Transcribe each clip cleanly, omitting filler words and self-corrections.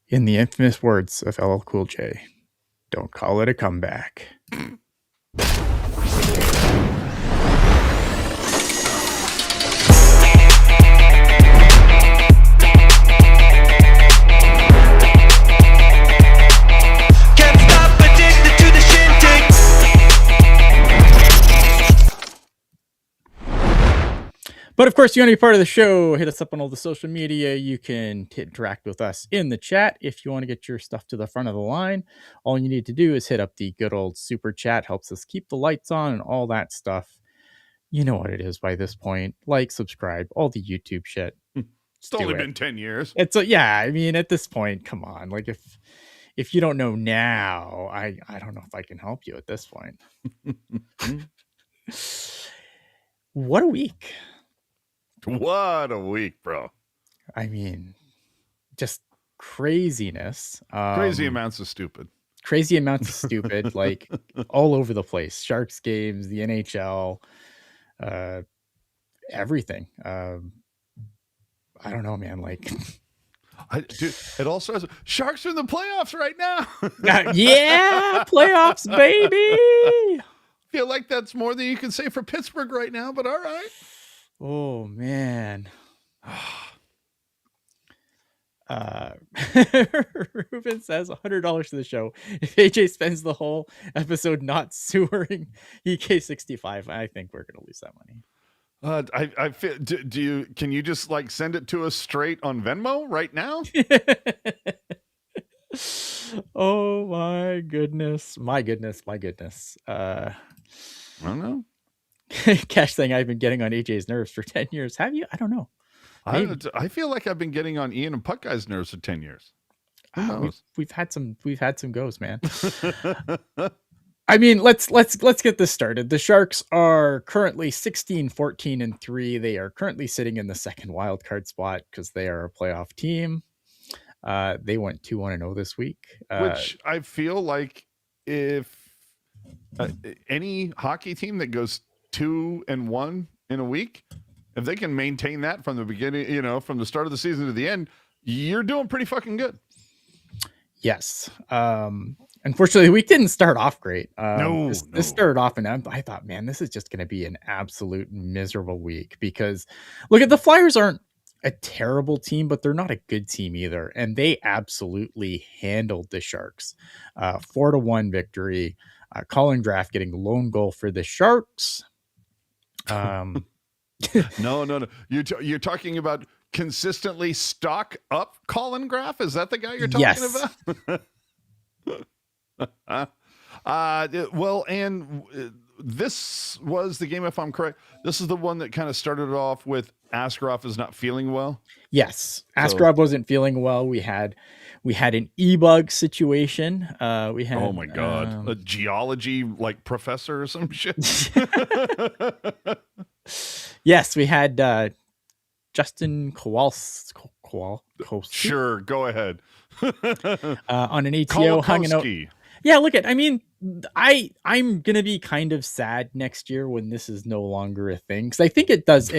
In the infamous words of LL Cool J, don't call it a comeback. But of course, you want to be part of the show, hit us up on all the social media. You can interact with us in the chat. If you want to get your stuff to the front of the line, all you need to do is hit up the good old super chat. Helps us keep the lights on and all that stuff. You know what it is by this point. Like, subscribe, all the YouTube shit. It's only been 10 years. It's yeah, I mean, at this point, come on. Like, if you don't know now, I don't know if I can help you at this point. What a week. What a week, bro. I mean, just craziness. Crazy amounts of stupid. Crazy amounts of stupid, like all over the place. Sharks games, the NHL, everything. I don't know, man. Like, dude, it also has Sharks are in the playoffs right now. Yeah, playoffs, baby. Feel like that's more than you can say for Pittsburgh right now, but all right. Oh man. Ruben says $100 to the show if AJ spends the whole episode not sewering EK65. I think we're gonna lose that money. I feel, can you just like send it to us straight on Venmo right now? Oh my goodness. I don't know. Cash saying I've been getting on AJ's nerves for 10 years. Have you? I don't know. I feel like I've been getting on Ian and Puck Guy's nerves for 10 years. We've had some goes, man. I mean, let's get this started. The Sharks are currently 16-14-3. They are currently sitting in the second wild card spot because they are a playoff team. They went 2-1-0 this week, which I feel like if any hockey team that goes 2-1 in a week, if they can maintain that from the beginning, from the start of the season to the end, you're doing pretty fucking good. Yes. Unfortunately, the week didn't start off great. This started off, and I thought, man, this is just going to be an absolute miserable week because, look, the Flyers aren't a terrible team, but they're not a good team either, and they absolutely handled the Sharks. 4-1 victory. Colin Draft getting the lone goal for the Sharks. No. You're talking about consistently stock up Colin Graff? Is that the guy you're talking about? Well, and this was the game, if I'm correct. This is the one that kind of started off with Askarov is not feeling well. Yes, Askarov wasn't feeling well. We had an EBUGS situation. We had, oh my god, a geology like professor or some shit. Yes, we had Justin Kowalski. Sure, go ahead. On an ATO hanging out. Yeah, I mean, I'm gonna be kind of sad next year when this is no longer a thing, because I think it does.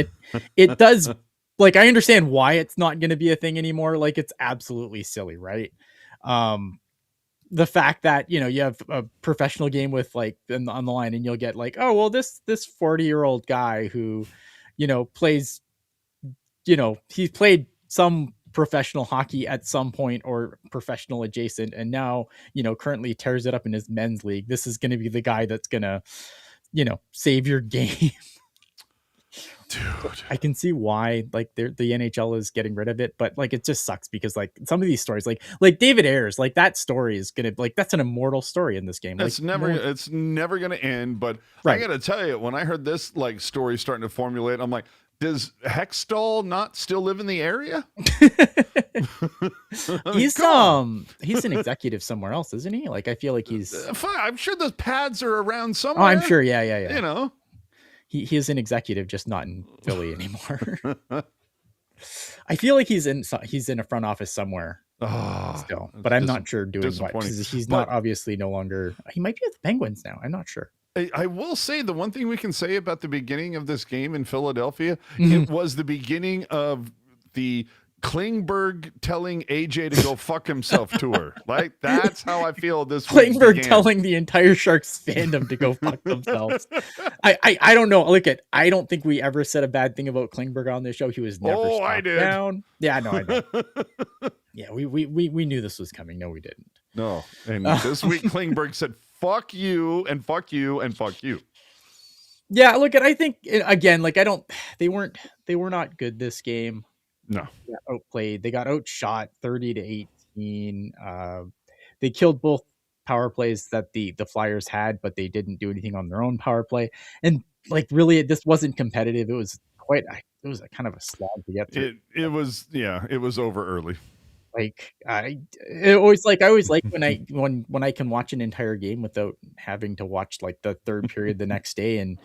Like, I understand why it's not gonna be a thing anymore. Like, it's absolutely silly, right? The fact that you have a professional game with like on the line, and you'll get like, oh well, this 40-year-old guy who plays, he's played some professional hockey at some point or professional adjacent, and now currently tears it up in his men's league. This is going to be the guy that's gonna save your game. Dude, I can see why like the NHL is getting rid of it, but like it just sucks because like some of these stories, like David Ayers, like that story is gonna that's an immortal story in this game. It's never gonna end. But right. I gotta tell you, when I heard this like story starting to formulate, I'm like, does Hextall not still live in the area? He's an executive somewhere else, isn't he? Like I feel like he's. I'm sure those pads are around somewhere. Oh, I'm sure. Yeah. He is an executive, just not in Philly anymore. I feel like he's in a front office somewhere still, but I'm not sure doing what, because he's not obviously no longer. He might be with the Penguins now. I'm not sure. I will say the one thing we can say about the beginning of this game in Philadelphia, it was the beginning of the Klingberg telling AJ to go fuck himself tour. Like, that's how I feel this week. Klingberg telling the entire Sharks fandom to go fuck themselves. I don't know. Look at, I don't think we ever said a bad thing about Klingberg on this show. He was never stopped down. Yeah, no, I know. Yeah, we knew this was coming. No, we didn't. No. And this week Klingberg said, fuck you and fuck you and fuck you. Yeah, look at, I think again, like they were not good this game. No. They got outplayed. They got outshot 30-18. They killed both power plays that the Flyers had, but they didn't do anything on their own power play. And like, really, this wasn't competitive. It was a kind of a slog to get through. It was over early. Like I always like when I can watch an entire game without having to watch like the third period the next day, and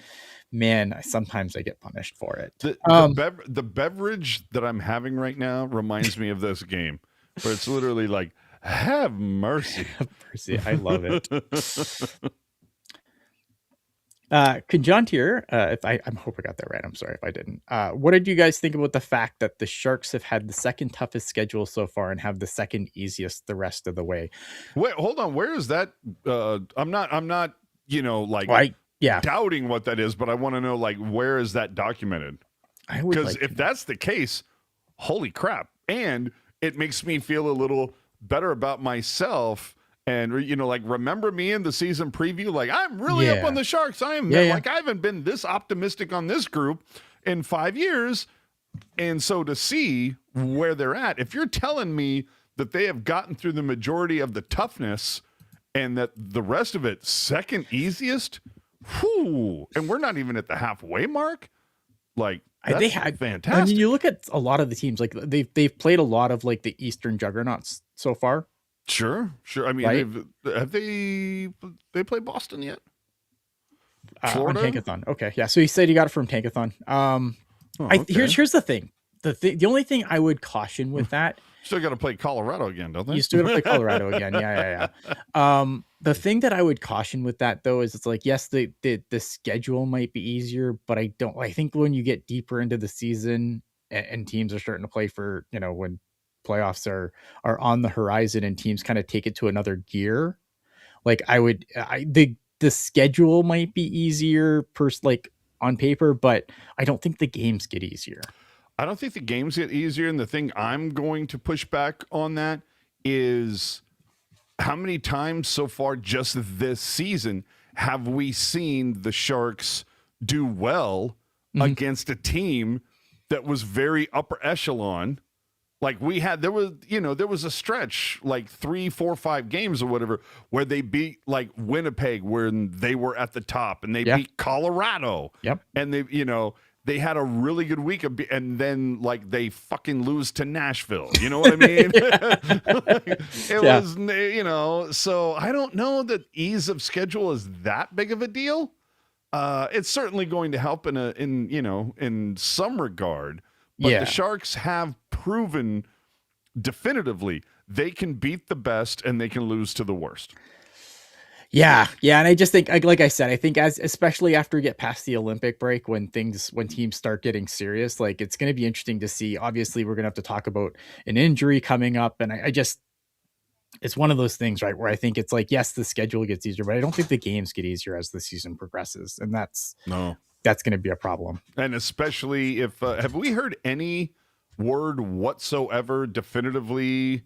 man, sometimes I get punished for it. The beverage that I'm having right now reminds me of this game, where it's literally like, have mercy. Have mercy. I love it. Conjontier, I hope I got that right. I'm sorry if I didn't. What did you guys think about the fact that the Sharks have had the second toughest schedule so far and have the second easiest the rest of the way? Wait, hold on. Where is that? I'm not, doubting what that is, but I want to know, like, where is that documented? Because if that's the case, holy crap. And it makes me feel a little better about myself. And, remember me in the season preview? Like, I'm really up on the Sharks. I am like, I haven't been this optimistic on this group in 5 years. And so to see where they're at, if you're telling me that they have gotten through the majority of the toughness and that the rest of it second easiest, and we're not even at the halfway mark, like, that's fantastic. I mean, you look at a lot of the teams, like they've played a lot of like the Eastern juggernauts so far. Sure. I mean, right? Have they played Boston yet? On Tankathon. Okay, yeah. So he said he got it from Tankathon. Okay. Here's the thing. The only thing I would caution with that, still got to play Colorado again, don't they? You still got to play Colorado again. Yeah. The thing that I would caution with that though is it's like, yes, the schedule might be easier, but I think when you get deeper into the season and teams are starting to play for, when playoffs are on the horizon and teams kind of take it to another gear, like the schedule might be easier like on paper, but I don't think the games get easier. I don't think the games get easier. And the thing I'm going to push back on that is how many times so far just this season have we seen the Sharks do well against a team that was very upper echelon? Like there was a stretch like 3, 4, 5 games or whatever where they beat like Winnipeg when they were at the top, and they beat Colorado. Yep. And they had a really good week and then like they fucking lose to Nashville. You know what I mean? Was, so I don't know that ease of schedule is that big of a deal. It's certainly going to help in some regard. But the Sharks have proven definitively they can beat the best and they can lose to the worst. Yeah. And I just think, like I said, I think especially after we get past the Olympic break, when teams start getting serious, like it's going to be interesting to see. Obviously, we're going to have to talk about an injury coming up. And it's one of those things, right, where I think it's like, yes, the schedule gets easier, but I don't think the games get easier as the season progresses. And that's going to be a problem. And especially if, have we heard any word whatsoever definitively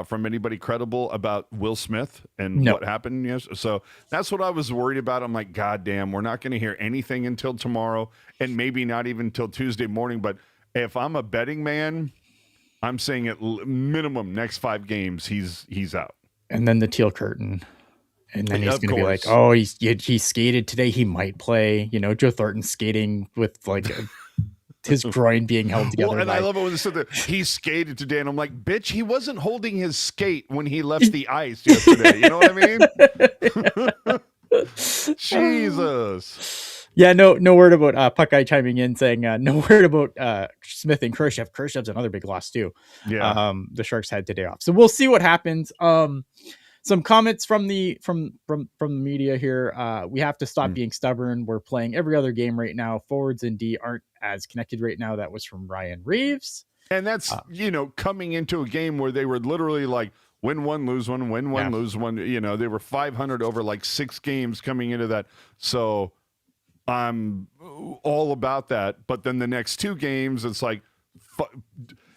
from anybody credible about Will Smith and what happened? Yes. So that's what I was worried about. I'm like, God damn, we're not going to hear anything until tomorrow and maybe not even until Tuesday morning. But if I'm a betting man, I'm saying at minimum next 5 games, he's out. And then the teal curtain. And then he's going to be like, oh, he skated today. He might play. Joe Thornton's skating with like his groin being held together. Well, and I love it when they said that he skated today. And I'm like, bitch, he wasn't holding his skate when he left the ice yesterday. You know what I mean? Jesus. Yeah, no word about Puck Guy chiming in saying no word about Smith and Khrushchev. Khrushchev's another big loss too. Yeah. The Sharks had today off. So we'll see what happens. Some comments from the media here. We have to stop being stubborn. We're playing every other game right now. Forwards and D aren't as connected right now. That was from Ryan Reeves. And that's, coming into a game where they were literally like win one, lose one, win one, lose one. They were 500 over like 6 games coming into that. So I'm all about that. But then the next 2 games, it's like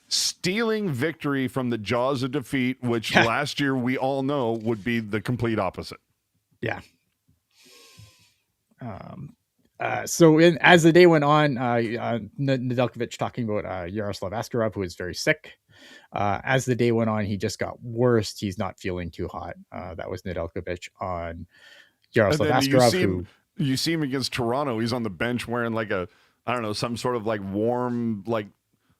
stealing victory from the jaws of defeat, which last year we all know would be the complete opposite. Yeah. So as the day went on, Nedeljkovic talking about Yaroslav Askarov, who was very sick. As the day went on, he just got worse. He's not feeling too hot. That was Nedeljkovic on Yaroslav Askarov. You see him against Toronto. He's on the bench wearing like some sort of like warm, like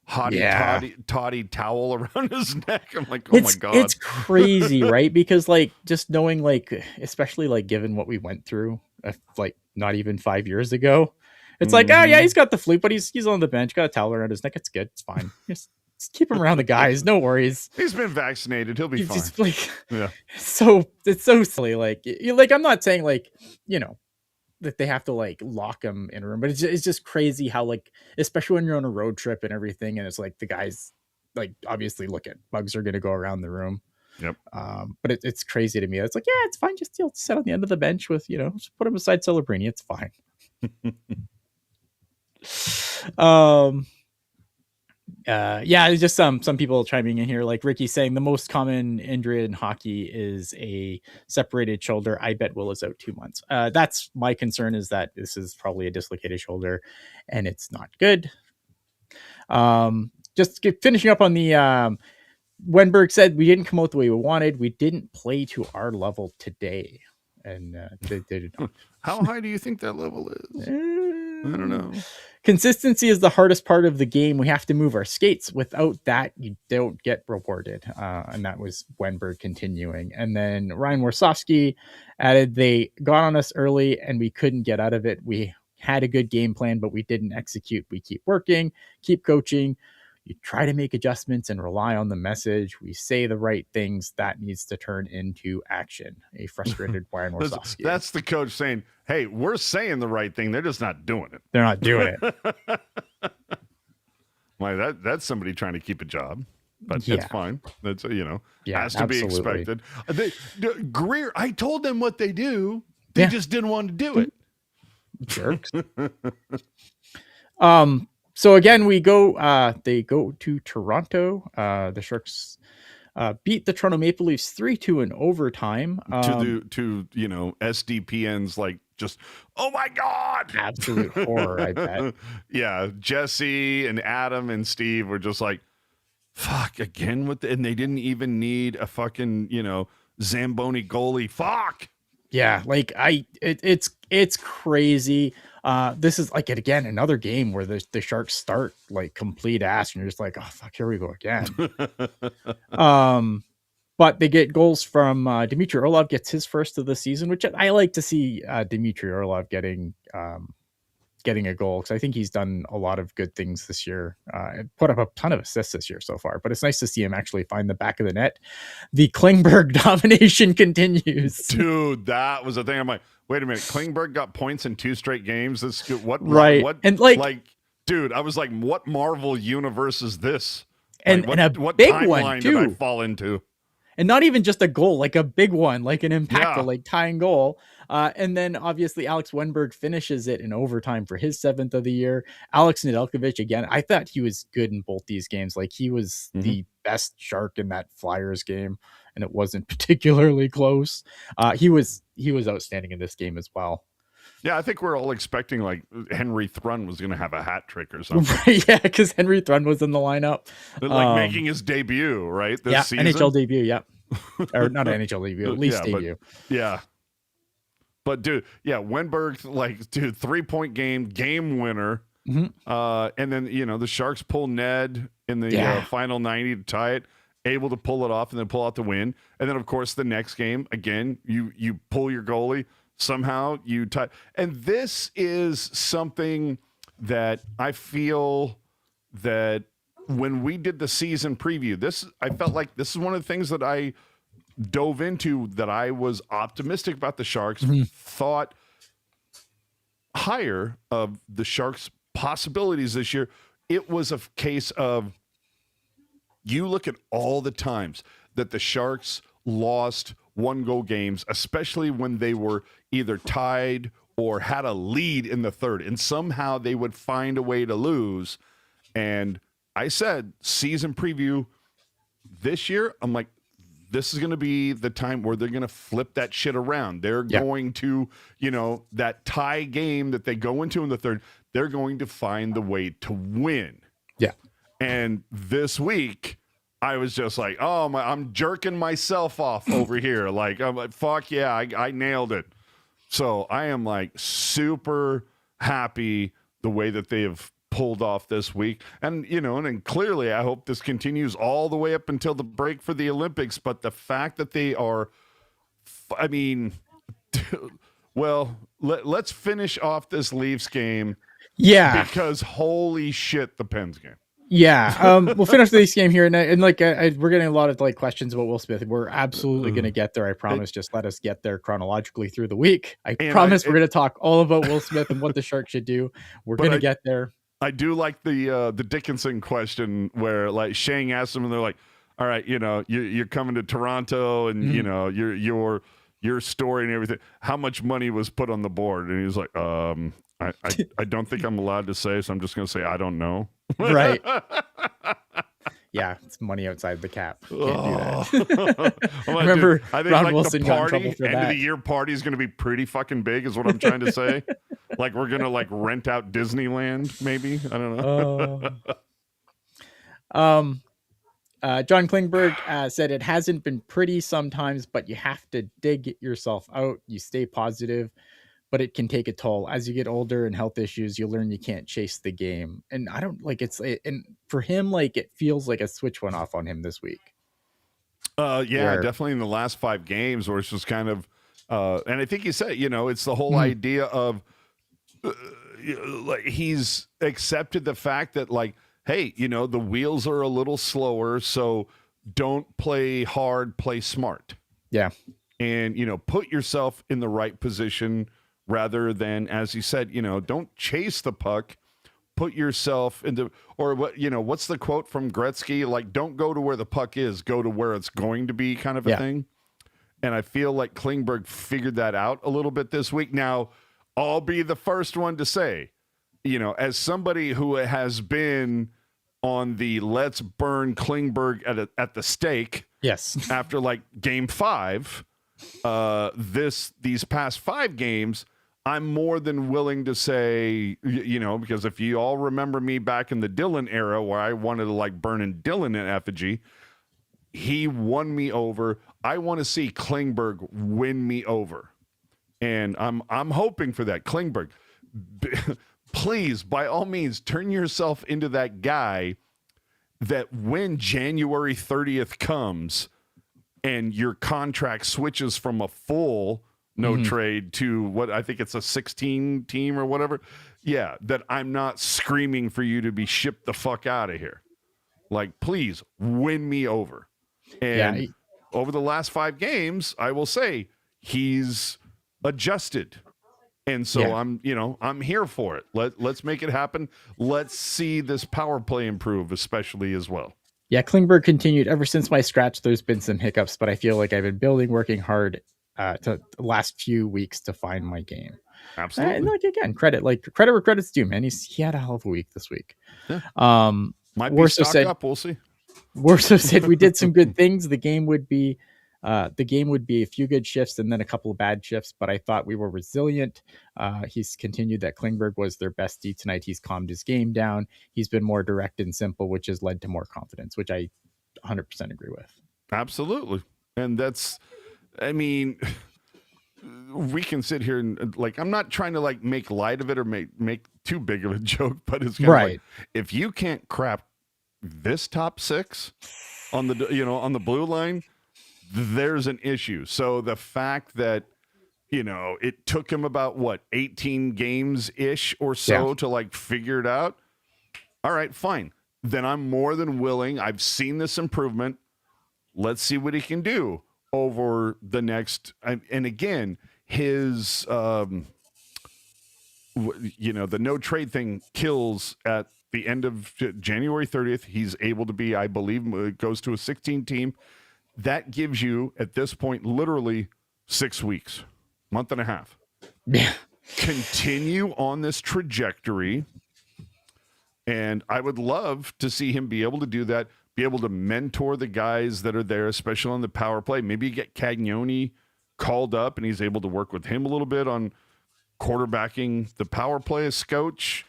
toddy towel around his neck. I'm like, oh my God. It's crazy, right? Because like just knowing like, especially like given what we went through, like not even 5 years ago, it's like, oh yeah, he's got the flu, but he's on the bench, got a towel around his neck. It's good. It's fine. Just keep him around the guys. No worries. He's been vaccinated. He'll be fine. Like, So it's so silly. Like I'm not saying like, that they have to like lock him in a room, but it's just crazy how like, especially when you're on a road trip and everything, and it's like the guys like obviously look at bugs are going to go around the room. Yep. But it's crazy to me. It's like, yeah, it's fine. Just sit on the end of the bench with, just put him beside Celebrini. It's fine. It's just some people chiming in here, like Ricky saying the most common injury in hockey is a separated shoulder. I bet Will is out 2 months. That's my concern, is that this is probably a dislocated shoulder and it's not good. Just finishing up on the Wenberg said we didn't come out the way we wanted. We didn't play to our level today. And they did not. How high do you think that level is? I don't know. Consistency is the hardest part of the game. We have to move our skates. Without that, you don't get rewarded. And that was Wenberg continuing. And then Ryan Warsofsky added, they got on us early and we couldn't get out of it. We had a good game plan, but we didn't execute. We keep working, keep coaching. You try to make adjustments and rely on the message. We say the right things. That needs to turn into action. A frustrated Ryan Warsofsky. That's the coach saying, hey, we're saying the right thing. They're just not doing it. They're not doing it. Like that's somebody trying to keep a job. But it's fine. That's, has to be expected. Greer, I told them what they do. They just didn't want to do it. Jerks. So again, they go to Toronto. The Sharks beat the Toronto Maple Leafs 3-2 in overtime. To SDPN's like just, oh my God. Absolute horror, I bet. Yeah. Jesse and Adam and Steve were just like, fuck, again and they didn't even need a fucking, Zamboni goalie. Fuck. Yeah, like it's crazy. This is like again another game where the Sharks start like complete ass, and you're just like, oh fuck, here we go again. But they get goals from Dmitry Orlov gets his first of the season, which I like to see Dmitry Orlov getting a goal, because I think he's done a lot of good things this year. Put up a ton of assists this year so far, but it's nice to see him actually find the back of the net. The Klingberg domination continues. Dude, that was the thing. I'm like, wait a minute, Klingberg got points in 2 straight games. This what? Right. What? And dude, I was like, what Marvel universe is this? And what big one too. Did I fall into? And not even just a goal, like a big one, like an impactful, like tying goal. And then obviously Alex Wenberg finishes it in overtime for his 7th of the year. Alex Nedeljkovic, again, I thought he was good in both these games. Like he was the best Shark in that Flyers game, and it wasn't particularly close. He was outstanding in this game as well. Yeah, I think we're all expecting like Henry Thrun was going to have a hat trick or something. Right, yeah, because Henry Thrun was in the lineup. Like making his debut, right? This season? NHL debut, yeah. Or not NHL debut, at least debut. But dude, Wenberg, like, dude, 3-point game winner. And then, the Sharks pull Ned in the final 90 to tie it, able to pull it off and then pull out the win. And then, of course, the next game, again, you pull your goalie. Somehow you tie. And this is something that I feel that when we did the season preview, I felt like this is one of the things that I dove into, that I was optimistic about the Sharks, thought higher of the Sharks' possibilities this year. It was a case of you look at all the times that the Sharks lost 1-goal games, especially when they were either tied or had a lead in the third, and somehow they would find a way to lose. And I said, season preview this year, I'm like, this is going to be the time where they're going to flip that shit around. They're going to, that tie game that they go into in the third, they're going to find the way to win. Yeah. And this week, I was just like, oh, I'm jerking myself off over here. Like, I'm like, fuck yeah, I nailed it. So I am like super happy the way that they have pulled off this week. And, and clearly I hope this continues all the way up until the break for the Olympics. But the fact that they are, I mean, well, let's finish off this Leafs game. Yeah. Because holy shit, the Pens game. Yeah, we'll finish this game here, and like we're getting a lot of like questions about Will Smith. We're absolutely going to get there. I promise. Just let us get there chronologically through the week. I promise we're going to talk all about Will Smith and what the Sharks should do. We're going to get there. I do like the Dickinson question where like Shane asked them, and they're like, "All right, you're coming to Toronto, and your story and everything. How much money was put on the board?" And he was like, I don't think I'm allowed to say, so I'm just going to say I don't know." Right. Yeah, it's money outside the cap. Can't do that. Remember, I think Ron Wilson got in trouble for end that. of the year party is going to be pretty fucking big, is what I'm trying to say. Like we're going to like rent out Disneyland, maybe. I don't know. John Klingberg said it hasn't been pretty sometimes, but you have to dig yourself out. You stay positive, but it can take a toll. As you get older and health issues, you learn you can't chase the game. And I don't like and for him, like it feels like a switch went off on him this week. Definitely in the last 5 games where it's just kind of, and I think you said, it's the whole idea of like he's accepted the fact that like, hey, the wheels are a little slower, so don't play hard, play smart. Yeah. And, put yourself in the right position rather than, as he said, don't chase the puck, put yourself into, or what, what's the quote from Gretzky? Like, don't go to where the puck is, go to where it's going to be, kind of a thing. And I feel like Klingberg figured that out a little bit this week. Now, I'll be the first one to say, as somebody who has been on the let's burn Klingberg at the stake. Yes. After like game 5, these past 5 games, I'm more than willing to say, because if you all remember me back in the Dylan era where I wanted to like burning Dylan in effigy, he won me over. I want to see Klingberg win me over. And I'm hoping for that. Klingberg, please, by all means, turn yourself into that guy that when January 30th comes and your contract switches from a full no trade to what I think it's a 16 team or whatever. Yeah, that I'm not screaming for you to be shipped the fuck out of here. Like, please win me over. And over the last 5 games, I will say he's adjusted. And so I'm here for it. Let's make it happen. Let's see this power play improve, especially as well. Yeah, Klingberg continued ever since my scratch. There's been some hiccups, but I feel like I've been working hard to the last few weeks to find my game. Absolutely. And like again, credit where credit's due, man. He had a hell of a week this week. Yeah. Might be stock up. We'll see. Warso said we did some good things. The game would be a few good shifts and then a couple of bad shifts, but I thought we were resilient. He's continued that Klingberg was their best D tonight. He's calmed his game down. He's been more direct and simple, which has led to more confidence, which I 100% agree with. Absolutely. And that's, I mean, we can sit here and like, I'm not trying to like make light of it or make too big of a joke, but it's kind of like, if you can't crap this top 6 on the, on the blue line, there's an issue. So the fact that, it took him about 18 games ish or so to like figure it out. All right, fine. Then I'm more than willing. I've seen this improvement. Let's see what he can do over the next. And again, his, the no trade thing kills at the end of January 30th, he's able to be, I believe, goes to a 16 team. That gives you, at this point, literally 6 weeks, month and a half. Yeah. Continue on this trajectory. And I would love to see him be able to do that, be able to mentor the guys that are there, especially on the power play. Maybe you get Cagnoni called up and he's able to work with him a little bit on quarterbacking the power play as coach.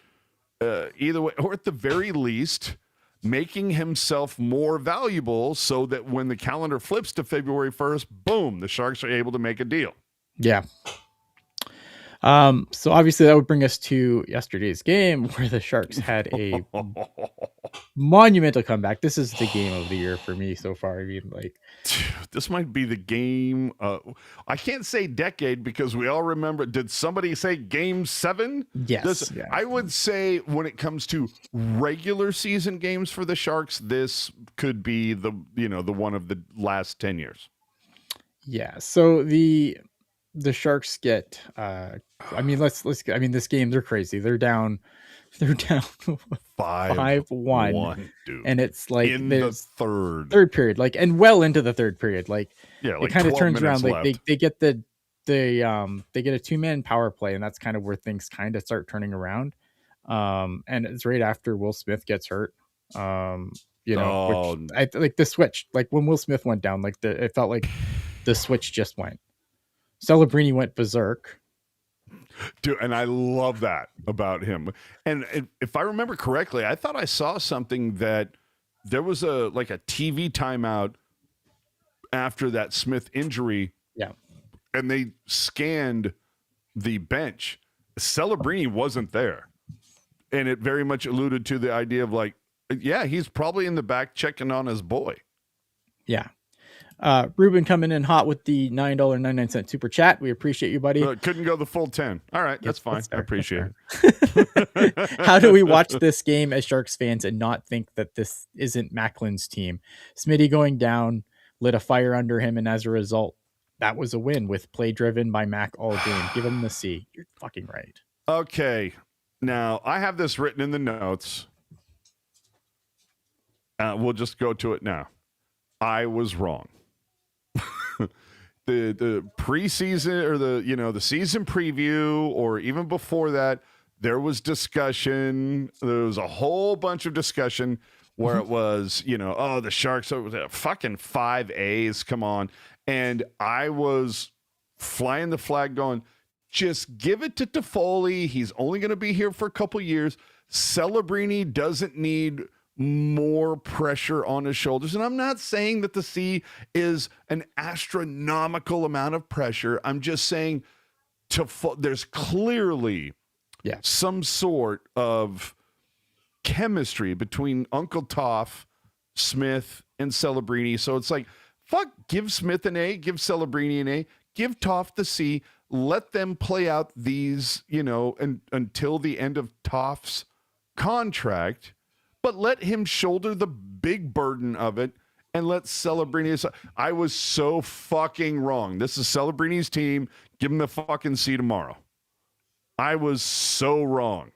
Either way, or at the very least, making himself more valuable so that when the calendar flips to February 1st, boom, the Sharks are able to make a deal. Yeah. So obviously that would bring us to yesterday's game where the Sharks had a monumental comeback. This is the game of the year for me so far. I mean, like, this might be the game. I can't say decade because we all remember. Did somebody say Game 7? Yes. I would say when it comes to regular season games for the Sharks, this could be the one of the last 10 years. Yeah. So the Sharks get. I mean, this game, they're crazy. They're down 5-1, dude. and it's like in the third period, like, and well into the third period, like, yeah, it kind of turns around. Like they get they get a 2-man power play, and that's kind of where things kind of start turning around. And it's right after Will Smith gets hurt. Which I like the switch, like when Will Smith went down, like it felt like the switch just went. Celebrini went berserk. Dude, and I love that about him. And if I remember correctly, I thought I saw something that there was a TV timeout after that Smith injury. Yeah. And they scanned the bench. Celebrini wasn't there. And it very much alluded to the idea of he's probably in the back checking on his boy. Yeah. Ruben coming in hot with the $9.99 super chat. We appreciate you, buddy. Couldn't go the full 10. All right, that's fine. I appreciate it. How do we watch this game as Sharks fans and not think that this isn't Macklin's team? Smitty going down lit a fire under him, and as a result, that was a win with play driven by Mac all game. Give him the C. You're fucking right. Okay. Now, I have this written in the notes. We'll just go to it now. I was wrong. The preseason or the season preview, or even before that, there was discussion. There was a whole bunch of discussion where it was, the Sharks are fucking 5 A's. Come on. And I was flying the flag going, just give it to Toffoli. He's only going to be here for a couple years. Celebrini doesn't need more pressure on his shoulders. And I'm not saying that the C is an astronomical amount of pressure. I'm just saying there's clearly some sort of chemistry between Uncle Toff, Smith, and Celebrini. So it's like, fuck, give Smith an A, give Celebrini an A, give Toff the C, let them play out these, until the end of Toff's contract, but let him shoulder the big burden of it and let Celebrini. I was so fucking wrong. This is Celebrini's team. Give him the fucking C tomorrow. I was so wrong.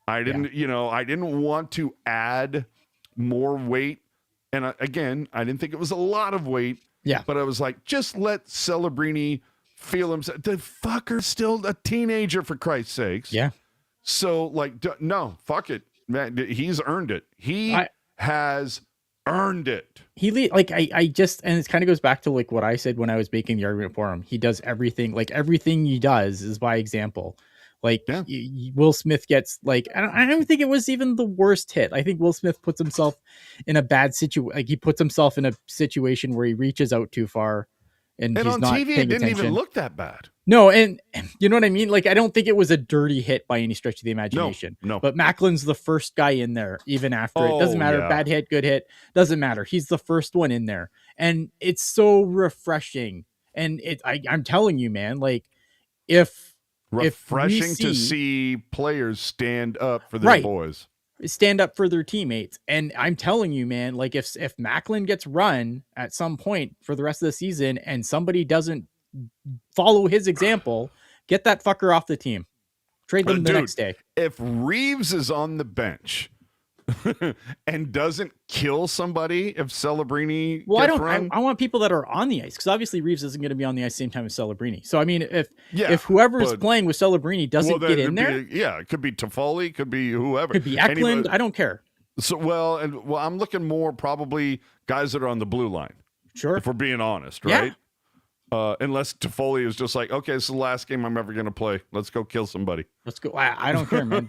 I didn't want to add more weight. And again, I didn't think it was a lot of weight. Yeah. But I was like, just let Celebrini feel himself. The fucker's still a teenager, for Christ's sakes. Yeah. So, no, fuck it. Man, he's earned it. He has earned it. I just, and it kind of goes back to what I said when I was making the argument for him. He does everything, everything he does is by example. Will Smith gets I don't think it was even the worst hit. I think Will Smith puts himself in a bad situation. He puts himself in a situation where he reaches out too far, and he's on not TV it didn't even look that bad. No, and you know what I mean? I don't think it was a dirty hit by any stretch of the imagination. No. But Macklin's the first guy in there, even after it. Doesn't matter. Yeah. Bad hit, good hit. Doesn't matter. He's the first one in there. And it's so refreshing. And I'm telling you, man, refreshing to see players stand up for their boys. Stand up for their teammates. And I'm telling you, man, if Macklin gets run at some point for the rest of the season and somebody doesn't follow his example, get that fucker off the team. Trade them the next day. If Reeves is on the bench and doesn't kill somebody if Celebrini Well, gets run. I want people that are on the ice, because obviously Reeves isn't going to be on the ice same time as Celebrini. So I mean, if whoever's playing with Celebrini doesn't get in there, it could be Toffoli, could be whoever, could be Eklund. I don't care. So I'm looking more probably guys that are on the blue line. Sure, if we're being honest, right? Yeah. Unless Toffoli is just like, okay, this is the last game I'm ever going to play. Let's go kill somebody. Let's go. I don't care, man.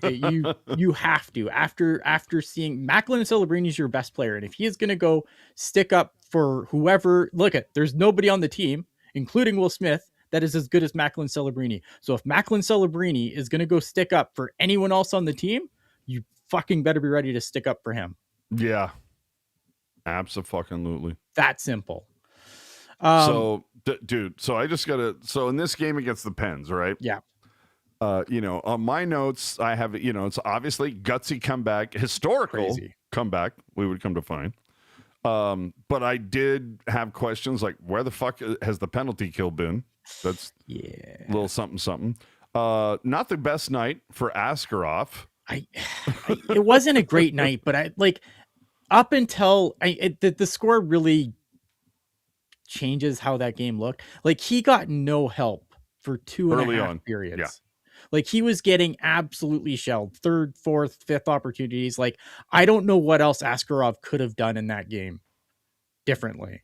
You have to. After seeing Macklin and Celebrini is your best player, and if he is going to go stick up for whoever, there's nobody on the team, including Will Smith, that is as good as Macklin Celebrini. So if Macklin Celebrini is going to go stick up for anyone else on the team, you fucking better be ready to stick up for him. Yeah. Absolutely. That simple. Dude, so I just gotta. So in this game against the Pens, right? Yeah. On my notes, I have it's obviously gutsy comeback, historical comeback. We would come to find. But I did have questions like, where the fuck has the penalty kill been? That's a little something. Not the best night for Askarov. It wasn't a great night, but up until the score really changes how that game looked. He got no help for 2.5 periods. Yeah. He was getting absolutely shelled. Third, fourth, fifth opportunities. I don't know what else Askarov could have done in that game differently.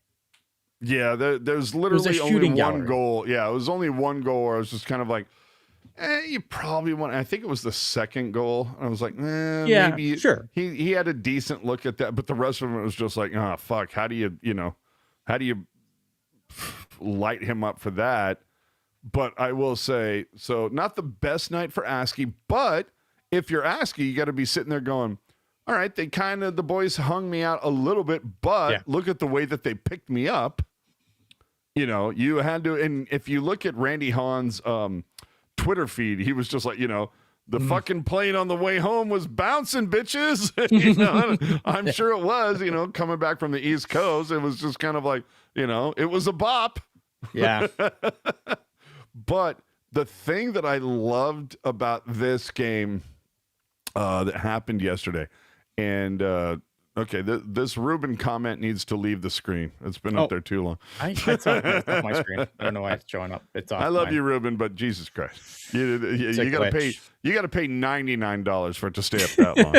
Yeah, there's literally only one goal. Yeah, it was only one goal where I was just kind of like, you probably want. I think it was the second goal. I was like, yeah, maybe. Sure. He had a decent look at that, but the rest of it was just like, oh fuck, how do you light him up for that? But I will say, so not the best night for Askey, but if you're Askey, you got to be sitting there going, all right, the boys hung me out a little bit, but look at the way that they picked me up. You had to, and if you look at Randy Hahn's Twitter feed, he was just like, the fucking plane on the way home was bouncing, bitches. I'm sure it was, coming back from the East Coast. It was just kind of like, it was a bop. Yeah. But the thing that I loved about this game that happened yesterday, and this Ruben comment needs to leave the screen. It's been up there too long. It's off my screen. I don't know why it's showing up. It's off. I love you, Ruben, but Jesus Christ, you gotta pay. You gotta pay $99 for it to stay up that long.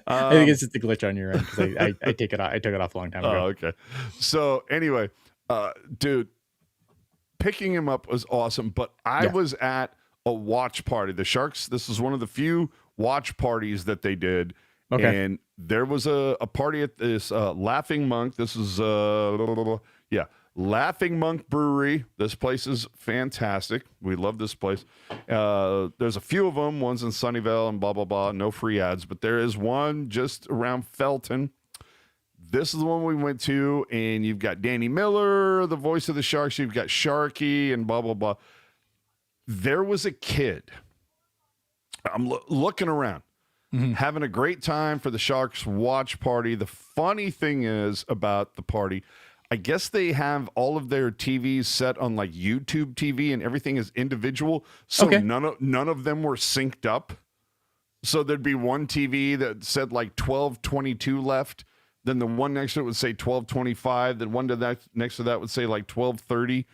I think it's just a glitch on your end because I take it off. I took it off a long time ago. Oh, okay. So anyway, dude, picking him up was awesome. But I was at a watch party. The Sharks. This is one of the few watch parties that they did. Okay. And there was a party at this Laughing Monk. This is Laughing Monk Brewery. This place is fantastic. We love this place. There's a few of them. One's in Sunnyvale and blah blah blah. No free ads, but there is one just around Felton. This is the one we went to, and you've got Danny Miller, the voice of the Sharks. You've got Sharky and blah blah blah. There was a kid. I'm looking around. Mm-hmm. Having a great time for the Sharks watch party. The funny thing is about the party, I guess they have all of their TVs set on YouTube TV, and everything is individual. So none of them were synced up. So there'd be one TV that said 12:22 left. Then the one next to it would say 12:25. Then one next to that would say 12:30.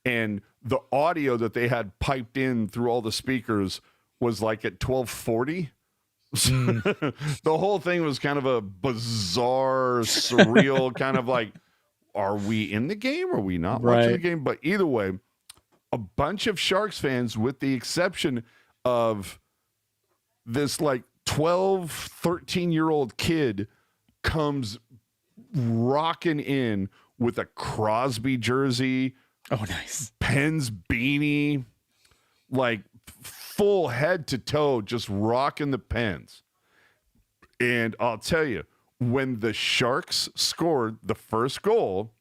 And the audio that they had piped in through all the speakers was at 12:40. The whole thing was kind of a bizarre, surreal kind of are we in the game? Are we not watching the game? But either way, a bunch of Sharks fans, with the exception of this 12, 13-year-old kid, comes rocking in with a Crosby jersey. Oh, nice. Pens beanie, full head to toe, just rocking the Pens. And I'll tell you, when the Sharks scored the first goal,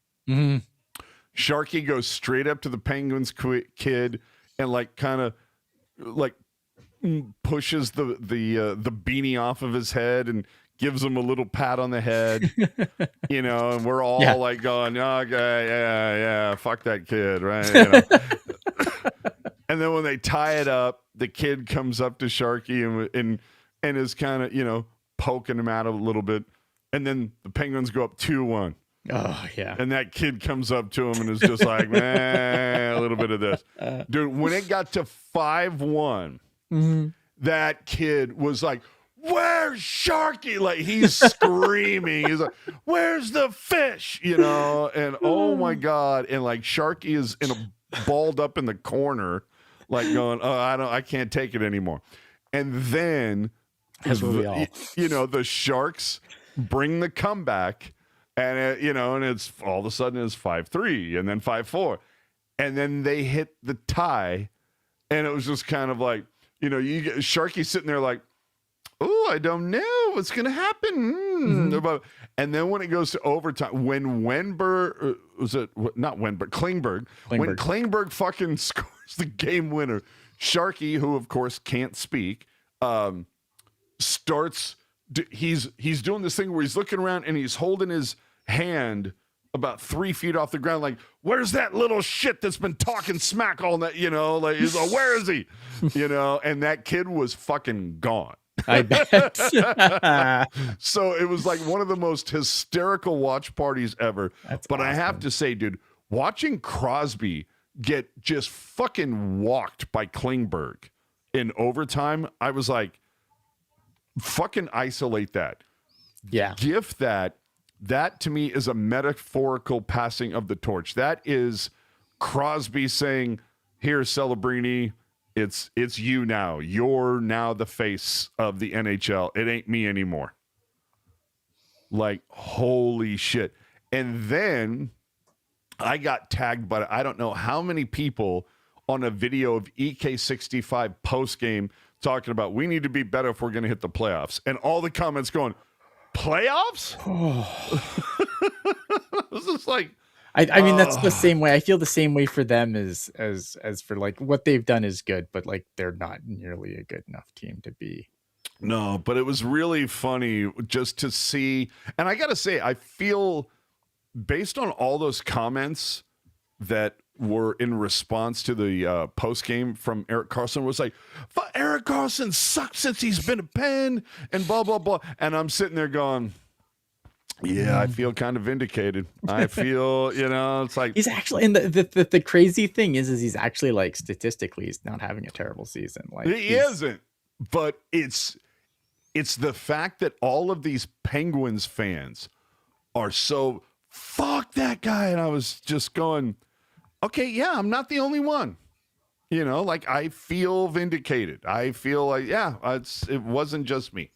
Sharky goes straight up to the Penguins kid and kind of pushes the beanie off of his head and gives him a little pat on the head, and we're all going, okay, yeah, fuck that kid, right? And then when they tie it up, the kid comes up to Sharky and is kind of, poking him out a little bit. And then the Penguins go up 2-1. Oh, yeah. And that kid comes up to him and is just like, man, a little bit of this. Dude, when it got to 5-1, that kid was like, where's Sharky? Like, he's screaming. He's like, where's the fish? You know? And oh my God. And like Sharky is balled up in the corner, like going, oh, I can't take it anymore. And then, the Sharks bring the comeback. And, and it's all of a sudden it's 5-3 and then 5-4. And then they hit the tie. And it was just kind of like, you get Sharky sitting there like, oh, I don't know what's going to happen. And then when it goes to overtime, when Klingberg, when Klingberg fucking scores the game winner, Sharky, who of course can't speak, starts, he's doing this thing where he's looking around and he's holding his hand about 3 feet off the ground, like, where's that little shit that's been talking smack all night? Like, he's like, where is he? And that kid was fucking gone. I bet. So it was like one of the most hysterical watch parties ever. But awesome. I have to say, dude, watching Crosby get just fucking walked by Klingberg in overtime, I was like, fucking isolate that. Yeah. Gift that. That to me is a metaphorical passing of the torch. That is Crosby saying, here, Celebrini, it's you now. You're now the face of the NHL. It ain't me anymore. Like, holy shit. And then I got tagged by I don't know how many people on a video of EK65 postgame talking about we need to be better if we're going to hit the playoffs. And all the comments going, playoffs? This is like, I mean, that's the same way. I feel the same way for them as for like what they've done is good, but like they're not nearly a good enough team to be. No, but it was really funny just to see. And I got to say, I feel based on all those comments that were in response to the post game from Erik Karlsson was like, Erik Karlsson sucks since he's been a Pen and blah, blah, blah. And I'm sitting there going, yeah, I feel kind of vindicated. I feel, it's like he's actually, and the crazy thing is he's actually like statistically he's not having a terrible season. Like he isn't, but it's the fact that all of these Penguins fans are so fuck that guy. And I was just going, okay, yeah, I'm not the only one. Like I feel vindicated. I feel like, yeah, it wasn't just me.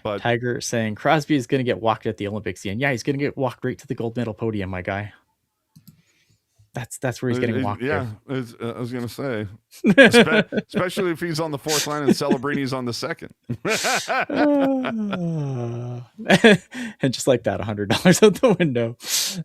But Tiger saying Crosby is going to get walked at the Olympics again. Yeah, he's going to get walked right to the gold medal podium, my guy. That's where he's getting walked. Yeah, I was going to say, especially if he's on the fourth line and Celebrini's on the second. And just like that, $100 out the window.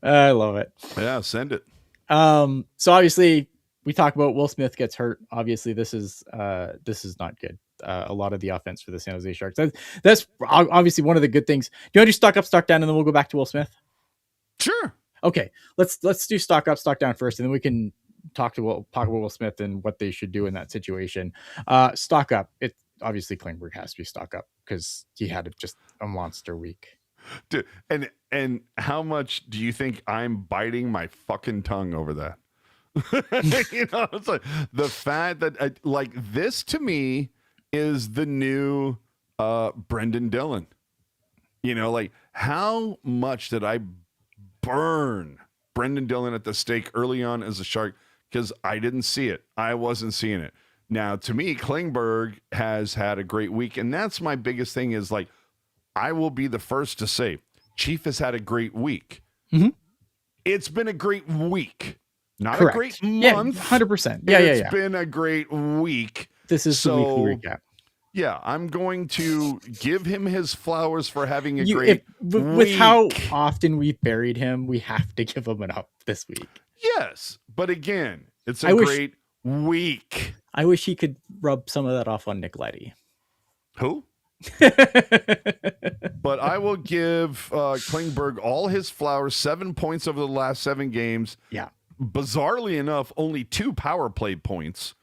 I love it. Yeah, send it. So obviously we talk about Will Smith gets hurt. Obviously this is not good. A lot of the offense for the San Jose Sharks. That's obviously one of the good things. Do you want to do stock up, stock down, and then we'll go back to Will Smith? Sure. Okay. Let's do stock up, stock down first, and then we can talk about Will Smith and what they should do in that situation. Stock up. It obviously Klingberg has to be stock up because he had just a monster week. Dude, and how much do you think I'm biting my fucking tongue over that? It's like the fact that like this to me is the new Brendan Dillon. Like how much did I burn Brendan Dillon at the stake early on as a Shark because I didn't see it. I wasn't seeing it. Now, to me, Klingberg has had a great week, and that's my biggest thing is like I will be the first to say Chief has had a great week. Mm-hmm. It's been a great week. Not Correct. A great month. Yeah, 100%. Yeah, It's been a great week. This is the weekly recap. Yeah, I'm going to give him his flowers for having a great week. With how often we've buried him, we have to give him an up this week. Yes, but again, it's a great week. I wish he could rub some of that off on Nick Leddy. Who? But I will give Klingberg all his flowers, 7 points over the last 7 games. Yeah. Bizarrely enough, only 2 power play points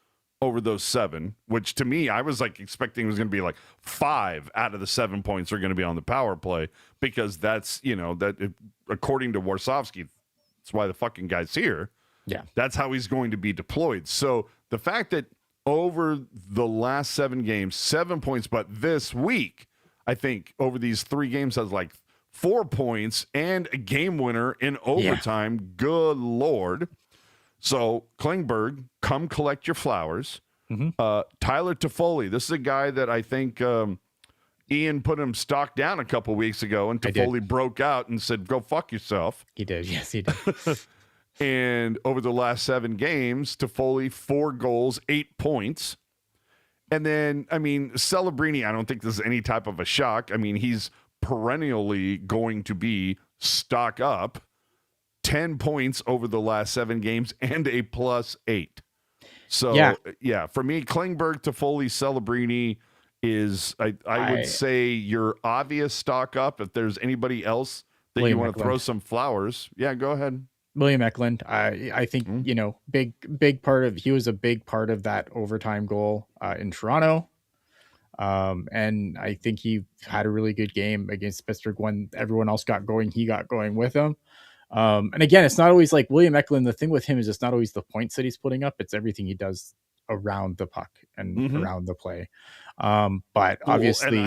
over those 7, which to me, I was like expecting it was going to be like 5 out of the 7 points are going to be on the power play, because that's, according to Warsawski, that's why the fucking guy's here. Yeah. That's how he's going to be deployed. So the fact that over the last 7 games, 7 points, but this week, I think over these 3 games has like 4 points and a game winner in overtime. Yeah. Good Lord. So Klingberg, come collect your flowers. Mm-hmm. Tyler Toffoli, this is a guy that I think Ian put him stock down a couple weeks ago, and Toffoli broke out and said, go fuck yourself. He did. Yes, he did. And over the last 7 games, Toffoli, 4 goals, 8 points. And then, I mean, Celebrini, I don't think this is any type of a shock. I mean, he's perennially going to be stock up. 10 points over the last 7 games and a +8. So, yeah, for me, Klingberg, Toffoli, Celebrini is, I would say, your obvious stock up. If there's anybody else that William you want to throw some flowers, yeah, go ahead. William Eklund, I think, big part of, he was a big part of that overtime goal in Toronto. And I think he had a really good game against Pittsburgh when everyone else got going. He got going with them. And again, it's not always like William Eklund. The thing with him is it's not always the points that he's putting up. It's everything he does around the puck and around the play. But obviously,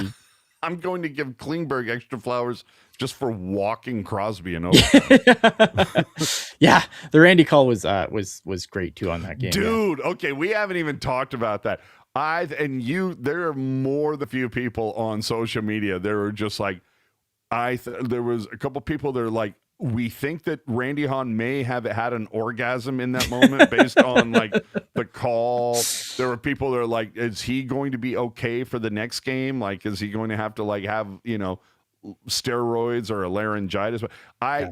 I'm going to give Klingberg extra flowers just for walking Crosby and overtime. Yeah, the Randy call was great too on that game, dude. Yeah. Okay, we haven't even talked about that. There are more than a few people on social media. There were just like, there was a couple people that are like, we think that Randy Hahn may have had an orgasm in that moment based on like the call. There were people that are like, is he going to be okay for the next game? Like, is he going to have to like have, steroids or a laryngitis?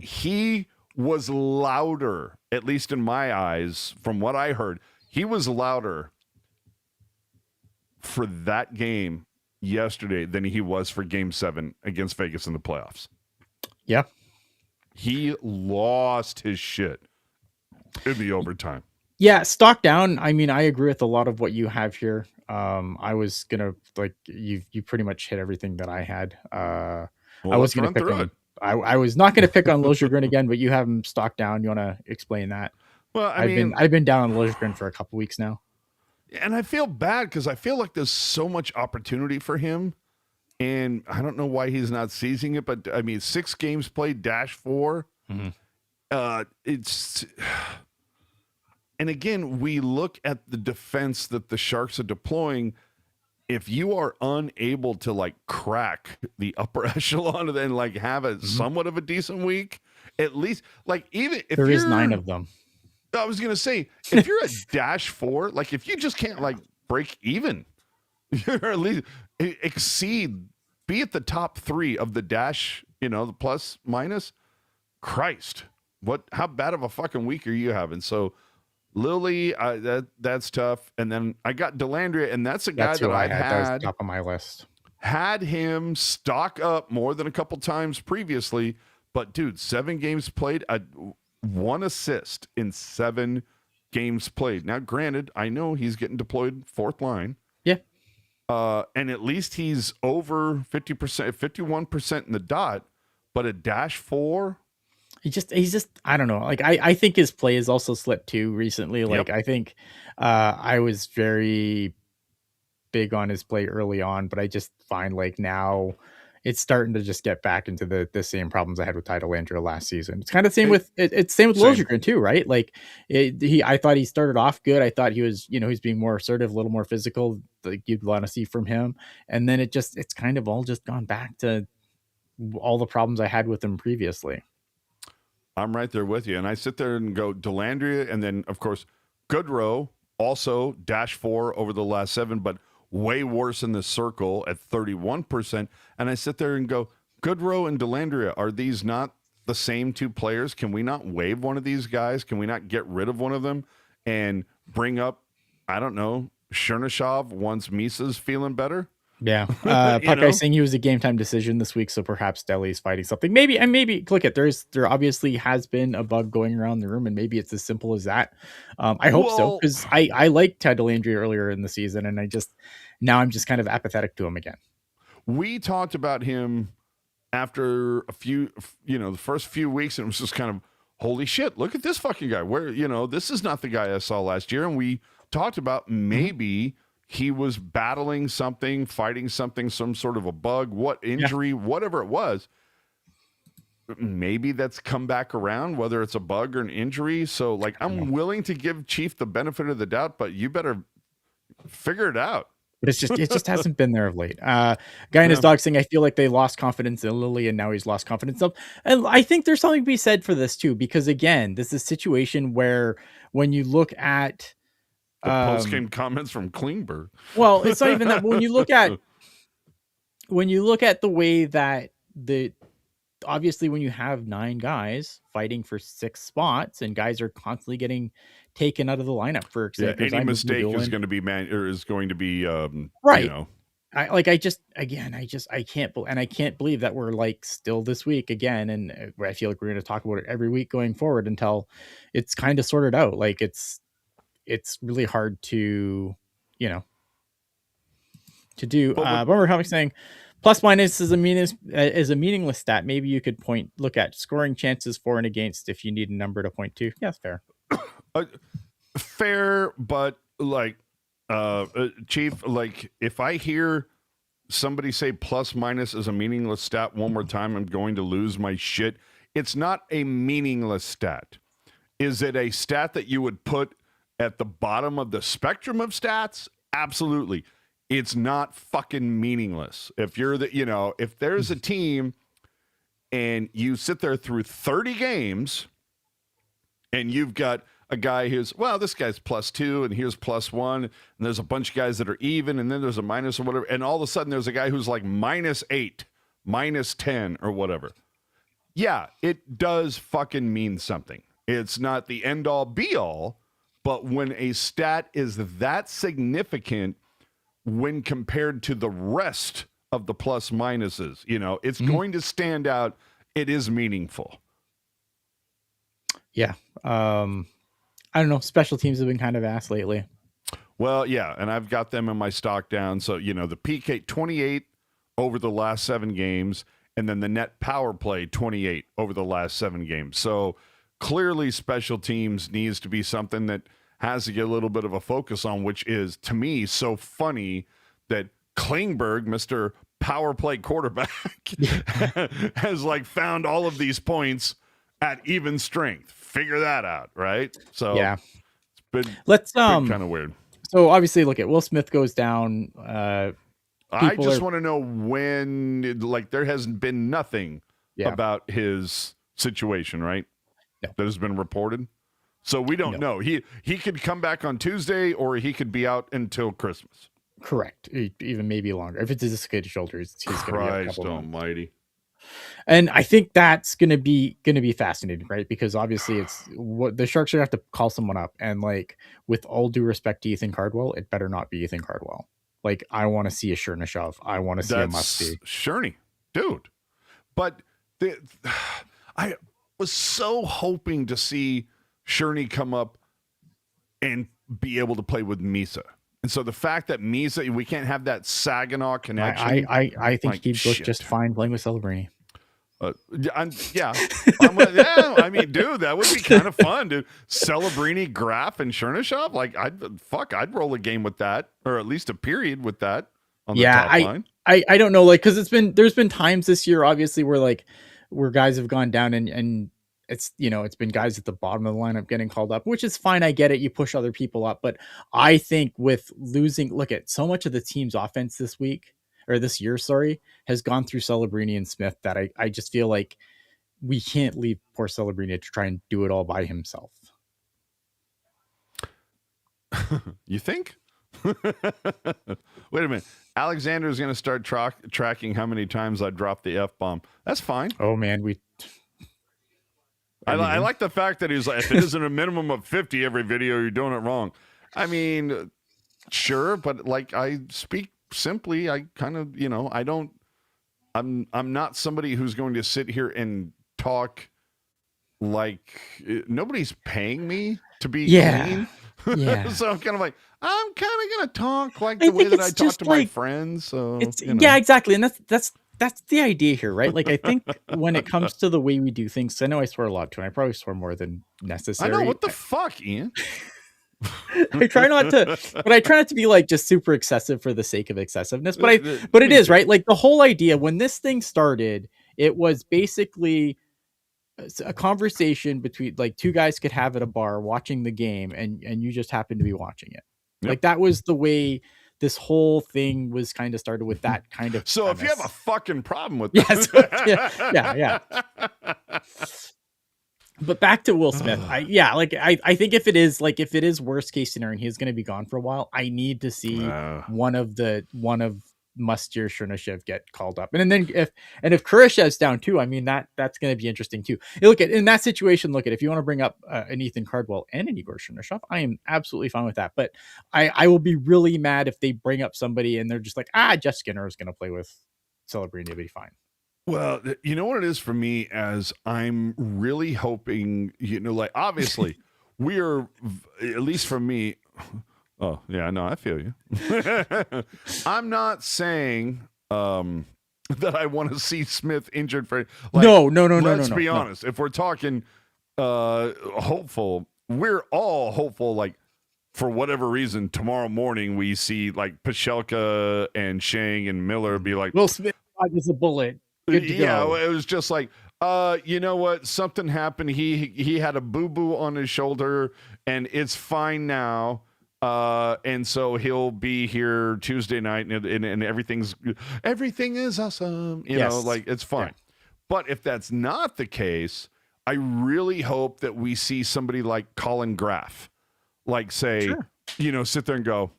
He was louder, at least in my eyes, from what I heard. He was louder for that game yesterday than he was for Game 7 against Vegas in the playoffs. Yeah. He lost his shit in the overtime. Yeah, stock down. I mean, I agree with a lot of what you have here. I was gonna you pretty much hit everything that I had. I was gonna pick on. I was not gonna pick on Liljegren again, but you have him stock down. You want to explain that? Well, I've been down on Liljegren for a couple weeks now, and I feel bad because I feel like there's so much opportunity for him. And I don't know why he's not seizing it, but I mean, 6 games played, -4. And again, we look at the defense that the Sharks are deploying. If you are unable to like crack the upper echelon and like have a somewhat of a decent week, at least like even if there is 9 of them. I was gonna say, if you're a -4, like if you just can't like break even, you're at least exceed, be at the top 3 of the dash, the plus minus. Christ, how bad of a fucking week are you having? So Lily, that's tough. And then I got Dellandrea, and that's a guy that I had. That was top of my list. Had him stock up more than a couple times previously, but dude, 7 games played, 1 assist in 7 games played. Now, granted, I know he's getting deployed 4th line. Yeah. And at least he's over 50%, 51% in the dot, but a -4. He's just, I don't know. Like, I think his play has also slipped too recently. Like, I think I was very big on his play early on, but I just find like now it's starting to just get back into the same problems I had with Dellandrea last season. It's kind of the same with Liljegren too, right? Like I thought he started off good. I thought he was, he's being more assertive, a little more physical, like you'd want to see from him. And then it's kind of all just gone back to all the problems I had with him previously. I'm right there with you. And I sit there and go Dellandrea, and then of course Goodrow also -4 over the last 7, but way worse in the circle at 31%. And I sit there and go, Goodrow and Dellandrea, are these not the same 2 players? Can we not waive one of these guys? Can we not get rid of one of them and bring up, I don't know, Chernyshov once Misa's feeling better? Yeah. You Puckeye know? saying he was a game time decision this week, so perhaps Deli's fighting something. Maybe look at there obviously has been a bug going around the room, and maybe it's as simple as that. I hope so, Well, because I liked Ted Delandry earlier in the season, and I'm just kind of apathetic to him again. we talked about him after a few, the first few weeks, and it was just kind of, holy shit, look at this fucking guy. Where, this is not the guy I saw last year. And we talked about maybe he was battling something, fighting something, some sort of a bug, what injury, whatever it was. Maybe that's come back around, whether it's a bug or an injury. So, like, I'm willing to give Chief the benefit of the doubt, but you better figure it out. But it just hasn't been there of late. Guy and his dog saying, I feel like they lost confidence in Lily and now he's lost confidence of. And I think there's something to be said for this too, because again, this is a situation where when you look at the post-game comments from Klingberg. Well, it's not even that. When you look at the way that obviously when you have 9 guys fighting for 6 spots and guys are constantly getting taken out of the lineup for any mistake is going to be right. I can't believe that we're like still this week again, and I feel like we're going to talk about it every week going forward until it's kind of sorted out. Like it's really hard to do. Bummer Comic saying plus minus is a meaningless stat. Maybe you could look at scoring chances for and against if you need a number to point to. Yeah, fair. Fair, but like Chief, like if I hear somebody say plus minus is a meaningless stat one more time, I'm going to lose my shit. It's not a meaningless stat. Is it a stat that you would put at the bottom of the spectrum of stats? Absolutely. It's not fucking meaningless. If you're if there's a team and you sit there through 30 games and you've got a guy who's, this guy's +2 and here's +1, and there's a bunch of guys that are even, and then there's a minus or whatever, and all of a sudden there's a guy who's like -8, -10 or whatever. Yeah, it does fucking mean something. It's not the end all be all, but when a stat is that significant when compared to the rest of the plus minuses, it's going to stand out. It is meaningful. Yeah. I don't know. Special teams have been kind of ass lately. Well, yeah, and I've got them in my stock down. So, the PK 28 over the last 7 games, and then the net power play 28 over the last 7 games. So clearly special teams needs to be something that has to get a little bit of a focus on, which is, to me, so funny that Klingberg, Mr. Power play quarterback, has like found all of these points at even strength. Figure that out, right? So yeah, it's been kind of weird. So obviously, look at Will Smith goes down. I just want to know when, there hasn't been nothing about his situation, right? No. That has been reported. So we don't know. He could come back on Tuesday, or he could be out until Christmas. Correct. Even maybe longer. If it's a dislocated shoulder, he's going to be a couple almighty. And I think that's going to be fascinating, right? Because obviously it's what the Sharks are going to have to call someone up, and like with all due respect to Ethan Cardwell, it better not be Ethan Cardwell. Like I want to see a Chernyshov. I want to see a Musty. Cherny, dude. But I was so hoping to see Cherny come up and be able to play with Misa. And so the fact that Misa, we can't have that Saginaw connection. I think he'd look just fine playing with Celebrini. Yeah. I mean, dude, that would be kind of fun, dude. Celebrini, Graf, and Chernyshov. Like, I'd roll a game with that, or at least a period with that on the top line. I don't know, like, because there's been times this year, obviously, where guys have gone down and it's it's been guys at the bottom of the lineup getting called up, which is fine. I get it. You push other people up, but I think with losing, look at so much of the team's offense this year, has gone through Celebrini and Smith that I just feel like we can't leave poor Celebrini to try and do it all by himself. You think? Wait a minute. Alexander is going to start tracking how many times I dropped the F-bomb. That's fine. Oh, man. I like the fact that he's like, if it isn't a minimum of 50 every video, you're doing it wrong. I mean, sure, but like I speak simply, I kind of, I'm not somebody who's going to sit here and talk like nobody's paying me to be clean. Yeah. So I'm kind of like, I'm kind of going to talk like I the way think that I it's talk just to my like friends. So, it's yeah, exactly. And that's the idea here, right? Like I think when it comes to the way we do things, I know I swear a lot too, and I probably swear more than I know, necessary. what the fuck, Ian? I try not to, but I try not to be like just super excessive for the sake of excessiveness. But it is right. Like the whole idea when this thing started, it was basically a conversation between like two guys could have at a bar watching the game, and you just happen to be watching it. Yep. Like that was the way this whole thing was kind of started, with that kind of so premise. If you have a fucking problem with that, yeah. But back to Will Smith. I think if it is worst case scenario and he's going to be gone for a while, I need to see one of Mustier Chernishev get called up. And then if Kurashev's down too, I mean that's going to be interesting too. Look at in that situation, if you want to bring up an Ethan Cardwell and an Igor Chernishev, I am absolutely fine with that. But I will be really mad if they bring up somebody and they're just like, Jeff Skinner is going to play with Celebrini, it'll be fine. Well, you know what it is for me, as I'm really hoping, obviously we are, at least for me. Oh yeah, no, I feel you. I'm not saying that I want to see Smith injured for no. Let's be honest. If we're talking hopeful, we're all hopeful. Like for whatever reason, tomorrow morning we see like Pashelka and Shang and Miller be like, Will Smith dodges a bullet. Good to go. It was just like, you know what? Something happened. He had a boo-boo on his shoulder, and it's fine now. And so he'll be here Tuesday night, and everything is awesome. You know, like it's fine. Yeah. But if that's not the case, I really hope that we see somebody like Colin Graff, like say, sit there and go,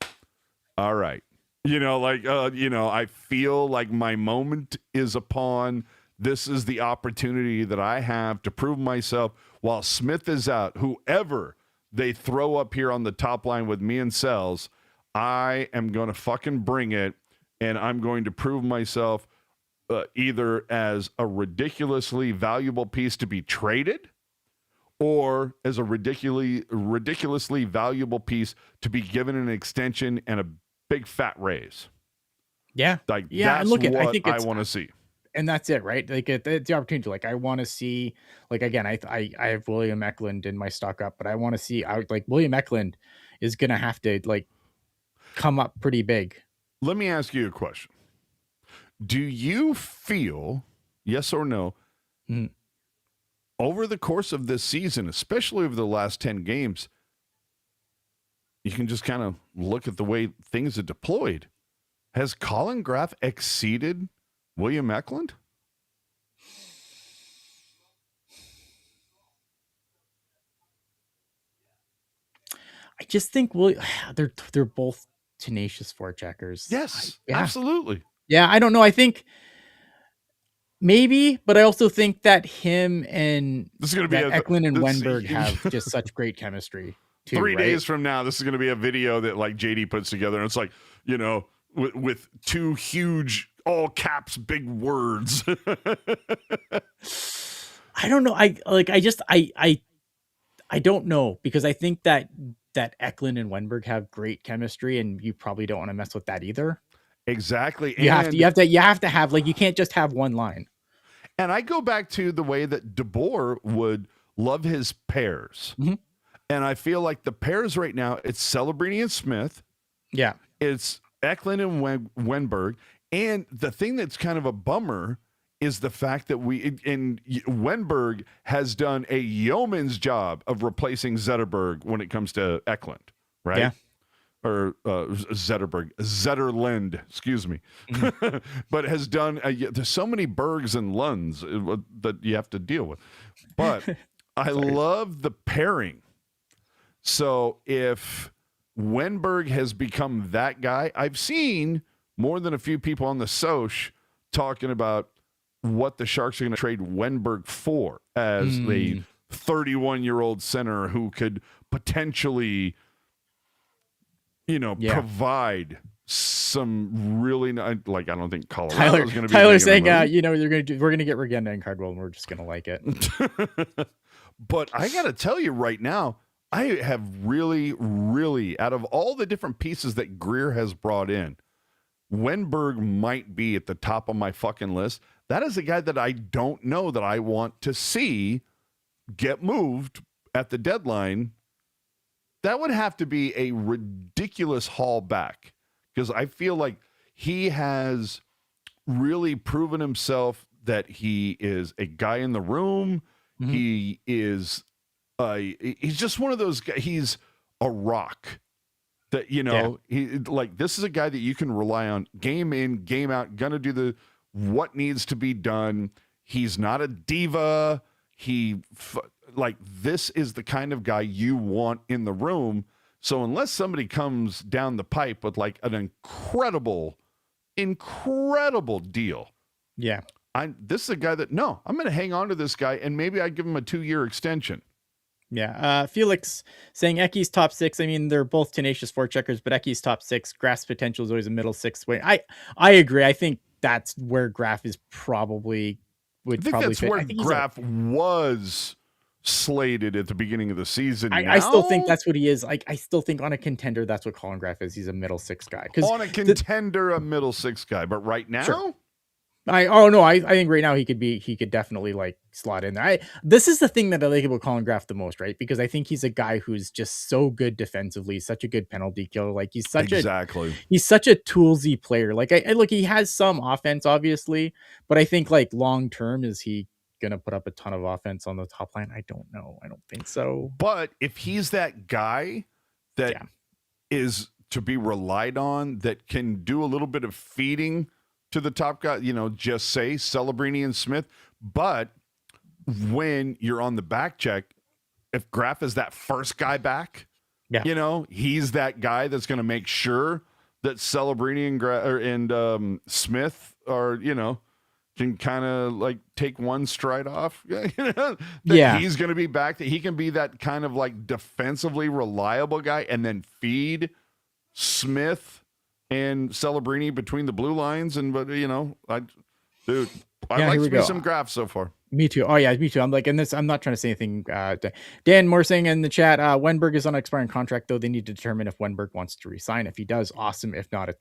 all right. I feel like my moment is upon. This is the opportunity that I have to prove myself while Smith is out. Whoever they throw up here on the top line with me and Sells, I am going to fucking bring it, and I'm going to prove myself either as a ridiculously valuable piece to be traded or as a ridiculously valuable piece to be given an extension and a big fat raise. Yeah. That's what I think I want to see. And that's it, right? Like the opportunity. Like I want to see, like, again, I have William Eklund in my stock up, but I want to see William Eklund is going to have to come up pretty big. Let me ask you a question. Do you feel, yes or no, over the course of this season, especially over the last 10 games, you can just kind of look at the way things are deployed. Has Colin Graff exceeded William Eklund? I just think they're both tenacious forecheckers. Yes, absolutely. Yeah, I don't know. I think maybe, but I also think that him and Eklund and Wenberg have just such great chemistry. Too, 3 days from now, this is going to be a video that like JD puts together, and it's like, with two huge all caps big words. I don't know. I don't know, because I think that Eklund and Wenberg have great chemistry, and you probably don't want to mess with that either. Exactly. You have to have you can't just have one line. And I go back to the way that DeBoer would love his pairs. Mm-hmm. And I feel like the pairs right now, it's Celebrini and Smith. Yeah. It's Eklund and Wenberg. And the thing that's kind of a bummer is the fact that Wenberg has done a yeoman's job of replacing Zetterberg when it comes to Eklund, right? Yeah. Or Zetterlund, excuse me. Mm-hmm. But has done, there's so many Bergs and Lunds that you have to deal with. But I love the pairing. So if Wenberg has become that guy, I've seen more than a few people on the Soch talking about what the Sharks are going to trade Wenberg for as a 31-year-old center who could potentially, provide some really like, I don't think Colorado is going to be Tyler saying, we're gonna get Regenda and Cardwell, and we're just gonna like it. But I gotta tell you right now, I have really, really, out of all the different pieces that Greer has brought in, Wenberg might be at the top of my fucking list. That is a guy that I don't know that I want to see get moved at the deadline. That would have to be a ridiculous haul back, because I feel like he has really proven himself that he is a guy in the room. Mm-hmm. He is he's just one of those guys. He's a rock that, he, like, this is a guy that you can rely on game in, game out, gonna do what needs to be done. He's not a diva. This is the kind of guy you want in the room. So unless somebody comes down the pipe with like an incredible deal. Yeah. This is a guy that, I'm going to hang on to this guy, and maybe I give him a 2-year extension. Yeah. Felix saying Eki's top 6. I mean, they're both tenacious forecheckers, but Eki's top 6. Graff's potential is always a middle 6 way. I agree. I think that's where Graff is probably that's where Graff was slated at the beginning of the season. I still think that's what he is. Like, I still think on a contender, that's what Colin Graff is. He's a middle 6 guy. On a contender, a middle 6 guy. But right now, sure. I think right now he could definitely like slot in there. This is the thing that I like about Colin Graff the most, right? Because I think he's a guy who's just so good defensively, such a good penalty killer. Like he's such a toolsy player. Like I look, he has some offense, obviously, but I think like long term, is he gonna put up a ton of offense on the top line? I don't know. I don't think so. But if he's that guy that is to be relied on, that can do a little bit of feeding to the top guy, just say Celebrini and Smith. But when you're on the back check, if Graff is that first guy back, he's that guy that's going to make sure that Celebrini and Smith are, can kind of like take one stride off. He's going to be back, that he can be that kind of like defensively reliable guy, and then feed Smith and Celebrini between the blue lines. And but I like to be some Graff so far. Me too. Oh yeah, me too. I'm like, and this, I'm not trying to say anything. Dan Moore saying in the chat, Wenberg is on an expiring contract, though. They need to determine if Wenberg wants to resign. If he does, awesome. If not, it's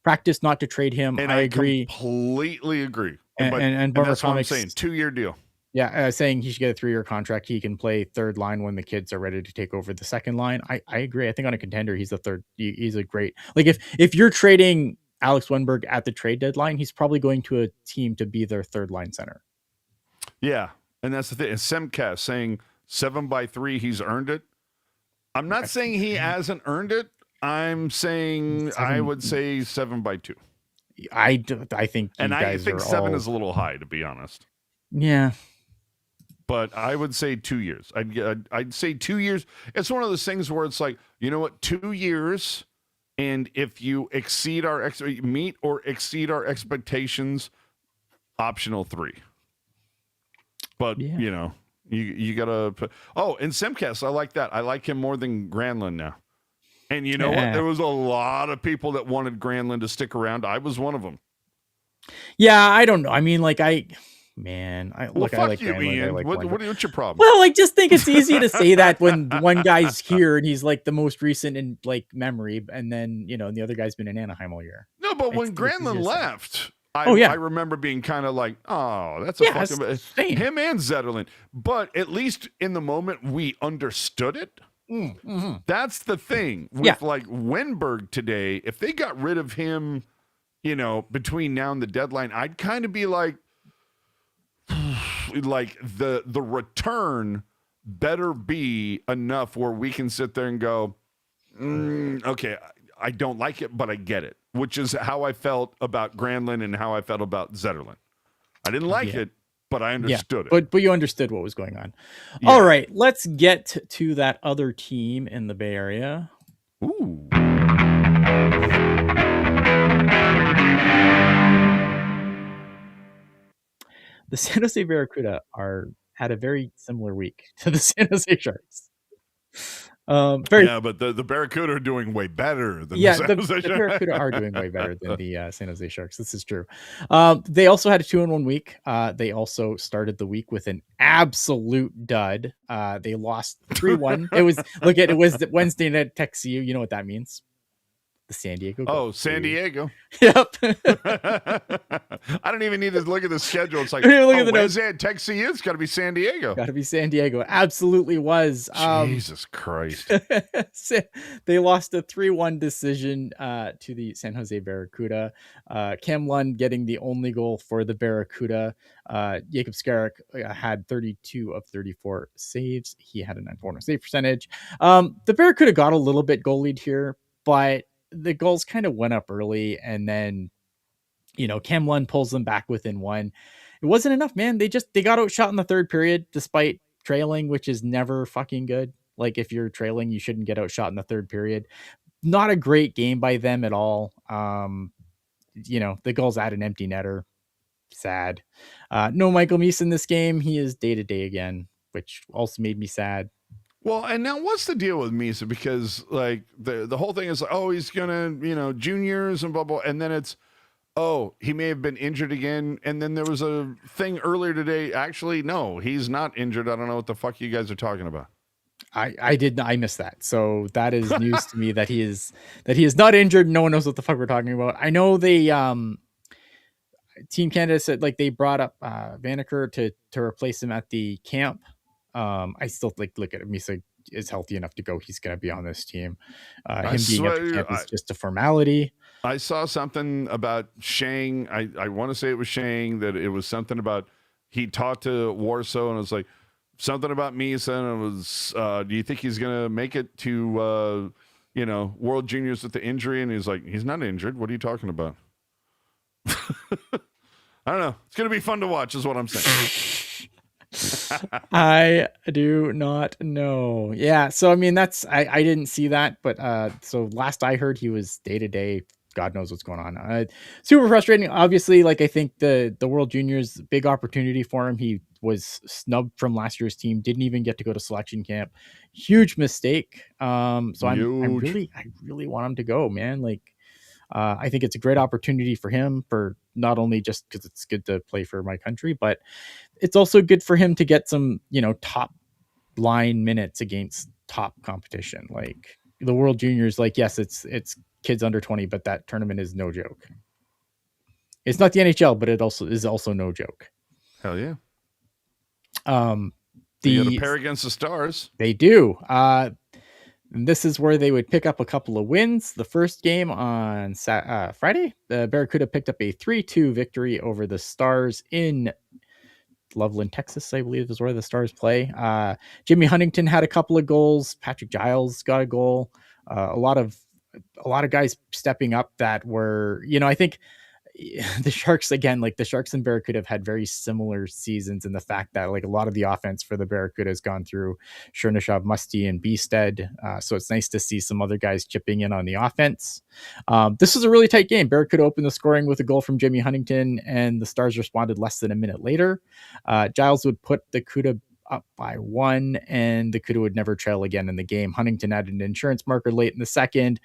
practice not to trade him. And I agree. Completely agree. And that's what I'm saying. 2-year deal. Yeah, saying he should get a 3-year contract. He can play third line when the kids are ready to take over the second line. I agree. I think on a contender, he's the third. He's a great, like, if you're trading Alex Wenberg at the trade deadline, he's probably going to a team to be their third line center. Yeah, and that's the thing. Semcast saying 7x3, he's earned it. I'm not saying he hasn't earned it. I'm saying I would say 7x2. I think, and I think 7 is a little high, to be honest. Yeah. But I would say 2 years. I'd say 2 years. It's one of those things where it's like, 2 years, and if you meet or exceed our expectations, optional 3. But you gotta put. Oh, and Semcast, I like that. I like him more than Granlund now. And you know what? There was a lot of people that wanted Granlund to stick around. I was one of them. Yeah, I don't know. I mean, like fuck I like you, Ian. What's your problem? Well, I just think it's easy to say that when one guy's here and he's like the most recent in like memory, and then and the other guy's been in Anaheim all year. No, but when Granlund left, I remember being kind of like, oh, that's a fucking him and Zetterlund. But at least in the moment, we understood it. Mm-hmm. That's the thing with like Wenberg today. If they got rid of him, between now and the deadline, I'd kind of be like the return better be enough where we can sit there and go, okay, I don't like it, but I get it. Which is how I felt about Granlund and how I felt about Zetterlund. I didn't like it, but I understood it. But you understood what was going on. Yeah. All right, let's get to that other team in the Bay Area. Ooh. The San Jose Barracuda had a very similar week to the San Jose Sharks. Yeah, but the Barracuda are doing way better than the Yeah, San Jose the Sharks. Barracuda are doing way better than the San Jose Sharks. This is true. They also had a 2-1 week. They also started the week with an absolute dud. They lost 3-1. It was it was the Wednesday night text you. You know what that means? The San Diego. Oh, San Diego. Yep. I don't even need to look at the schedule. It's like, Look at the Wednesday at Texas, it's got to be San Diego. Got to be San Diego. It absolutely was. Jesus Christ. They lost a 3-1 decision to the San Jose Barracuda. Cam Lund getting the only goal for the Barracuda. Jacob Skarek had 32 of 34 saves. He had a 9.4 save percentage. The Barracuda got a little bit goal lead here, but the goals kind of went up early, and then Cam Lund pulls them back within one. It wasn't enough, man. They got outshot in the third period despite trailing, which is never fucking good. Like, if you're trailing, you shouldn't get outshot in the third period. Not a great game by them at all. The goal's at an empty netter. Sad. No Michael Meese in this game. He is day to day again, which also made me sad. Well, and now what's the deal with Misa? Because like the whole thing is, oh, he's gonna, juniors and blah blah, and then it's, oh, he may have been injured again, and then there was a thing earlier today. Actually, no, he's not injured. I don't know what the fuck you guys are talking about. I missed that. So that is news to me that he is not injured. No one knows what the fuck we're talking about. I know they Team Canada said they brought up Vaneker to replace him at the camp. I still look at him. He's is healthy enough to go. He's going to be on this team. Him being at the camp is just a formality. I saw something about Shang. I want to say it was Shang, that it was something about he talked to Warsaw, and it was like something about Misa, and it was, do you think he's going to make it to, World Juniors with the injury? And he's like, he's not injured. What are you talking about? I don't know. It's going to be fun to watch is what I'm saying. I do not know. Yeah. So, I mean, I didn't see that, but, so last I heard he was day to day. God knows what's going on. Super frustrating. Obviously, I think the World Juniors, big opportunity for him. He was snubbed from last year's team. Didn't even get to go to selection camp. Huge mistake. So I really want him to go, man. I think it's a great opportunity for him, for not only just because it's good to play for my country, but it's also good for him to get some, top line minutes against top competition. Like the World Juniors, yes, it's kids under 20, but that tournament is no joke. It's not the NHL, but it also is no joke. Hell yeah. You got to pair against the Stars. They do. This is where they would pick up a couple of wins. The first game on Friday, the Barracuda picked up a 3-2 victory over the Stars in Loveland, Texas, I believe is where the Stars play. Jimmy Huntington had a couple of goals. Patrick Giles got a goal. A lot of guys stepping up that were, I think the Sharks, again, the Sharks and Barracuda have had very similar seasons in the fact that a lot of the offense for the Barracuda has gone through Chernyshov, Musty, and Beasted. So it's nice to see some other guys chipping in on the offense. This was a really tight game. Barracuda opened the scoring with a goal from Jimmy Huntington, and the Stars responded less than a minute later. Giles would put the Cuda up by 1, and the Cuda would never trail again in the game. Huntington added an insurance marker late in the second,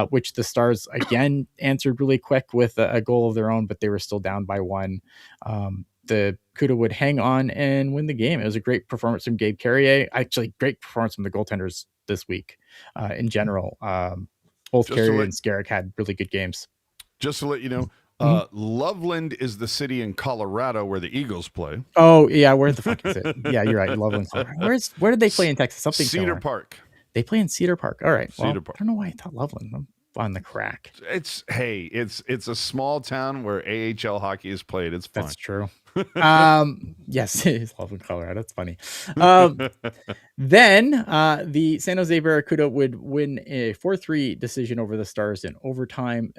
which the Stars again answered really quick with a goal of their own, but they were still down by 1. The Cuda would hang on and win the game. It was a great performance from Gabe Carrier. Actually, great performance from the goaltenders this week in general. Both Carrier and Skarek had really good games. Just to let you know, Loveland is the city in Colorado where the Eagles play. Oh yeah, where the fuck is it? Yeah, you're right. Loveland. Where did they play in Texas? Something Cedar Park. They play in Cedar Park. All right. Cedar Park. I don't know why I thought Loveland. I'm on the crack. It's a small town where AHL hockey is played. It's fun. That's true. Yes, it is Loveland, Colorado. That's funny. Then the San Jose Barracuda would win a 4-3 decision over the Stars in overtime.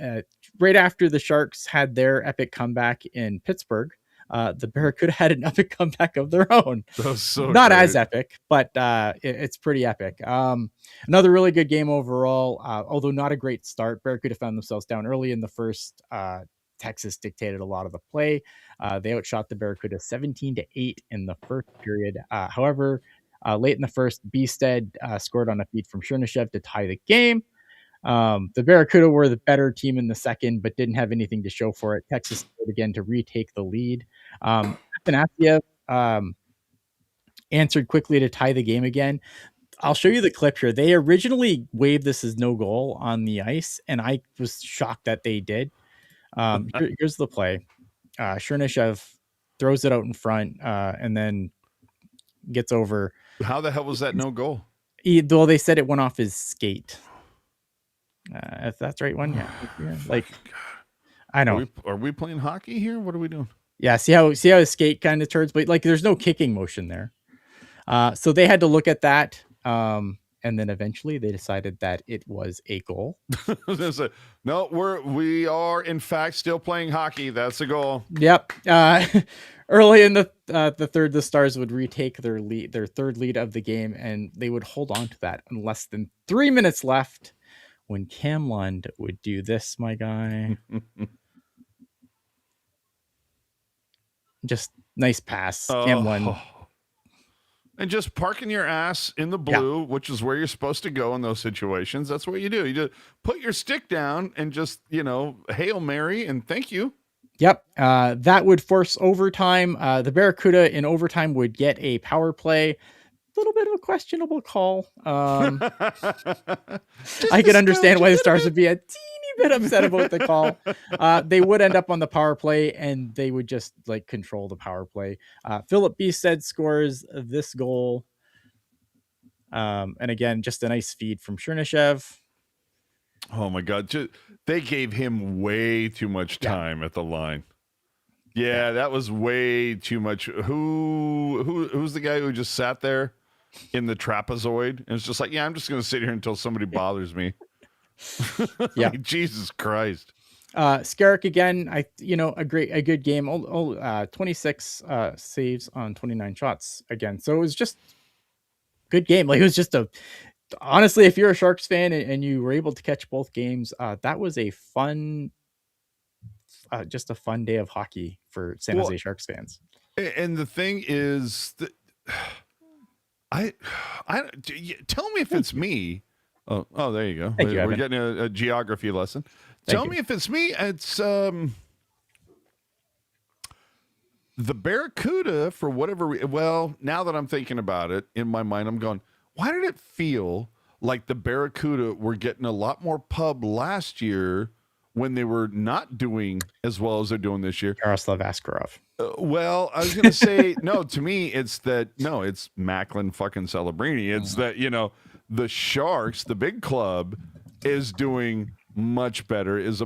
Right after the Sharks had their epic comeback in Pittsburgh, the Barracuda had an epic comeback of their own. So not great. as epic, but it's pretty epic. Another really good game overall, although not a great start. Barracuda found themselves down early in the first. Texas dictated a lot of the play. They outshot the Barracuda 17-8 in the first period. However, Late in the first, Bstead scored on a feed from Chernishev to tie the game. The Barracuda were the better team in the second, but didn't have anything to show for it. Texas scored again to retake the lead. Athanasiev answered quickly to tie the game again. I'll show you the clip here. They originally waved this as no goal on the ice, and I was shocked that they did. Here's the play. Chernishev throws it out in front and then gets over. How the hell was that no goal? Well, they said it went off his skate. If that's the right one, yeah. Like, I know. Are we playing hockey here? What are we doing? Yeah, see how his skate kind of turns, but like there's no kicking motion there. So they had to look at that. And then eventually they decided that it was a goal. No, we are in fact still playing hockey. That's the goal. Yep. Early in the third, the Stars would retake their third lead of the game, and they would hold on to that in less than 3 minutes left when Cam Lund would do this, my guy. Just nice pass. Cam Lund. And just parking your ass in the blue, which is where you're supposed to go in those situations. That's what you do. You just put your stick down and just, Hail Mary and thank you. Yep. That would force overtime. The Barracuda in overtime would get a power play. A little bit of a questionable call. I could understand why the Stars would be a teeny bit upset about the call. They would end up on the power play, and they would just control the power play. Philip Bstead scores this goal. And again, just a nice feed from Chernishev. Oh my God. They gave him way too much time at the line. Yeah, that was way too much. Who's the guy who just sat there in the trapezoid and it's just like, I'm just going to sit here until somebody bothers me. Yeah. Jesus Christ. Skarek again, a good game. 26 saves on 29 shots again. So it was just good game. It was just honestly, if you're a Sharks fan and you were able to catch both games, that was a fun, just a fun day of hockey for San Jose Sharks fans. And the thing is that I tell me if it's me. Oh, there you go. We're getting a geography lesson. Tell me if it's me. It's the Barracuda for whatever. Now that I'm thinking about it in my mind, I'm going, why did it feel like the Barracuda were getting a lot more pub last year when they were not doing as well as they're doing this year? Yaroslav Askarov. I was going to say, no, to me, it's Macklin fucking Celebrini. It's that, the Sharks, the big club, is doing much better, is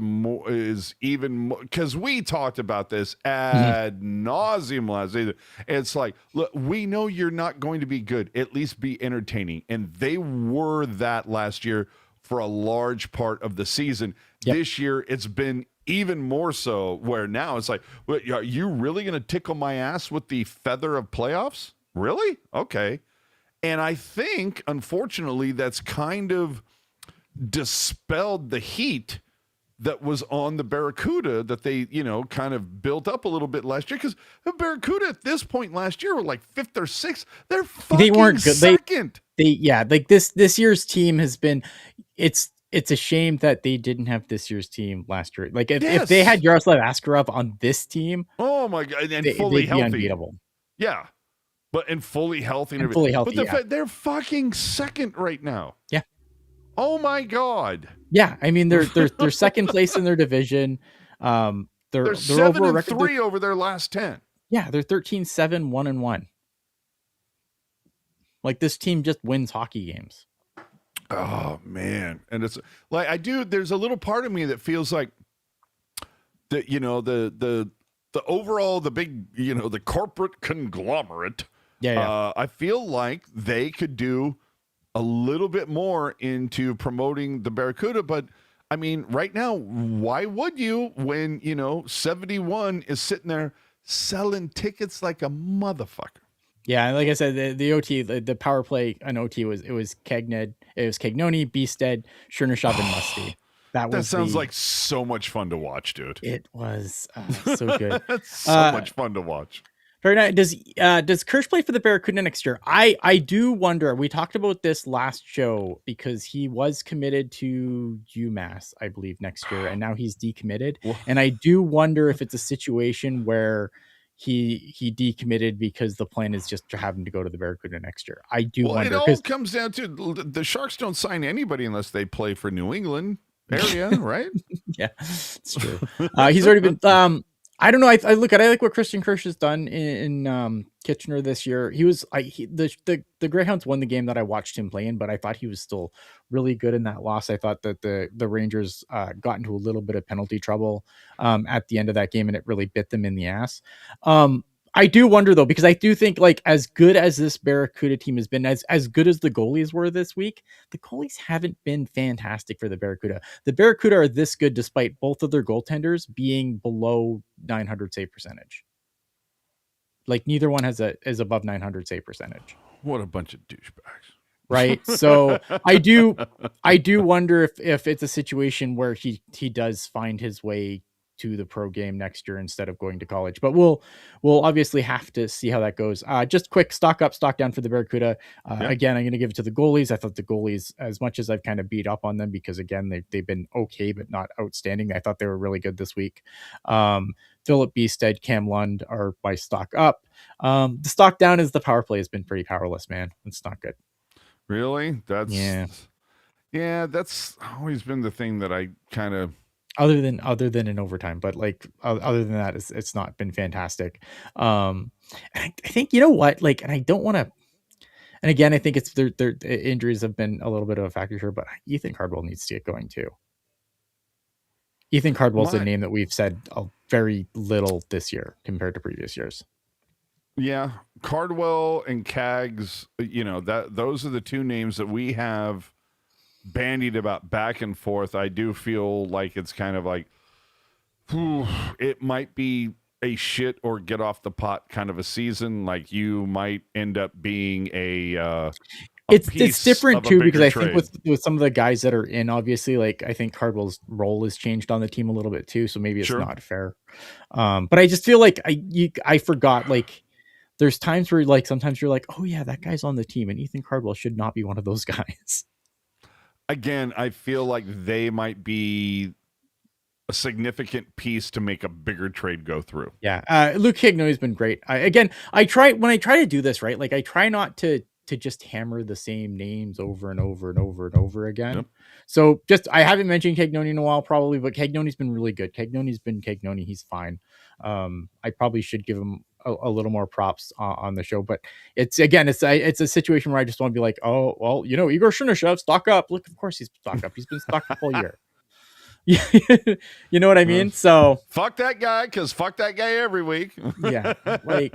even more, because we talked about this ad nauseum last season. It's like, look, we know you're not going to be good, at least be entertaining. And they were that last year for a large part of the season. Yep. This year, it's been even more so, where now it's like, are you really going to tickle my ass with the feather of playoffs? Really? Okay. And I think, unfortunately, that's kind of dispelled the heat that was on the Barracuda that they, kind of built up a little bit last year. Because the Barracuda at this point last year were like fifth or sixth. They weren't good. Second. This year's team has been. It's a shame that they didn't have this year's team last year. If they had Yaroslav Askarov on this team, oh my God, and fully healthy, unbeatable. Yeah. And fully healthy. And fully healthy, but they're fucking second right now. Yeah. Oh my God. Yeah, I mean they're second place in their division. They're 7-3 over their last 10. Yeah, they're 13-7, 1-1. This team just wins hockey games. Oh man, and it's like there's a little part of me that feels like that. The overall, the big, the corporate conglomerate. Yeah. I feel like they could do a little bit more into promoting the Barracuda, but I mean, right now, why would you when 71 is sitting there selling tickets like a motherfucker? Yeah, like I said, the OT, the power play on OT was Cagnoni, Bstead, Chernishev, and Musty. That sounds like so much fun to watch, dude. It was so good. That's so much fun to watch. Very nice. Does Kirsch play for the Barracuda next year? I do wonder. We talked about this last show because he was committed to UMass, I believe, next year, and now he's decommitted. And I do wonder if it's a situation where he decommitted because the plan is just to have him to go to the Barracuda next year. I do wonder. It all comes down to the Sharks don't sign anybody unless they play for New England area, right? Yeah, it's true. He's already been. I don't know. I like what Christian Kirsch has done in Kitchener this year. He was the Greyhounds won the game that I watched him play in, but I thought he was still really good in that loss. I thought that the Rangers got into a little bit of penalty trouble at the end of that game, and it really bit them in the ass. I do wonder though, because I do think like as good as this Barracuda team has been, as good as the goalies were this week, the goalies haven't been fantastic for the Barracuda. The Barracuda are this good despite both of their goaltenders being below 900 save percentage. Like neither one is above 900 save percentage. What a bunch of douchebags. Right. So I do wonder if it's a situation where he does find his way to the pro game next year instead of going to college, but we'll obviously have to see how that goes. Just quick stock up, stock down for the Barracuda. Again, I'm going to give it to the goalies. I thought the goalies, as much as I've kind of beat up on them because again, they've been okay, but not outstanding. I thought they were really good this week. Philip Beestead, Cam Lund are my stock up. The stock down is the power play has been pretty powerless, man. It's not good. Really? That's always been the thing that I kind of other than in overtime, but like other than that, it's not been fantastic. And I think you know what, like, and I don't want to. And again, I think it's their injuries have been a little bit of a factor here, but Ethan Cardwell needs to get going too. Ethan Cardwell's a name that we've said very little this year compared to previous years. Yeah, Cardwell and Cags, those are the two names that we have bandied about back and forth. I do feel like it's kind of like, it might be a shit or get off the pot kind of a season. Like you might end up being it's different too because I think with some of the guys that are in, obviously, like I think Cardwell's role has changed on the team a little bit too, so maybe it's not fair. But I just feel like I forgot, like there's times where like sometimes you're like, oh yeah, that guy's on the team, and Ethan Cardwell should not be one of those guys. Again, I feel like they might be a significant piece to make a bigger trade go through. Yeah, Luke Hignony's been great. I try to do this right, like I try not to just hammer the same names over and over and over and over again. Yep. So I haven't mentioned Cagnoni in a while probably, but Cagnoni's been really good. Cagnoni's been Cagnoni. He's fine. I probably should give him a little more props on the show, but it's a situation where I just want to be like, oh, well, Igor Chernyshov, stock up. Look, of course he's stock up. He's been stocked up all year. You know what I mean? So fuck that guy, because fuck that guy every week. Yeah. Like,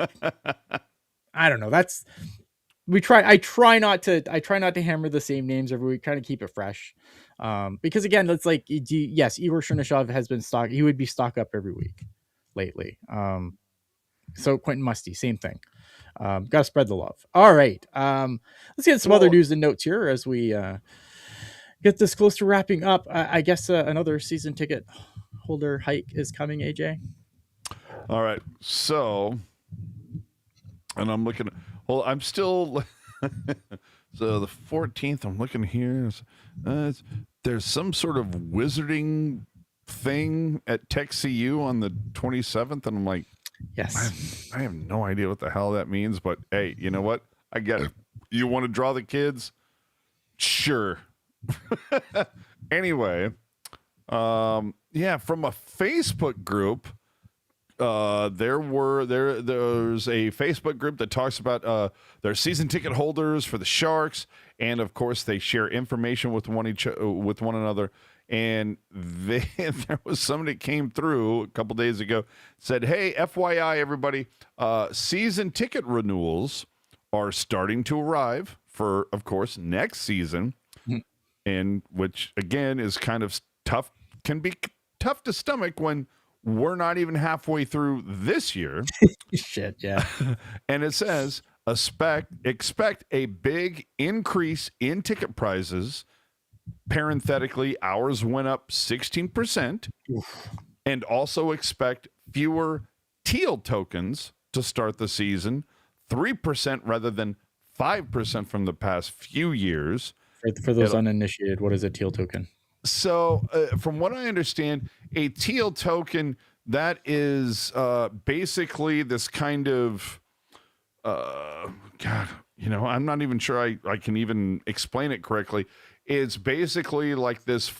I don't know. I try not to hammer the same names every week, trying to keep it fresh. Because again, it's like, yes, Igor Chernyshov has been stock. He would be stock up every week lately. So Quentin Musty, same thing. Got to spread the love. All right. Let's get some other news and notes here as we get this close to wrapping up. I guess another season ticket holder hike is coming, AJ. All right. So, and I'm looking. Well, I'm still. So the 14th, I'm looking here. There's some sort of wizarding thing at Tech CU on the 27th, and I'm like, yes, I have no idea what the hell that means, but hey, you know what? I get it. You want to draw the kids? Sure. Anyway, from a Facebook group, there's a Facebook group that talks about their season ticket holders for the Sharks, and of course they share information with one another. And there was somebody that came through a couple days ago, said, hey, FYI, everybody, season ticket renewals are starting to arrive for, of course, next season. Mm-hmm. And which, again, is kind of tough, can be tough to stomach when we're not even halfway through this year. Shit, yeah. And it says, expect a big increase in ticket prices. Parenthetically, ours went up 16%. Oof. And also expect fewer teal tokens to start the season, 3% rather than 5% from the past few years. For those uninitiated, what is a teal token? So, from what I understand, a teal token, that is basically this kind of, God, I'm not even sure I can even explain it correctly. It's basically like this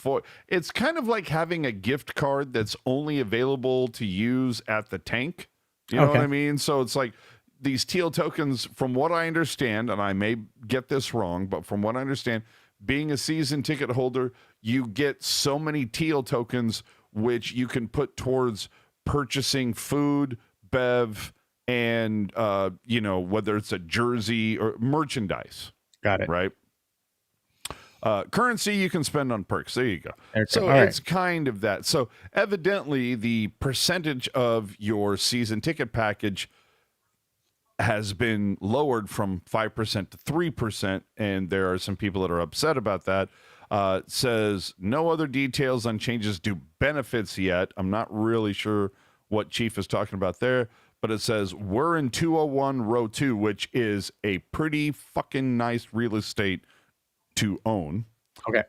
it's kind of like having a gift card that's only available to use at the tank. You know what I mean? So it's like these teal tokens, from what I understand, and I may get this wrong, but from what I understand, being a season ticket holder, you get so many teal tokens, which you can put towards purchasing food, bev, and, whether it's a jersey or merchandise. Got it. Right? Currency you can spend on perks. There you go. So it's kind of that. So evidently the percentage of your season ticket package has been lowered from 5% to 3%, and there are some people that are upset about that. Says no other details on changes to benefits yet. I'm not really sure what Chief is talking about there, but it says we're in 201 row 2, which is a pretty fucking nice real estate to own. Okay.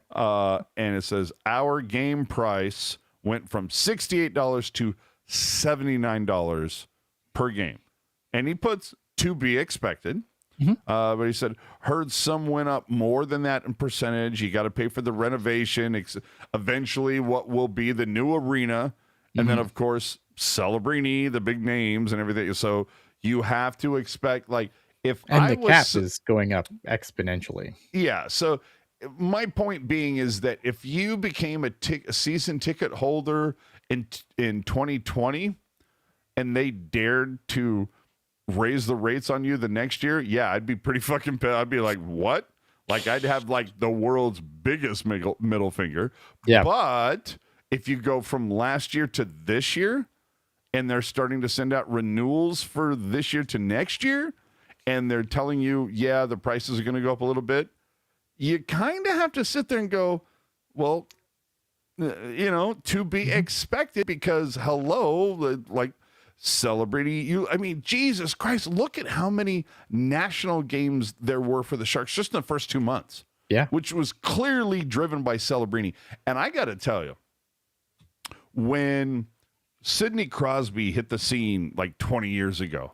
And it says our game price went from $68 to $79 per game. And he puts to be expected. But he said, heard some went up more than that in percentage. You got to pay for the renovation, eventually what will be the new arena. And then, of course, Celebrini, the big names and everything. So you have to expect, like, the cap is going up exponentially. Yeah. So my point being is that if you became a season ticket holder in 2020 and they dared to raise the rates on you the next year, yeah, I'd be pretty fucking pissed. I'd be like, what? Like, I'd have like the world's biggest middle finger. Yeah. But if you go from last year to this year and they're starting to send out renewals for this year to next year, and they're telling you, yeah, the prices are going to go up a little bit, you kind of have to sit there and go, well, to be expected, because hello, like, Celebrity, Jesus Christ, look at how many national games there were for the Sharks just in the first 2 months. Yeah. Which was clearly driven by Celebrini. And I got to tell you, when Sidney Crosby hit the scene like 20 years ago,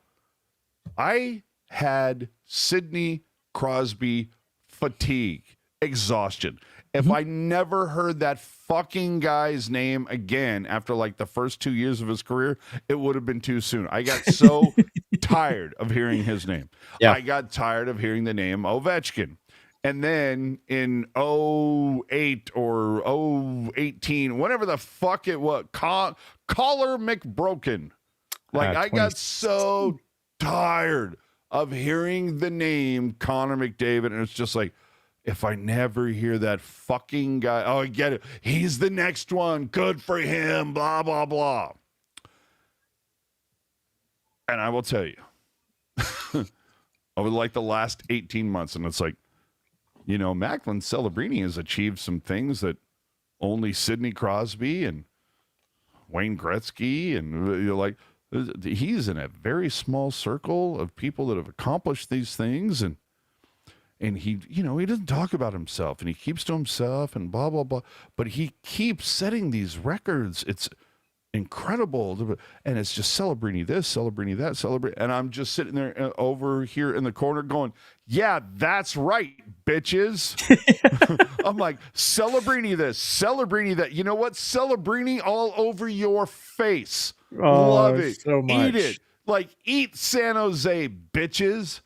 I had Sidney Crosby fatigue, exhaustion. If I never heard that fucking guy's name again after like the first 2 years of his career, it would have been too soon. I got so tired of hearing his name. Yeah. I got tired of hearing the name Ovechkin. And then in 08 or 018, whatever the fuck it was, Collar McBroken. Like, I got so tired of hearing the name Connor McDavid, and it's just like, if I never hear that fucking guy, I get it. He's the next one. Good for him, blah, blah, blah. And I will tell you, over like the last 18 months, and it's like, Macklin Celebrini has achieved some things that only Sidney Crosby and Wayne Gretzky, and you're like, he's in a very small circle of people that have accomplished these things, and he, he doesn't talk about himself, and he keeps to himself, and blah, blah, blah. But he keeps setting these records. It's incredible. And it's just Celebrini this, Celebrini that, Celebrini. And I'm just sitting there over here in the corner going, yeah, that's right, bitches. I'm like, Celebrini this, Celebrini that. You know what? Celebrini all over your face. Oh, love it. So much. Eat it. Like, eat San Jose, bitches.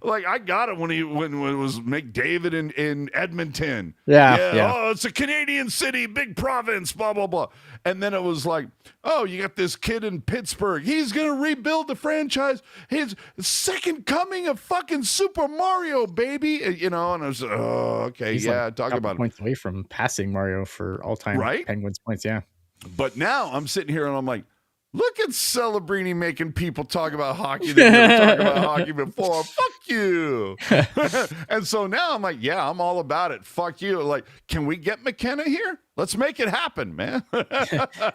like I got it when it was McDavid in Edmonton. Yeah. Oh, it's a Canadian city, big province, blah blah blah. And then it was like, oh, you got this kid in Pittsburgh. He's gonna rebuild the franchise. His second coming of fucking Super Mario, baby. And I was, oh, okay, He's yeah, like talk about it. Points away from passing Mario for all-time Right? Penguins points. Yeah. But now I'm sitting here and I'm like, Look at Celebrini making people talk about hockey that never talked about hockey before. Fuck you. And so now I'm like, yeah, I'm all about it. Fuck you. Like, can we get McKenna here? Let's make it happen, man.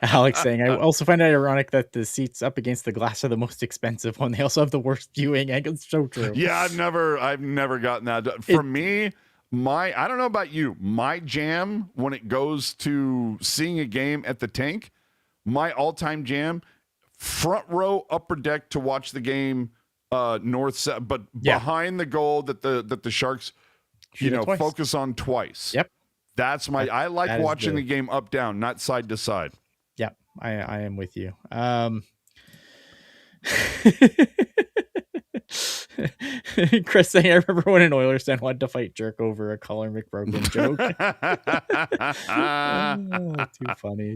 Alex saying, I also find it ironic that the seats up against the glass are the most expensive one. They also have the worst viewing angle. It's so true. Yeah, I've never gotten that. For me, I don't know about you, my jam when it goes to seeing a game at the Tank, my all-time jam, front row, upper deck to watch the game, north south, but behind the goal that the Sharks, focus on twice. Yep, that's my. I like watching the game up down, not side to side. Yep, I am with you. Chris saying, I remember when an Oilers fan wanted to fight Jerk over a Colin McBrogan joke.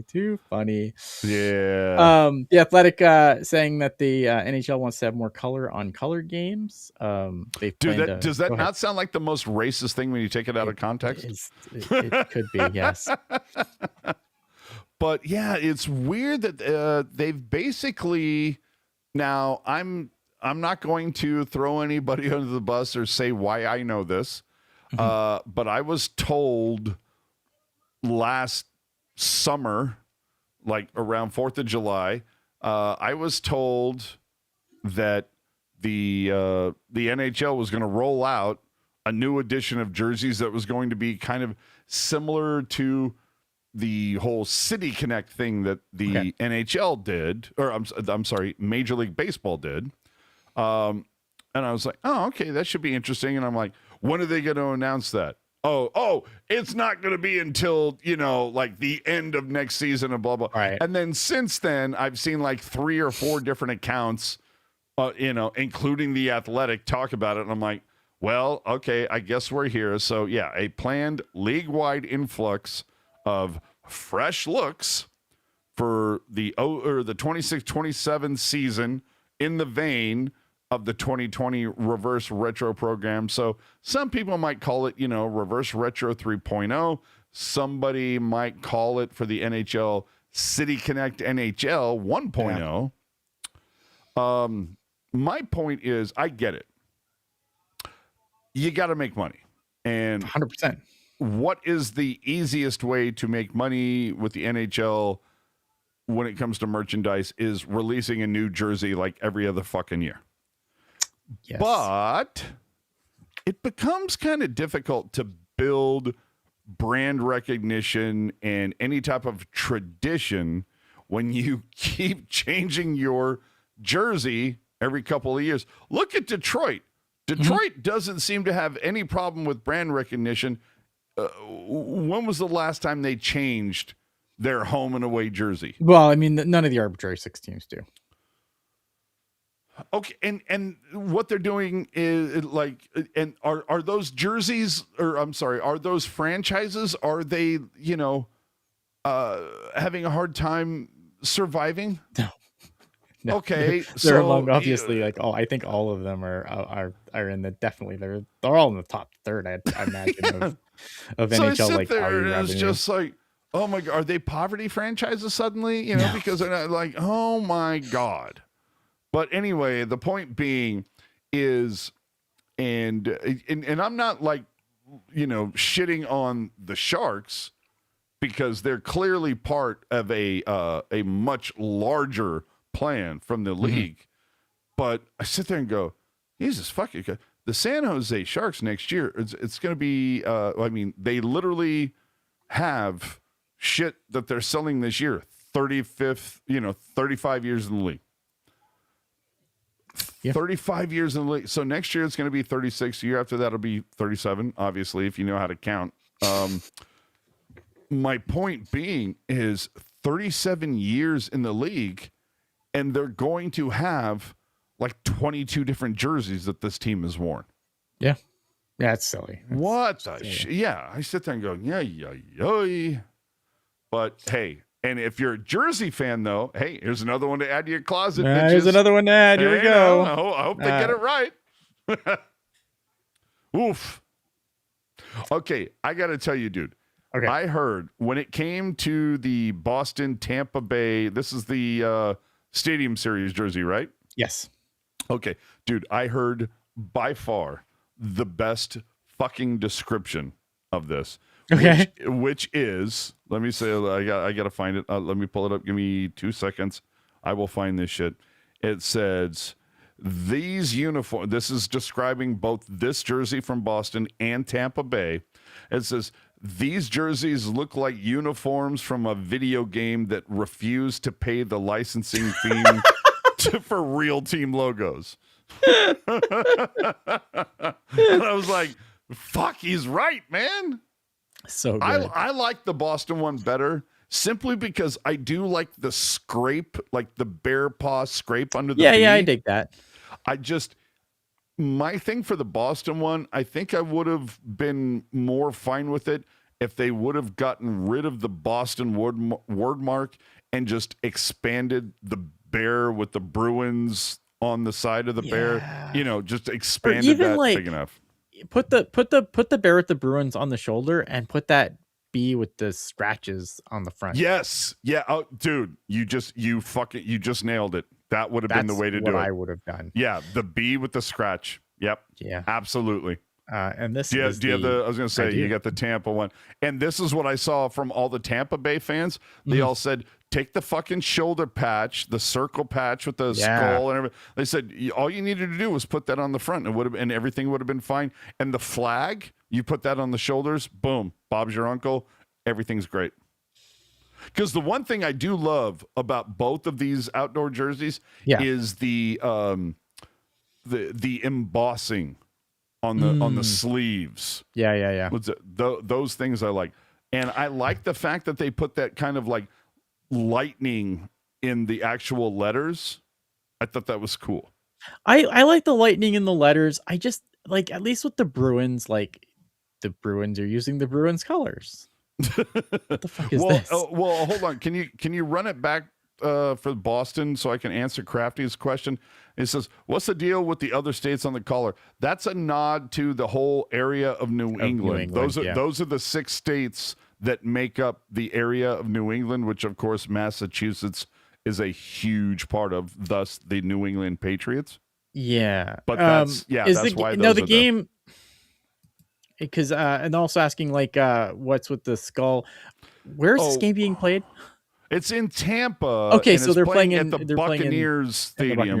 Too funny. Yeah. The Athletic saying that the NHL wants to have more color on color games. Does that not sound like the most racist thing when you take it out of context? It could be, yes. But yeah, it's weird that they've basically now. I'm not going to throw anybody under the bus or say why I know this, but I was told last summer, like around 4th of July, I was told that the NHL was going to roll out a new edition of jerseys that was going to be kind of similar to the whole City Connect thing that the NHL did, or I'm sorry, Major League Baseball did. And I was like, oh, okay, that should be interesting. And I'm like, when are they going to announce that? Oh, it's not going to be until, like the end of next season and blah, blah. Right. And then since then, I've seen like 3 or 4 different accounts, including The Athletic, talk about it. And I'm like, well, okay, I guess we're here. So, yeah, a planned league-wide influx of fresh looks for the 26-27 season in the vein of the 2020 reverse retro program. So some people might call it, reverse retro 3.0. Somebody might call it for the NHL City Connect NHL 1.0. Yeah. My point is, I get it. You got to make money. And 100%. What is the easiest way to make money with the NHL when it comes to merchandise is releasing a new jersey like every other fucking year. Yes. But it becomes kind of difficult to build brand recognition and any type of tradition when you keep changing your jersey every couple of years. Look at Detroit. Detroit doesn't seem to have any problem with brand recognition. When was the last time they changed their home and away jersey? Well, I mean, none of the arbitrary 6 teams do. Okay, and what they're doing is like, and are those jerseys, or I'm sorry, are those franchises, are they, having a hard time surviving? No. Okay, they're among obviously like I think all of them are in the definitely they're all in the top third. I imagine of so NHL like there and it's just like, oh my god, are they poverty franchises suddenly? No. Because they're not like, oh my god. But anyway, the point being is, and I'm not like, shitting on the Sharks because they're clearly part of a much larger plan from the league. But I sit there and go, Jesus fucking, the San Jose Sharks next year, it's going to be, they literally have shit that they're selling this year, 35th, 35 years in the league. Yep. 35 years in the league. So next year it's going to be 36. The year after that it'll be 37, obviously, if you know how to count. My point being is 37 years in the league, and they're going to have like 22 different jerseys that this team has worn. Yeah. Yeah, it's silly. What the yeah, I sit there and go, yeah. But hey, and if you're a Jersey fan, though, hey, here's another one to add to your closet. Here's another one to add. Here we go. I hope they get it right. Oof. Okay, I got to tell you, dude. Okay. I heard when it came to the Boston, Tampa Bay, this is the Stadium Series jersey, right? Yes. Okay, dude, I heard by far the best fucking description of this, Okay. which is, let me say, I got to find it. Let me pull it up. Give me 2 seconds. I will find this shit. It says these uniform. This is describing both this jersey from Boston and Tampa Bay. It says these jerseys look like uniforms from a video game that refused to pay the licensing fee for real team logos. And I was like, fuck, he's right, man. So good. I like the Boston one better simply because I do like the scrape, like the bear paw scrape under the yeah, I dig that. My thing for the Boston one, I think I would have been more fine with it if they would have gotten rid of the Boston word mark and just expanded the bear with the Bruins on the side of the bear. You know, just expanded that big enough. Put the bear with the Bruins on the shoulder and put that B with the scratches on the front. Yes. Yeah. Oh, dude, you just nailed it. That would have been the way to do it. I would have done. Yeah, the B with the scratch. Yep. Yeah. Absolutely. And this do you have the? I was going to say you got the Tampa one, and this is what I saw from all the Tampa Bay fans. They all said, "Take the fucking shoulder patch, the circle patch with the skull and everything." They said all you needed to do was put that on the front, and everything would have been fine. And the flag, you put that on the shoulders, boom, Bob's your uncle. Everything's great. Because the one thing I do love about both of these outdoor jerseys is the embossing on the sleeves. Yeah. Those things I like. And I like the fact that they put that kind of like lightning in the actual letters. I thought that was cool. I like the lightning in the letters. I just like, at least with the Bruins, like the Bruins are using the Bruins colors. What the fuck is this? Well, hold on. Can you run it back for Boston so I can answer Crafty's question? It says, "What's the deal with the other states on the collar?" That's a nod to the whole area of New England. Those are the 6 states that make up the area of New England, which of course Massachusetts is a huge part of. Thus, the New England Patriots. Yeah, but that's why. The game. Because and also asking like what's with the skull? Where's this game being played? It's in Tampa. Okay, so they're playing at the Buccaneers Stadium,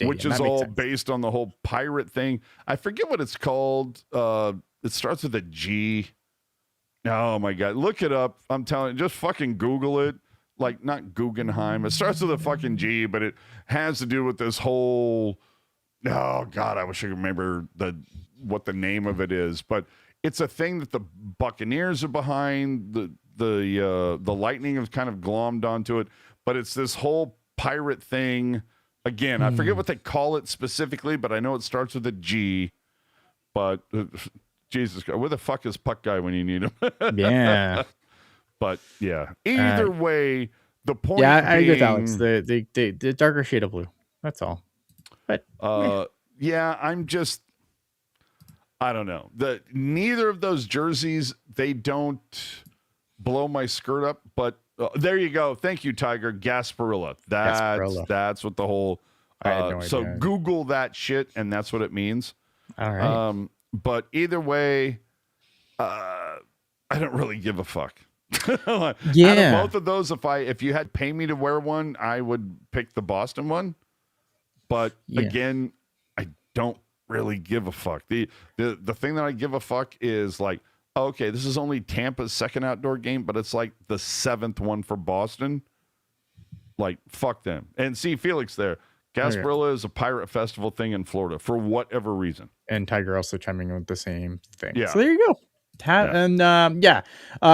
which is all based on the whole pirate thing. I forget what it's called. It starts with a G. Oh my god, look it up. I'm telling you, just fucking Google it. Like, not Guggenheim. It starts with a fucking G, but it has to do with this whole. Oh god, I wish I could remember what the name of it is, but it's a thing that the Buccaneers are behind. The Lightning have kind of glommed onto it, but it's this whole pirate thing. Again, I forget what they call it specifically, but I know it starts with a G. But Jesus, where the fuck is Puck Guy when you need him? Yeah. But yeah, either way, the point. Yeah, I agree with Alex. The darker shade of blue. That's all. But yeah, I don't know. Neither of those jerseys, they don't blow my skirt up. But there you go. Thank you, Tiger. Gasparilla. That's what the whole. I had no idea. So Google that shit, and that's what it means. All right. But either way, I don't really give a fuck. Out of both of those, if you had pay me to wear one, I would pick the Boston one. But again, I don't really give a fuck. The thing that I give a fuck is like, okay, this is only Tampa's second outdoor game, but it's like the 7th one for Boston. Like, fuck them. And see Felix there. Gasparilla is a pirate festival thing in Florida for whatever reason. And Tiger also chiming in with the same thing. Yeah. So there you go.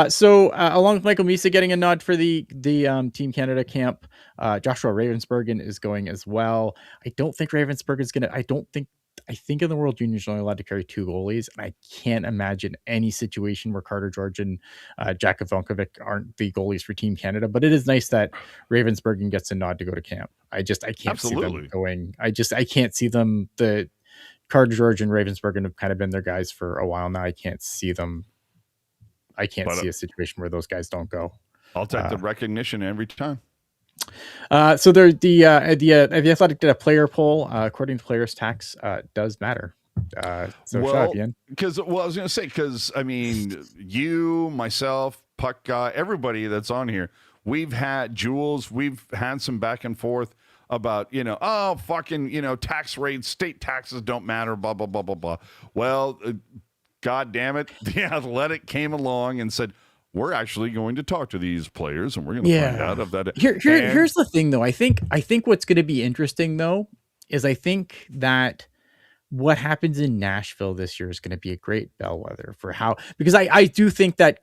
So along with Michael Misa getting a nod for the Team Canada camp, Joshua Ravensbergen is going as well. I don't think Ravensbergen is gonna. I think in the World Juniors you're only allowed to carry 2 goalies, and I can't imagine any situation where Carter George and Jack Ivankovic aren't the goalies for Team Canada. But it is nice that Ravensbergen gets a nod to go to camp. I can't see them going. I can't see them. The Carter George and Ravensbergen have kind of been their guys for a while now. I can't see them. I can't see a situation where those guys don't go. I'll take the recognition every time. So there, the Athletic did a player poll. According to players, tax does matter. So shut up, Well, Ian. because I was going to say, because I mean, you, myself, Puck Guy, everybody that's on here, we've had Jules, we've had some back and forth about, oh, fucking, tax rates, state taxes don't matter, blah, blah, blah, blah, blah. Well, God damn it. The Athletic came along and said, we're actually going to talk to these players and we're going to find out if that. Here's the thing, though. I think what's going to be interesting, though, is I think that what happens in Nashville this year is going to be a great bellwether for how, because I do think that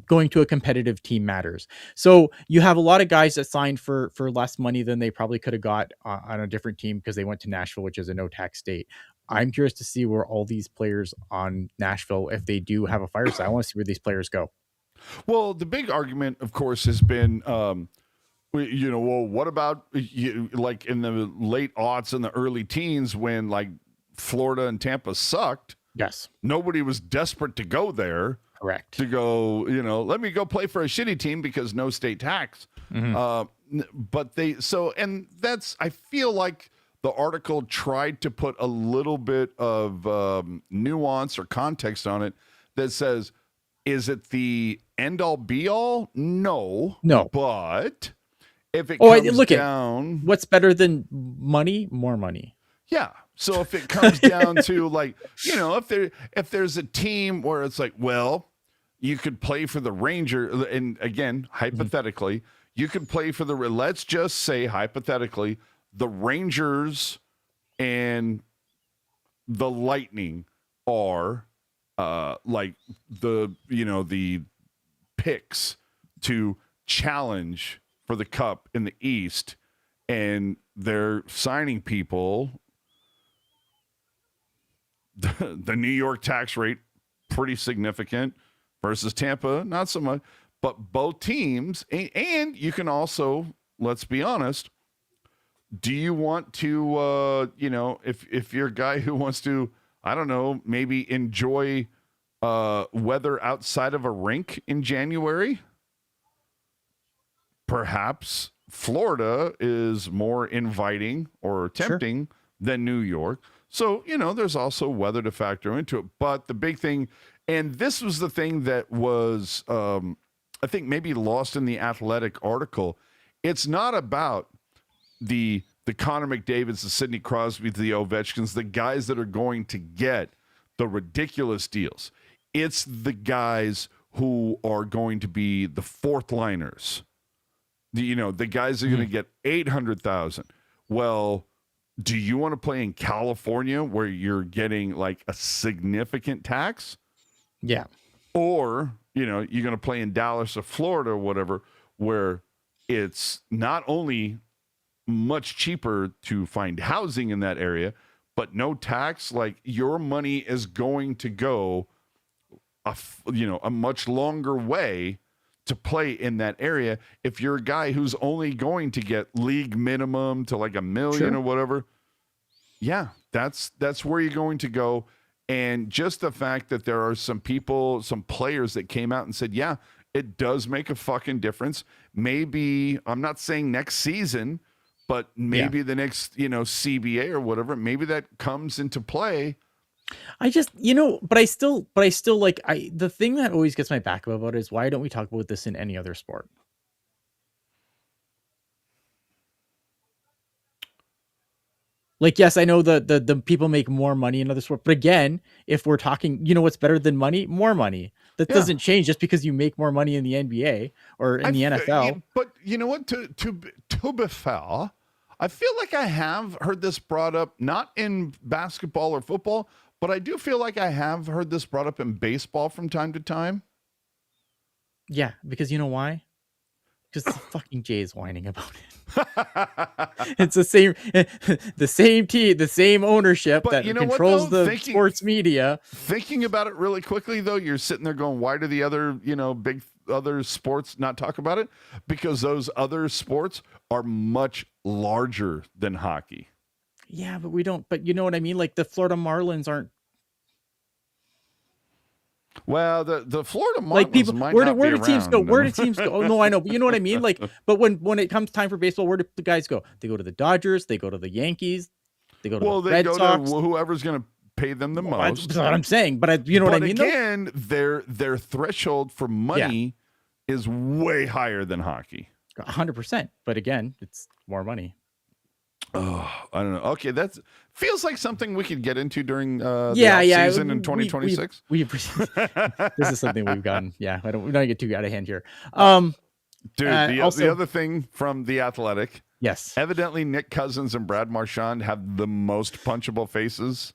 going to a competitive team matters. So you have a lot of guys that signed for less money than they probably could have got on a different team because they went to Nashville, which is a no tax state. I'm curious to see where all these players on Nashville, if they do have a fire sale, I want to see where these players go. Well, the big argument, of course, has been, well, what about like in the late aughts and the early teens when like Florida and Tampa sucked? Yes. Nobody was desperate to go there. Correct. To go, let me go play for a shitty team because no state tax. Mm-hmm. But I feel like the article tried to put a little bit of nuance or context on it that says, is it the end all be all? No. But if it comes down, what's better than money? More money. Yeah. So if it comes down to like, if there's a team where it's like, well, you could play for the Ranger, and again, hypothetically, you could play for let's just say hypothetically, the Rangers and the Lightning are like the picks to challenge for the cup in the East, and they're signing people. The New York tax rate pretty significant versus Tampa, not so much. But both teams, and you can also, let's be honest, do you want to, if you're a guy who wants to, I don't know, maybe enjoy weather outside of a rink in January? Perhaps Florida is more inviting or tempting than New York. So, there's also weather to factor into it. But the big thing, and this was the thing that was, I think, maybe lost in the Athletic article. It's not about the Connor McDavids, the Sidney Crosbys, the Ovechkins, the guys that are going to get the ridiculous deals. It's the guys who are going to be the fourth liners. The guys are going to get $800,000. Well, do you want to play in California where you're getting like a significant tax? Yeah. Or, you're going to play in Dallas or Florida or whatever, where it's not only much cheaper to find housing in that area, but no tax. Like your money is going to go a much longer way to play in that area. If you're a guy who's only going to get league minimum to like $1 million or whatever, yeah, that's where you're going to go. And just the fact that there are some people, some players that came out and said, yeah, it does make a fucking difference. Maybe, I'm not saying next season, but maybe the next, CBA or whatever, maybe that comes into play. I just, but I still like, the thing that always gets my back up about it is, why don't we talk about this in any other sport? Like, yes, I know the people make more money in other sports, but again, if we're talking, what's better than money? More money. That doesn't change just because you make more money in the NBA or in the NFL. But you know what? To be fair, I feel like I have heard this brought up, not in basketball or football, but I do feel like I have heard this brought up in baseball from time to time. Yeah, because you know why? Because the fucking Jays whining about it. It's the same team, the same ownership that controls the sports media. Thinking about it really quickly, though, you're sitting there going, why do the other, big other sports not talk about it? Because those other sports are much larger than hockey. Yeah, but we don't. But you know what I mean? Like the Florida Marlins aren't. Well, the Florida Marlins Like people, might where not do be teams go? around. Where do teams go? Oh no, I know, but you know what I mean. Like, but when it comes time for baseball, where do the guys go? They go to the Dodgers. They go to the Yankees. They go to the they Red go Sox. to whoever's going to pay them the most. That's what I'm saying. But you know what I mean. Again, their threshold for money is way higher than hockey. 100%. But again, it's more money. Oh, I don't know. Okay, that feels like something we could get into during the season in 2026. This is something we've gotten. Yeah, we don't get too out of hand here. Dude, the other thing from The Athletic. Yes. Evidently, Nick Cousins and Brad Marchand have the most punchable faces,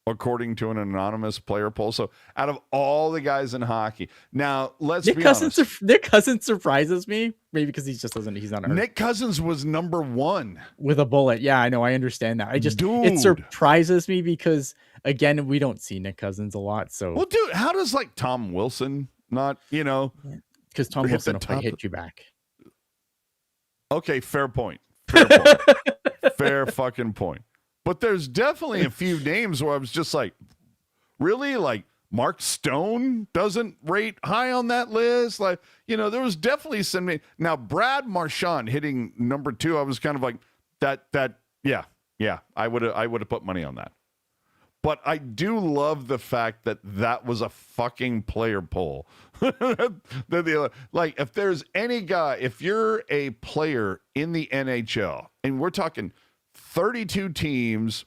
according to an anonymous player poll. So, out of all the guys in hockey, now let's be honest. Nick Cousins surprises me, maybe because he's not hurt. Nick Cousins was number 1 with a bullet. Yeah, I know. I understand that. It surprises me because again, we don't see Nick Cousins a lot. So, well, dude, how does like Tom Wilson not? Because Tom Wilson will hit you back. Okay, fair point. Fair fucking point. But there's definitely a few names where I was just like, really? Like Mark Stone doesn't rate high on that list? Like, there was definitely some. Now, Brad Marchand hitting number 2, I was kind of like, yeah, I would have put money on that. But I do love the fact that was a fucking player poll. Like, if there's any guy, if you're a player in the NHL, and we're talking 32 teams,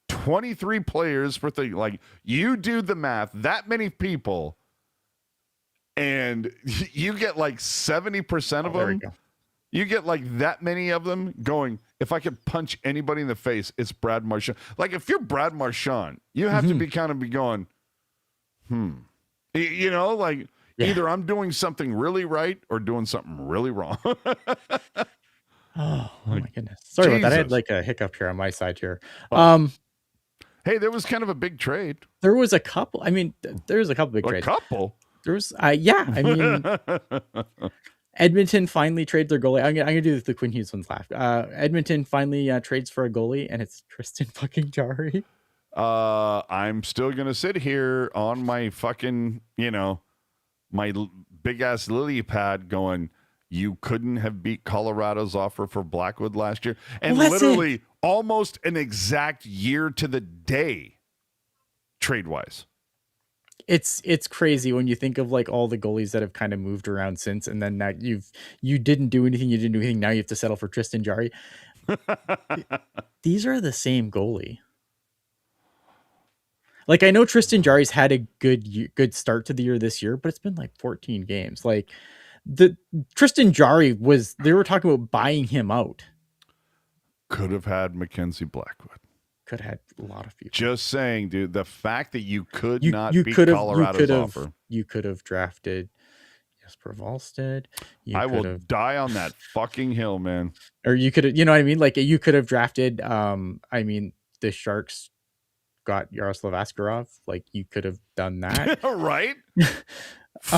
23 players for like, you do the math, that many people, and you get like 70% of them. You get like that many of them going, if I could punch anybody in the face, it's Brad Marchand. Like, if you're Brad Marchand, you have to be going, either I'm doing something really right or doing something really wrong. Oh my goodness. Sorry about that. I had like a hiccup here on my side here. Hey, there was kind of a big trade. There was a couple. I mean, there was a couple big trades. A couple? There was, I mean, Edmonton finally trades their goalie. I'm gonna do the Quinn Hughes ones last. Edmonton finally trades for a goalie, and it's Tristan fucking Jarry. I'm still gonna sit here on my fucking, my big ass lily pad, going, you couldn't have beat Colorado's offer for Blackwood last year, and literally almost an exact year to the day, trade wise. It's crazy when you think of like all the goalies that have kind of moved around since, and then now you didn't do anything. Now you have to settle for Tristan Jarry. These are the same goalie. Like, I know Tristan Jarry's had a good start to the year this year, but it's been like 14 games. Like, the Tristan Jarry they were talking about buying him out. Could have had Mackenzie Blackwood. Could have had a lot of people. Just saying, dude, the fact that you could not beat Colorado's offer. You could have drafted Jesper Wallstedt. I will die on that fucking hill, man. Or you could have, you know what I mean? Like, you could have drafted, the Sharks got Yaroslav Askarov. Like, you could have done that. Right? You think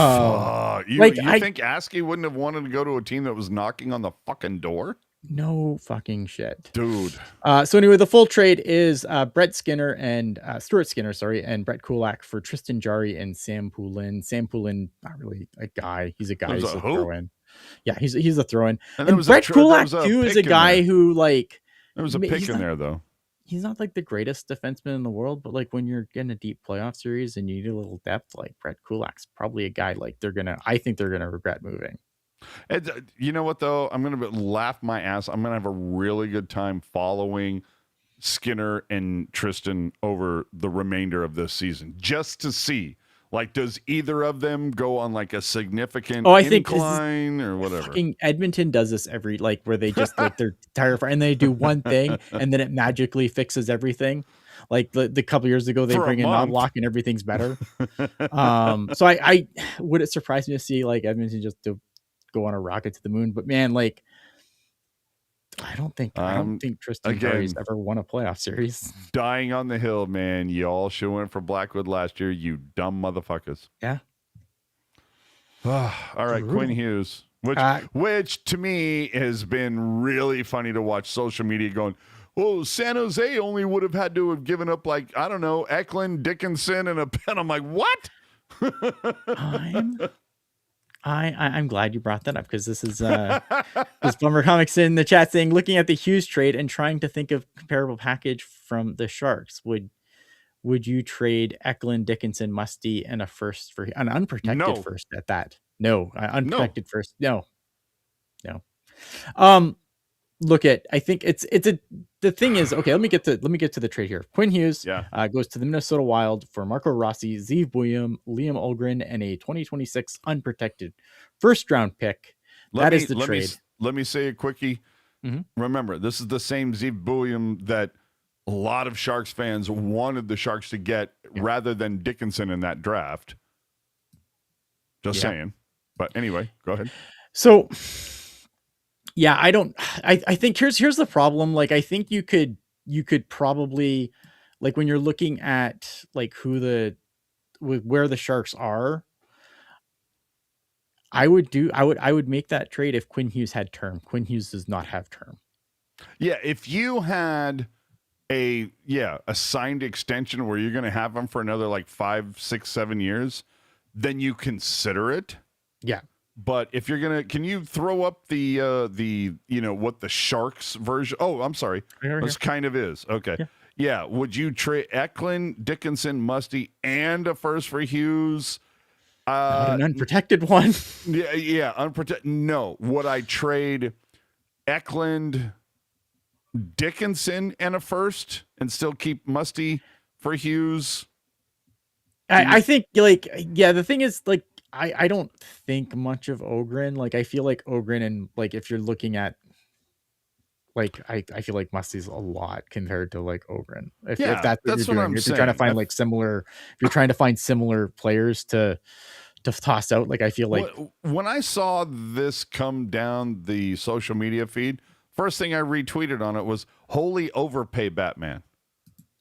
Asky wouldn't have wanted to go to a team that was knocking on the fucking door? No fucking shit, dude. So anyway, the full trade is Stuart Skinner, and Brett Kulak for Tristan Jarry and Sam Poulin. Sam Poulin, not really a guy. He's a guy who's a throw-in. Yeah, he's a throw-in. And Brett Kulak too is a guy who, like, there was a pick in there though. He's not like the greatest defenseman in the world, but like when you're getting a deep playoff series and you need a little depth, like Brett Kulak's probably a guy like I think they're gonna regret moving. You know what, though? I'm going to laugh my ass. I'm going to have a really good time following Skinner and Tristan over the remainder of this season, just to see, like, does either of them go on like a significant incline or whatever? Fucking Edmonton does this every, like, where they just like their tire fire and they do one thing and then it magically fixes everything. Like the couple years ago, they bring in Knobloch and everything's better. So I would it surprise me to see like Edmonton just go on a rocket to the moon, but man, like, I don't think Tristan Jarry's ever won a playoff series. Dying on the hill, man. Y'all should have went for Blackwood last year, you dumb motherfuckers. Yeah. All right, Quinn Hughes, which to me has been really funny to watch social media going, oh, San Jose only would have had to have given up, like, I don't know, Eklund, Dickinson, and a pen. I'm like, what? I'm glad you brought that up, because this is this Bummer Comics in the chat saying, looking at the Hughes trade and trying to think of comparable package from the Sharks, would you trade Eklund, Dickinson, Musty, and a first for an unprotected first at that? No, unprotected first. No. Look at, I think the thing is, okay, let me get to the trade here. Quinn Hughes goes to the Minnesota Wild for Marco Rossi, Zeev Buium, Liam Olgren, and a 2026 unprotected first round pick. That is the trade. Let me say a quickie. Mm-hmm. Remember, this is the same Zeev Buium that a lot of Sharks fans wanted the Sharks to get rather than Dickinson in that draft. Just saying. But anyway, go ahead. So yeah, I think here's the problem. Like, I think you could probably, like, when you're looking at like where the Sharks are, I would make that trade if Quinn Hughes had term. Quinn Hughes does not have term. Yeah, if you had a signed extension where you're going to have him for another like 5, 6, 7 years, then you consider it. Yeah. But if you're going to, can you throw up the what the Sharks version? Oh, I'm sorry. This kind of is. Okay. Yeah. Would you trade Eklund, Dickinson, Musty, and a first for Hughes? Not an unprotected one. Yeah. Unprotected. No. Would I trade Eklund, Dickinson, and a first and still keep Musty for Hughes? I think, like, the thing is, like, I don't think much of Ogren. Like, I feel like Ogren, and like, if you're looking at, like, I feel like Musty's a lot compared to like Ogren. If that's what you're doing, if you're trying to find like similar, if you're trying to find similar players to toss out, like, I feel like when I saw this come down the social media feed, first thing I retweeted on it was "Holy overpay Batman."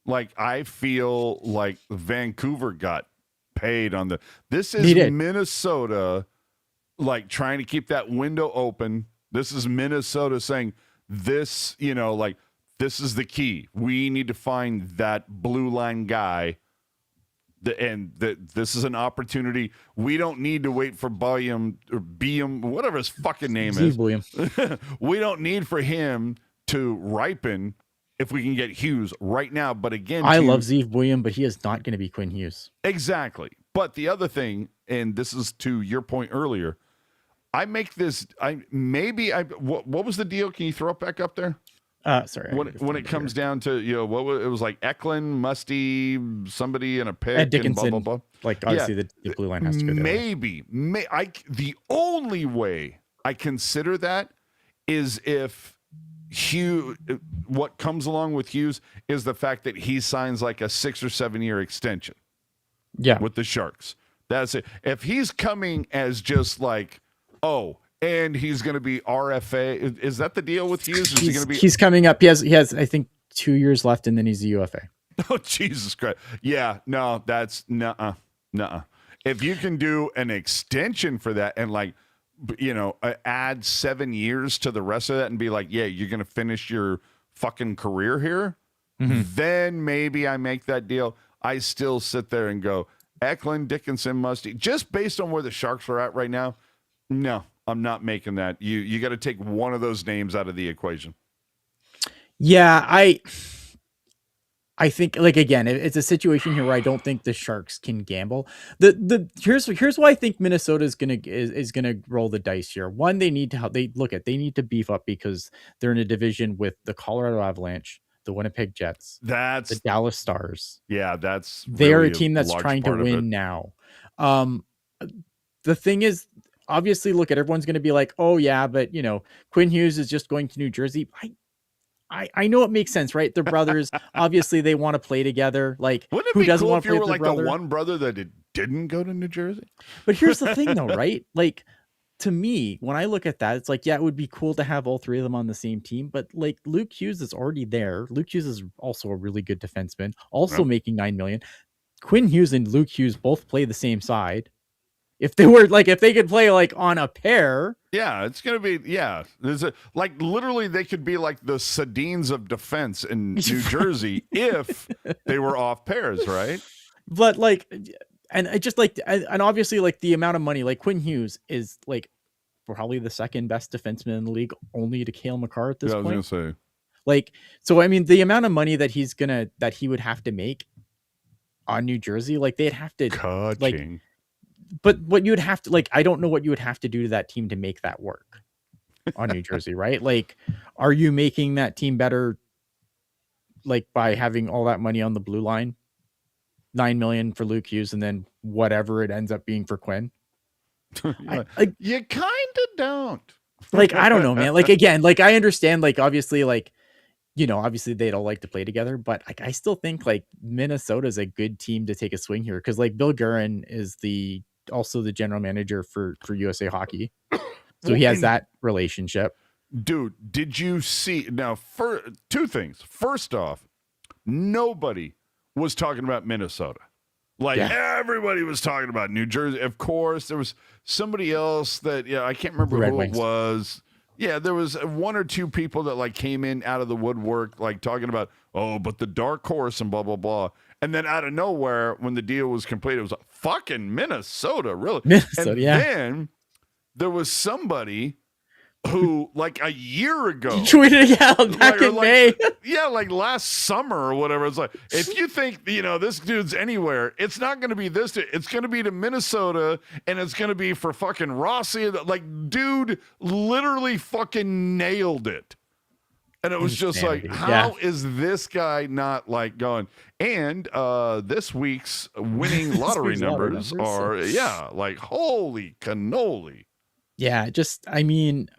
Like, I feel like Vancouver got paid on this is Minnesota, like, trying to keep that window open. This is Minnesota saying this, like, this is the key. We need to find that blue line guy. This is an opportunity. We don't need to wait for Buium or Beam, whatever his fucking name is. We don't need for him to ripen if we can get Hughes right now. But again, I love Zeev Buium, but he is not going to be Quinn Hughes. Exactly. But the other thing, and this is to your point earlier, I make this. What was the deal? Can you throw it back up there? Sorry. When it comes down to, it was like Eklund, Musty, somebody in a pick, Dickinson, and blah blah blah. Like, obviously the blue line has to go there. The only way I consider that is if Hughes, what comes along with Hughes is the fact that he signs like a 6 or 7 year extension. Yeah. With the Sharks. That's it. If he's coming as just like, and he's going to be RFA, is that the deal with Hughes? He's coming up. He has I think 2 years left, and then he's a UFA. Oh, Jesus Christ. Yeah, no, that's nuh-uh. If you can do an extension for that and, like, add 7 years to the rest of that and be like, yeah, you're going to finish your fucking career here, then maybe I make that deal. I still sit there and go, Eklund, Dickinson, Musty, just based on where the Sharks are at right now. No, I'm not making that. You got to take one of those names out of the equation. Yeah, I think, like, again, it's a situation here where I don't think the Sharks can gamble. Here's why I think Minnesota is gonna roll the dice here. One, they need to beef up because they're in a division with the Colorado Avalanche, the Winnipeg Jets, the Dallas Stars. Yeah, they are a team that's trying to win now. The thing is, obviously, everyone's going to be like, oh yeah, but Quinn Hughes is just going to New Jersey. I know it makes sense, right? They're brothers. Obviously, they want to play together. Like, wouldn't it who be doesn't cool want if to you play were with like their brother? the one brother that didn't go to New Jersey? But here's the thing, though, right? Like, to me, when I look at that, it's like, yeah, it would be cool to have all three of them on the same team. But like, Luke Hughes is already there. Luke Hughes is also a really good defenseman, also making $9 million. Quinn Hughes and Luke Hughes both play the same side. If they could play like on a pair. Yeah, it's going to be, there's literally they could be like the Sedins of defense in New Jersey if they were off pairs, right? But like, and I just like, and obviously like the amount of money, like Quinn Hughes is like probably the second best defenseman in the league, only to Cale Makar at this Yeah, I was point. gonna say. Like, so I mean, the amount of money that he would have to make on New Jersey, like they'd have to like, Ka-ching. but what you would have to like, I don't know what you would have to do to that team to make that work on New Jersey, right? Like, are you making that team better, like by having all that money on the blue line, $9 million for Luke Hughes, and then whatever it ends up being for Quinn? You kind of don't. Like, I don't know, man. Like, again, like I understand, like obviously, like, you know, obviously they don't like to play together, but like I still think like Minnesota's a good team to take a swing here, because like Bill Guerin is also the general manager for USA Hockey, so he has that relationship. Dude, did you see now? For two things. First off, nobody was talking about Minnesota. Like everybody was talking about New Jersey. Of course, there was somebody else that I can't remember who it was. Yeah, there was one or two people that like came in out of the woodwork, like talking about, oh, but the dark horse and blah, blah, blah. And then out of nowhere, when the deal was complete, it was like, fucking Minnesota, really? Minnesota, and then there was somebody who, like a year ago, tweeted back in May. Yeah, like last summer or whatever. It's like, if you think, this dude's anywhere, it's not going to be this dude. It's going to be to Minnesota, and it's going to be for fucking Rossi. Like, dude literally fucking nailed it. And it was just like, how is this guy not like going? And this week's winning lottery numbers are, like, holy cannoli. Yeah, just, I mean,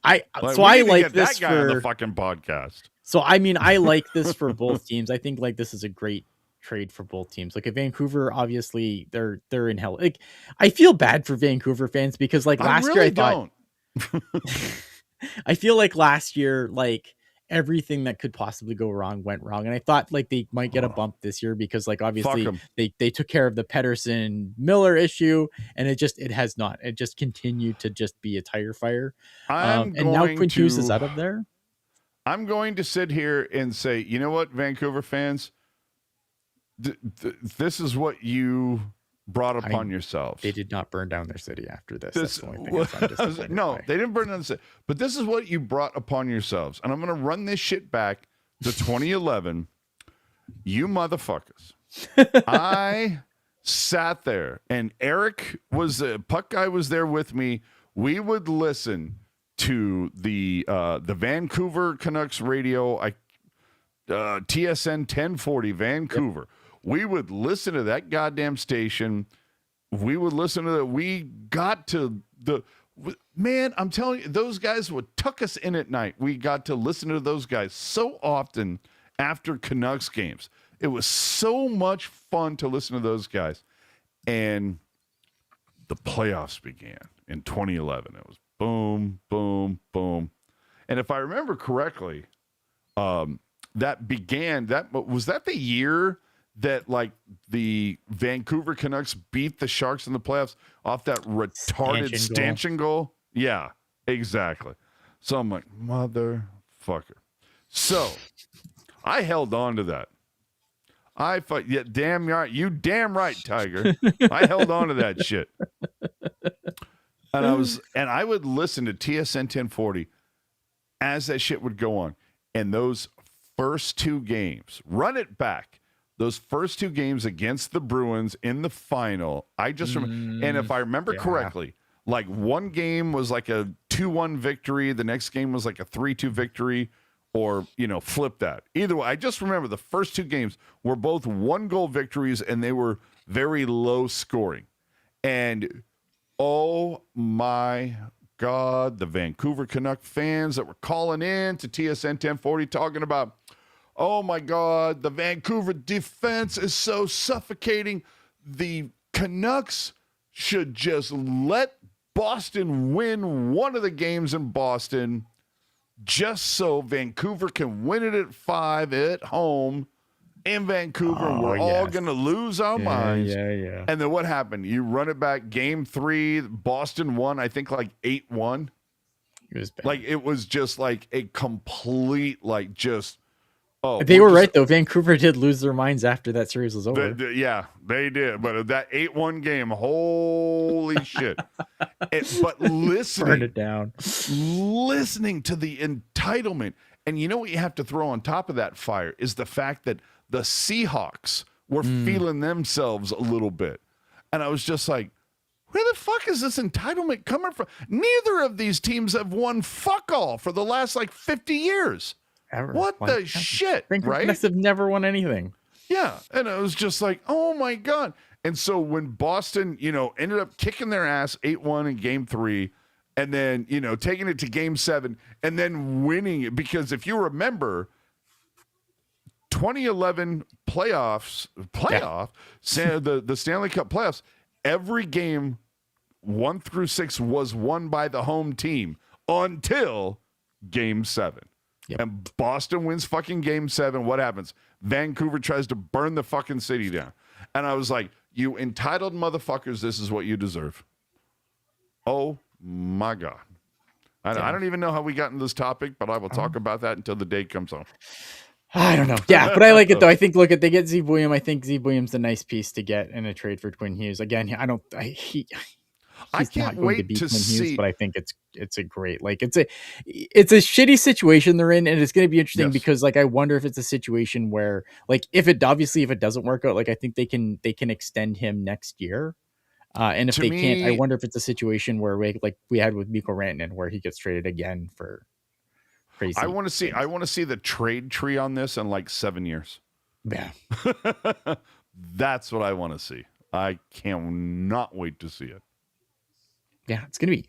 I like this that guy on the fucking podcast. So I mean, I like this for both teams. I think like this is a great trade for both teams. Like, if Vancouver, obviously they're in hell. Like, I feel bad for Vancouver fans because like last year I thought I feel like last year, like everything that could possibly go wrong went wrong, and I thought like they might get a bump this year because like obviously they took care of the Pettersson Miller issue, and it has not. It just continued to just be a tire fire. And now Quinn Hughes is out of there. I'm going to sit here and say, you know what, Vancouver fans, this is what you brought upon yourselves. They did not burn down their city after this. That's the only thing no, they didn't burn down the city. But this is what you brought upon yourselves. And I'm going to run this shit back to 2011. You motherfuckers. I sat there, and Eric was Puck guy was there with me. We would listen to the Vancouver Canucks radio, TSN 1040 Vancouver. Yep. We would listen to that goddamn station. We would listen to that. We got to man, I'm telling you, those guys would tuck us in at night. We got to listen to those guys so often after Canucks games. It was so much fun to listen to those guys. And the playoffs began in 2011. It was boom, boom, boom. And if I remember correctly, was that the year that like the Vancouver Canucks beat the Sharks in the playoffs off that retarded stanchion goal? Yeah, exactly. So I'm like, motherfucker. So I held on to that. Damn right. You damn right, Tiger. I held on to that shit. And I would listen to TSN 1040 as that shit would go on. And those first two games, run it back. Those first two games against the Bruins in the final, I just remember. And if I remember correctly, like one game was like a 2-1 victory. The next game was like a 3-2 victory, or, flip that. Either way, I just remember the first two games were both 1-goal victories, and they were very low scoring. And oh my God, the Vancouver Canuck fans that were calling in to TSN 1040 talking about, oh my God, the Vancouver defense is so suffocating. The Canucks should just let Boston win one of the games in Boston just so Vancouver can win it at 5 at home in Vancouver. And we're all going to lose our minds. Yeah. And then what happened? You run it back, game 3, Boston won, I think like 8-1. It was bad. Like, it was just like a complete, like, just Oh, they were right though. Vancouver did lose their minds after that series was over. Yeah, they did. But that 8-1 game, holy shit! But Burn it down. Listening to the entitlement, and you know what you have to throw on top of that fire is the fact that the Seahawks were feeling themselves a little bit, and I was just like, where the fuck is this entitlement coming from? Neither of these teams have won fuck all for the last like 50 years. Ever. What the shit, right? Have never won anything. Yeah, and it was just like, oh my God. And so when Boston, ended up kicking their ass 8-1 in game 3, and then, taking it to game 7 and then winning it, because if you remember 2011 the Stanley Cup playoffs, every game 1 through 6 was won by the home team until game 7. Yep. And Boston wins fucking game 7. What happens? Vancouver tries to burn the fucking city down. And I was like, you entitled motherfuckers, this is what you deserve. Oh my God. I don't even know how we got into this topic, but I will talk about that until the day comes on. I don't know. Yeah, but I like it though. I think, look, they get Zeb Williams. I think Zeb Williams a nice piece to get in a trade for Quinn Hughes. Again, I can't wait to see, Hughes, but I think it's a great, it's a shitty situation they're in, and it's going to be interesting because I wonder if it's a situation where if it doesn't work out, I think they can extend him next year, and if they can't, I wonder if it's a situation where we had with Mikko Rantanen where he gets traded again for crazy. I want to see the trade tree on this in 7 years. Yeah, that's what I want to see. I cannot wait to see it. Yeah, it's gonna be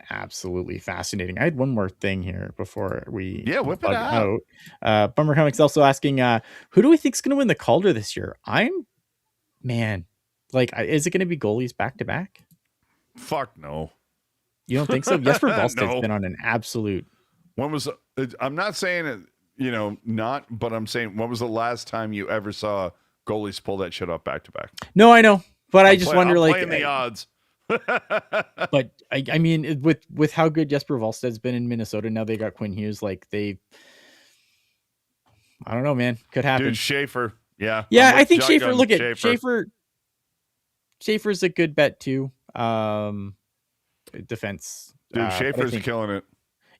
absolutely fascinating. I had one more thing here before we whip it out. Bummer Comics also asking, who do we think is gonna win the Calder this year? Is it gonna be goalies back to back? Fuck no. You don't think so? Jesper Wallsted's been on an absolute. When was I'm not saying it, not, but I'm saying when was the last time you ever saw goalies pull that shit off back to back? No, I know, but I just wonder, playing the odds. But I mean, with how good Jesper Wallsted's been in Minnesota, now they got Quinn Hughes. I don't know, man. Could happen. Dude, Schaefer. Yeah. I think Schaefer. Look at Schaefer. Schaefer's a good bet too. Defense. Dude, Schaefer's killing it.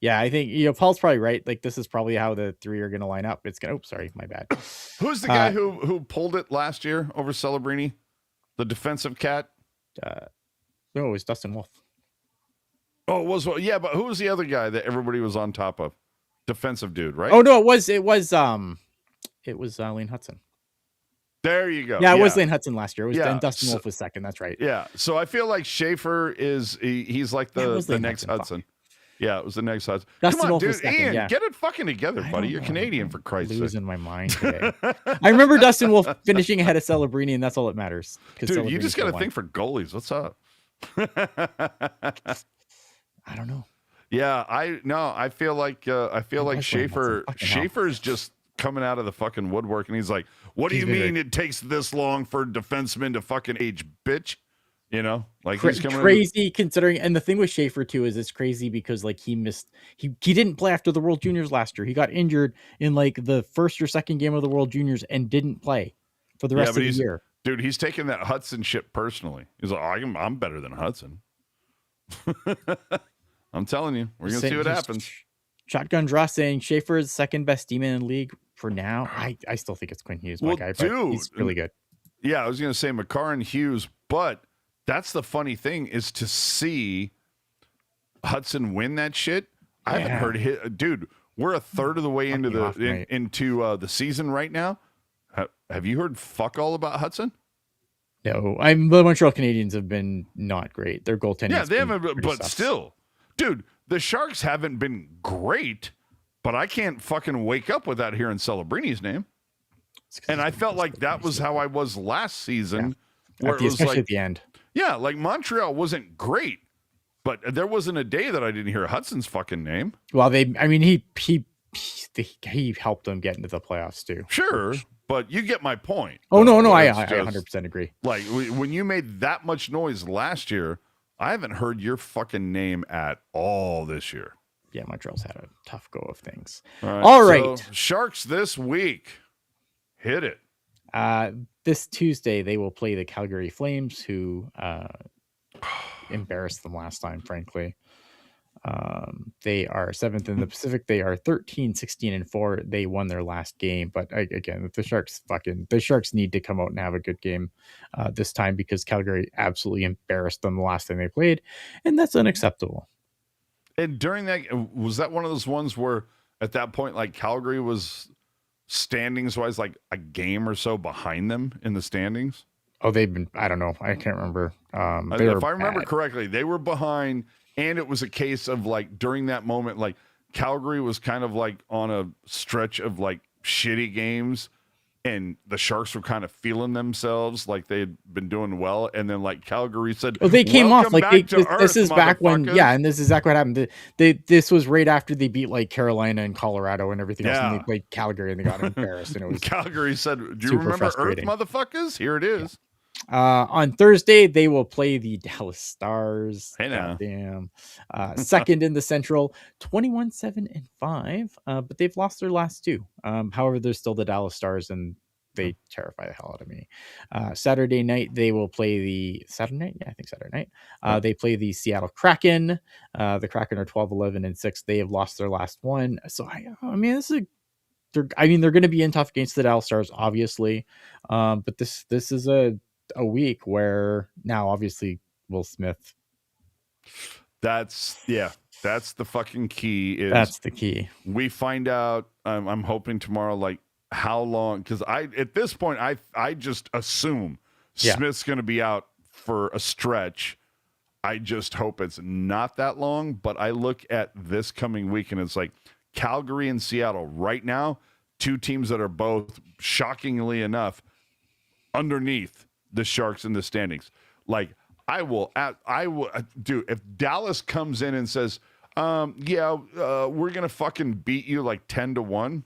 Yeah, I think Paul's probably right. This is probably how the three are going to line up. It's gonna. Oops, sorry, my bad. Who's the guy who pulled it last year over Celebrini? The defensive cat. No, it was Dustin Wolf. Oh, it was. Yeah, but who was the other guy that everybody was on top of? Defensive dude, right? Oh no, it was Lane Hudson. There you go. Yeah, it was Lane Hudson last year. It was and Dustin Wolf was second. That's right. Yeah. So I feel like Schaefer he's like the next Hudson. Yeah, it was the next Hudson. Dustin Come on, Wolf dude, was second, Ian, get it fucking together, buddy. You're Canadian, for Christ's sake. Losing my mind today. I remember Dustin Wolf finishing ahead of Celebrini, and that's all that matters. Dude, you just got to think for goalies. What's up? I don't know. Yeah, I feel like Schaefer's just coming out of the fucking woodwork, and he's like, "What do you mean it takes this long for defensemen to fucking age, bitch?" He's coming crazy considering. And the thing with Schaefer too is it's crazy because he didn't play after the World Juniors last year. He got injured in the first or second game of the World Juniors and didn't play for the rest of the year. Dude, he's taking that Hudson shit personally. He's like, I'm better than Hudson. I'm telling you, we're going to see what happens. Shotgun Draw saying Schaefer is the second best demon in the league for now. I still think it's Quinn Hughes, my guy, but he's really good. Yeah, I was going to say McCarr and Hughes, but that's the funny thing is to see Hudson win that shit. I haven't heard dude, we're a third of the way into the season right now. Have you heard fuck all about Hudson? No, the Montreal Canadiens have been not great. Their goaltending. Yeah, they haven't, but still, dude, the Sharks haven't been great, but I can't fucking wake up without hearing Celebrini's name. And I felt like that was how I was last season, where it was especially at the end. Yeah, Montreal wasn't great, but there wasn't a day that I didn't hear Hudson's fucking name. Well, he helped them get into the playoffs too. Sure, but you get my point. Oh no, I 100% agree. When you made that much noise last year, I haven't heard your fucking name at all this year. Montreal's had a tough go of things. All right. So Sharks this week. Hit it. This Tuesday, they will play the Calgary Flames, who embarrassed them last time, frankly. They are 7th in the Pacific. They are 13-16-4. They won their last game, but again, the Sharks need to come out and have a good game this time, because Calgary absolutely embarrassed them the last time they played, and that's unacceptable. And during that, was that one of those ones where at that point, like, Calgary was standings wise like a game or so behind them in the standings? Oh, they've been, I don't know, I can't remember. If I remember correctly, they were behind, and it was a case of, like, during that moment, like, Calgary was kind of like on a stretch of like shitty games, and the Sharks were kind of feeling themselves like they'd been doing well, and then like Calgary said, "Oh, they came off like this is back when, and this is exactly what happened. This was right after they beat like Carolina and Colorado and everything else, and they played Calgary and they got embarrassed, and it was Calgary said, "Do you remember Earth, motherfuckers? Here it is." On Thursday, they will play the Dallas Stars. Hey now. Damn. Second in the Central, 21-7-5, but they've lost their last two. However, they're still the Dallas Stars, and they terrify the hell out of me. Saturday night, they will play Saturday night. They play the Seattle Kraken. The Kraken are 12-11-6. They have lost their last one. So, I mean, they're going to be in tough against the Dallas Stars, obviously. But this is a week where now obviously Will Smith. That's the fucking key. That's the key. We find out. I'm hoping tomorrow, like, how long, because at this point I just assume Smith's going to be out for a stretch. I just hope it's not that long. But I look at this coming week, and it's like Calgary and Seattle right now, two teams that are both, shockingly enough, underneath the Sharks in the standings. Like, I will do, if Dallas comes in and says, we're gonna fucking beat you like 10-1.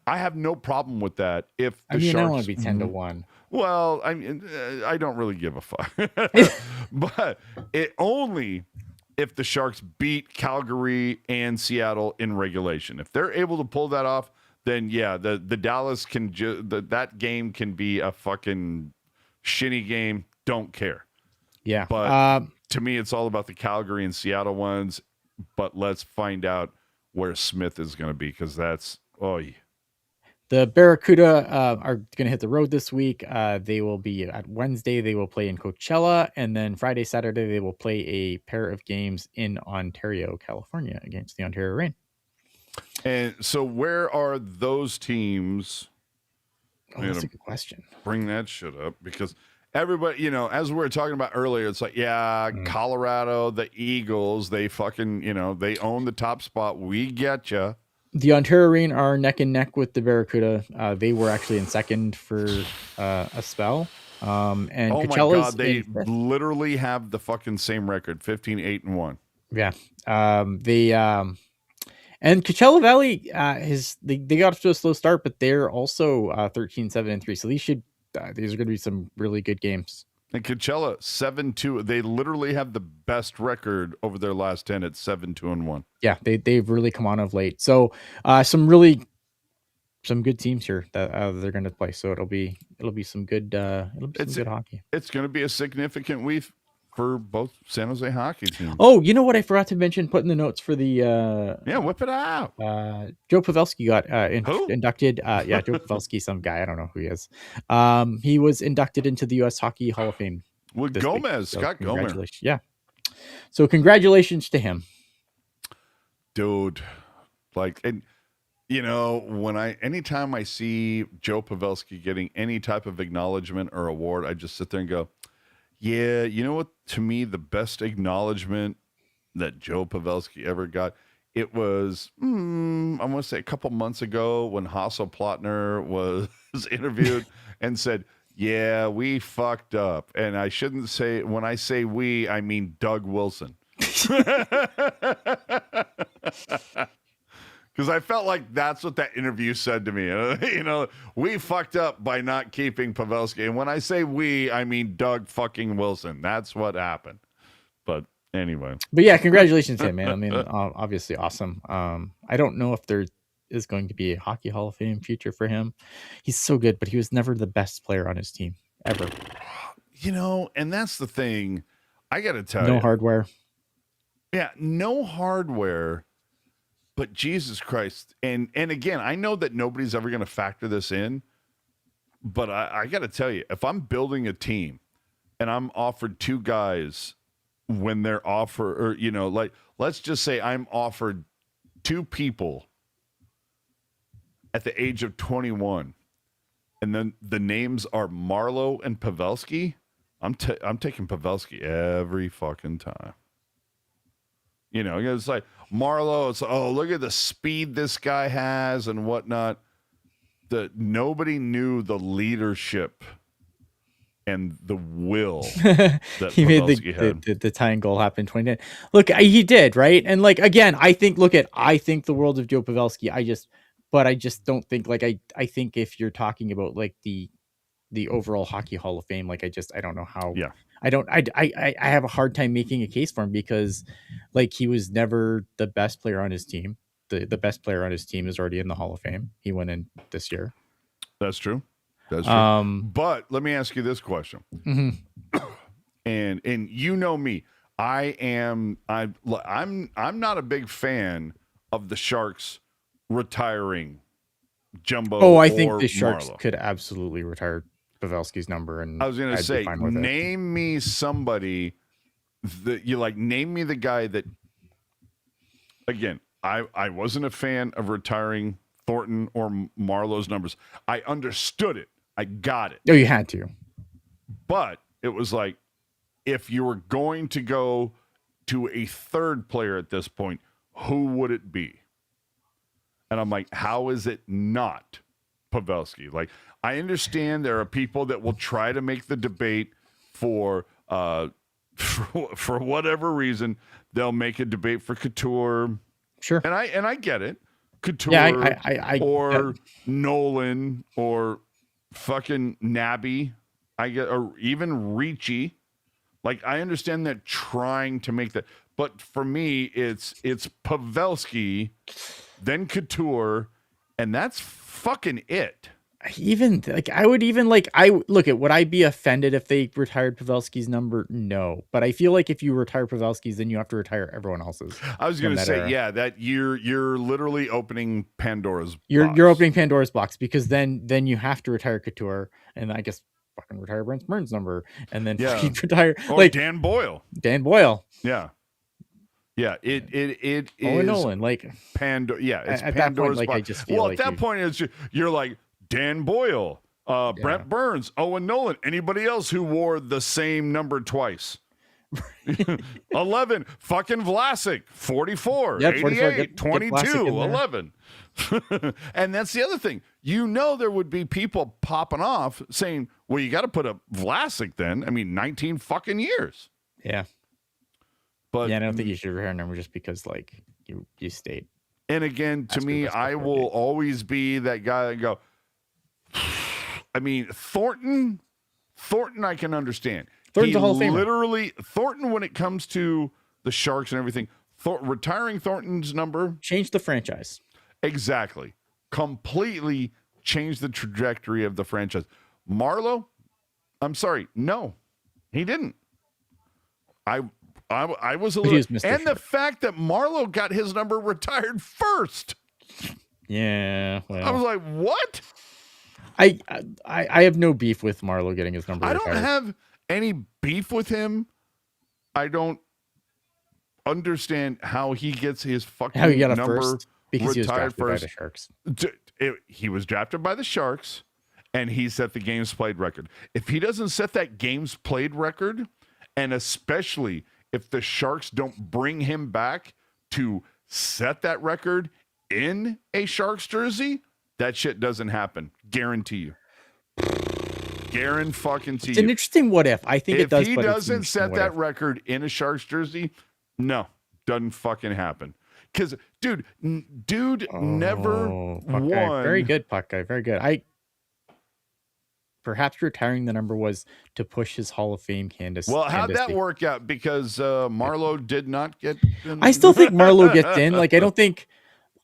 I have no problem with that. If the Sharks, I don't want to be 10-1. Well, I mean, I don't really give a fuck. But it only if the Sharks beat Calgary and Seattle in regulation. If they're able to pull that off, then the Dallas can that game can be a fucking shitty game. Don't care. Yeah. But to me, it's all about the Calgary and Seattle ones. But let's find out where Smith is going to be, because that's The Barracuda are going to hit the road this week. They will be at Wednesday. They will play in Coachella, and then Friday, Saturday they will play a pair of games in Ontario, California, against the Ontario Reign. And so, where are those teams? That's a good question. Bring that shit up, because everybody, as we were talking about earlier, it's like, Colorado, the Eagles, they fucking, they own the top spot. We get you. The Ontario Reign are neck and neck with the Barracuda. They were actually in second for a spell. And Coachella's, my God, they literally have the fucking same record, 15-8-1. Yeah. And Coachella Valley they got off to a slow start, but they're also 13-7-3. So these are going to be some really good games. And Coachella 7-2. They literally have the best record over their last 10 at 7-2-1. Yeah, they've really come on of late. So some good teams here that they're going to play. So it'll be some good good hockey. It's going to be a significant week for both San Jose hockey teams. Oh, you know what I forgot to mention? Put in the notes for the whip it out. Joe Pavelski got inducted. Joe Pavelski, some guy, I don't know who he is. He was inducted into the U.S. Hockey Hall of Fame with Gomez. So Scott Gomez. Yeah. So congratulations to him, dude. Like, and anytime I see Joe Pavelski getting any type of acknowledgement or award, I just sit there and go, yeah, you know what? To me, the best acknowledgement that Joe Pavelski ever got, it was, I want to say a couple months ago when Hasselplattner was interviewed and said, yeah, we fucked up. And I shouldn't say, when I say we, I mean Doug Wilson. Because I felt like that's what that interview said to me. We fucked up by not keeping Pavelski. And when I say we, I mean Doug fucking Wilson. That's what happened. But Anyway. But yeah, congratulations to him, man. I mean, obviously awesome. I don't know if there is going to be a Hockey Hall of Fame future for him. He's so good, but he was never the best player on his team ever. And that's the thing. I got to tell you. No hardware. Yeah, no hardware. But Jesus Christ. And again, I know that nobody's ever going to factor this in. But I got to tell you, if I'm building a team and I'm offered 2 guys when they're offered, or, like, let's just say I'm offered 2 people at the age of 21, and then the names are Marleau and Pavelski, I'm taking Pavelski every fucking time. It's like Marleau, it's, oh, look at the speed this guy has and whatnot. Nobody knew the leadership and the will that he made the tying goal happen 29. Look, he did, right? And like, again, I think the world of Joe Pavelski. I just don't think, like, I think if you're talking about like the overall Hockey Hall of Fame, like, I don't know how. Yeah. I have a hard time making a case for him because, like, he was never the best player on his team. The best player on his team is already in the Hall of Fame. He went in this year. That's true. That's true. But let me ask you this question. Mm-hmm. And me, I'm not a big fan of the Sharks retiring Jumbo. Oh, I think the Sharks Marleau could absolutely retire Pavelski's number. And I was going to say, name me somebody that you like. Name me the guy that. Again, I wasn't a fan of retiring Thornton or Marleau's numbers. I understood it. I got it. Oh, you had to. But it was like, if you were going to go to a third player at this point, who would it be? And I'm like, how is it not Pavelski? Like, I understand there are people that will try to make the debate for whatever reason. They'll make a debate for Couture. Sure. And I get it. Couture, yeah, or Nolan, or fucking Nabby, or even Ricci. Like, I understand that trying to make that, but for me, it's Pavelski, then Couture, and that's fucking it. Would I be offended if they retired Pavelski's number? No, but I feel like if you retire Pavelski's, then you have to retire everyone else's. I was going to say, yeah, that you're literally opening Pandora's box. You're opening Pandora's box, because then you have to retire Couture, and I guess fucking retire Brent Burns' number, and then fucking retire Dan Boyle. Yeah. Yeah, it is. Owen Nolan, like Pandora. Yeah, it's at Pandora's that point, box. I just feel at that point, you're like Dan Boyle, Brent Burns, Owen Nolan, anybody else who wore the same number twice. 11, fucking Vlasic, 44, 88, 22, 11. And that's the other thing. There would be people popping off saying, well, you got to put a Vlasic then. I mean, 19 fucking years. Yeah. But yeah, I don't think you should retire a number just because, like, you stayed. And again, to me, I will always be that guy that go, I mean, Thornton, I can understand. Thornton's a Hall of Famer. Thornton, when it comes to the Sharks and everything, retiring Thornton's number changed the franchise. Exactly. Completely changed the trajectory of the franchise. Marleau, I'm sorry, no, he didn't. I was a little, and the fact that Marleau got his number retired first. Yeah, well, I was like, what? I have no beef with Marleau getting his number retired. I don't have any beef with him. I don't understand how he gets his fucking number first, because retired he was drafted first. By the Sharks. He was drafted by the Sharks, and he set the games played record. If he doesn't set that games played record, and especially if the Sharks don't bring him back to set that record in a Sharks jersey, that shit doesn't happen. Guarantee you. Guarantee It's an interesting what if. I think it does. If he doesn't set that record in a Sharks jersey, no, doesn't fucking happen. Because, dude never won. Very good, Puck guy. Very good. perhaps retiring the number was to push his Hall of Fame candidacy. Well, how'd that work out? Because Marlo did not get in. I still think Marlo gets in. Like, I don't think.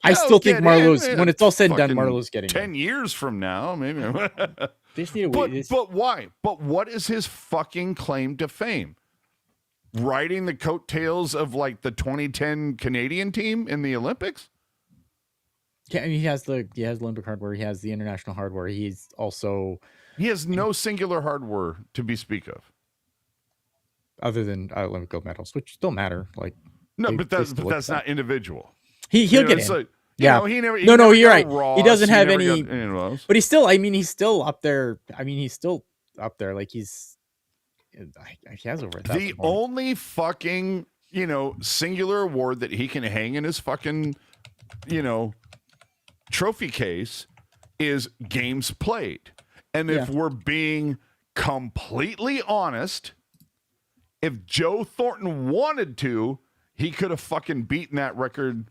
I still think Marlo's, when it's all said and done, Marlo's getting 10 years from now, maybe. They just need to wait. But why? But what is his fucking claim to fame? Riding the coattails of like the 2010 Canadian team in the Olympics? Yeah, I mean, he has Olympic hardware. He has the international hardware. He has no singular hardware to be speak of, other than Olympic gold medals, which don't matter. Like, no, but that's not individual. He'll get in. Like, yeah. You're right. Ross, he doesn't have any. But he's still. I mean, he's still up there. Like he has over 1,000. The only fucking singular award that he can hang in his fucking trophy case is games played. And if we're being completely honest, if Joe Thornton wanted to, he could have fucking beaten that record.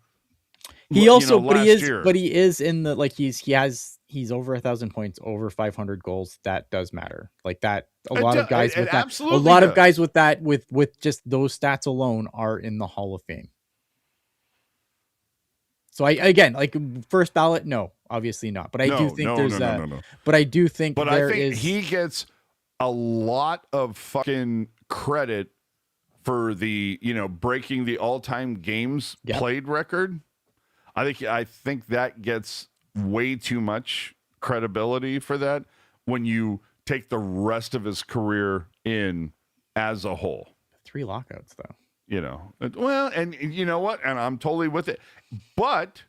He is in the, like, he's over 1,000 points, over 500 goals. That does matter. Like that, a lot of guys with that, with just those stats alone are in the Hall of Fame. So like first ballot, no, obviously not. But I do think But I do think he gets a lot of fucking credit for the breaking the all-time games played record. I think that gets way too much credibility for that when you take the rest of his career in as a whole. 3 lockouts, though. Well, and you know what? And I'm totally with it. But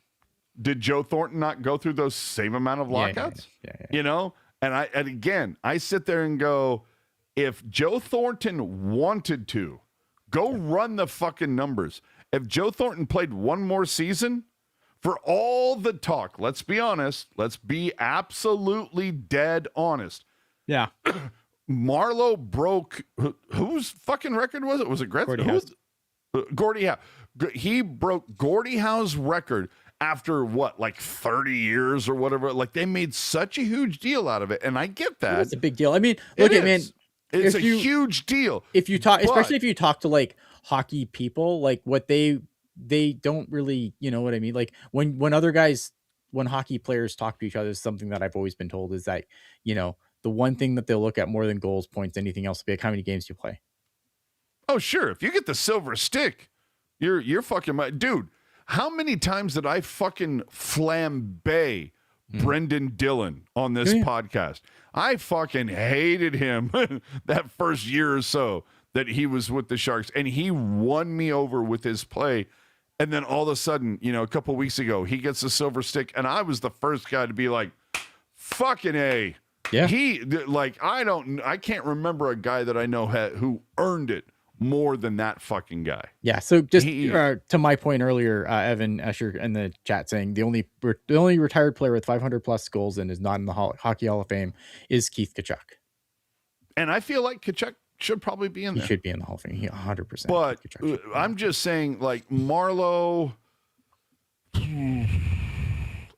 did Joe Thornton not go through those same amount of lockouts? Yeah. And again, I sit there and go, if Joe Thornton wanted to, go run the fucking numbers. If Joe Thornton played one more season, for all the talk, let's be honest, let's be absolutely dead honest. Yeah. Marlo broke, whose fucking record was it? Was it Gretzky? Gordie Howe. He broke Gordie Howe's record after like 30 years or whatever. Like, they made such a huge deal out of it, and I get that. It's a big deal. I mean, look at, man, it's a huge deal. If you talk, especially if you talk to like hockey people, like what they don't really, you know what I mean? Like when hockey players talk to each other, something that I've always been told is that, the one thing that they'll look at more than goals, points, anything else will be like how many games you play. Oh, sure. If you get the silver stick, you're fucking dude. How many times did I fucking flambe Brendan Dillon on this podcast? I fucking hated him that first year or so that he was with the Sharks, and he won me over with his play. And then all of a sudden, a couple weeks ago, he gets the silver stick, and I was the first guy to be like, fucking A. Yeah. I can't remember a guy that I know who earned it more than that fucking guy. Yeah. So just to my point earlier, Evan Escher in the chat saying the only retired player with 500 plus goals and is not in the Hockey Hall of Fame is Keith Tkachuk. And I feel like Tkachuk should probably be in there. He should be in the Hall of Fame. 100%. But I'm just saying, like, Marlo,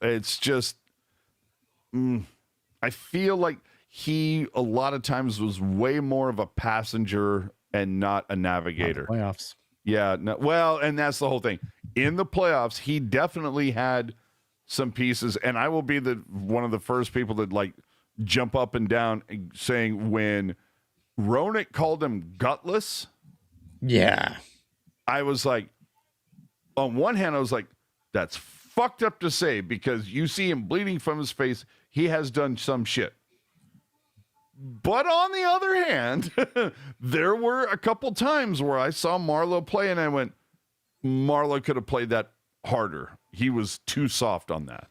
it's just, I feel like he a lot of times was way more of a passenger and not a navigator. Playoffs. Yeah. No, well, and that's the whole thing. In the playoffs, he definitely had some pieces, and I will be one of the first people that like jump up and down saying when Roenick called him gutless. Yeah. I was like, on one hand, I was like, that's fucked up to say because you see him bleeding from his face. He has done some shit. But on the other hand, there were a couple times where I saw Marlo play and I went, Marlo could have played that harder. He was too soft on that.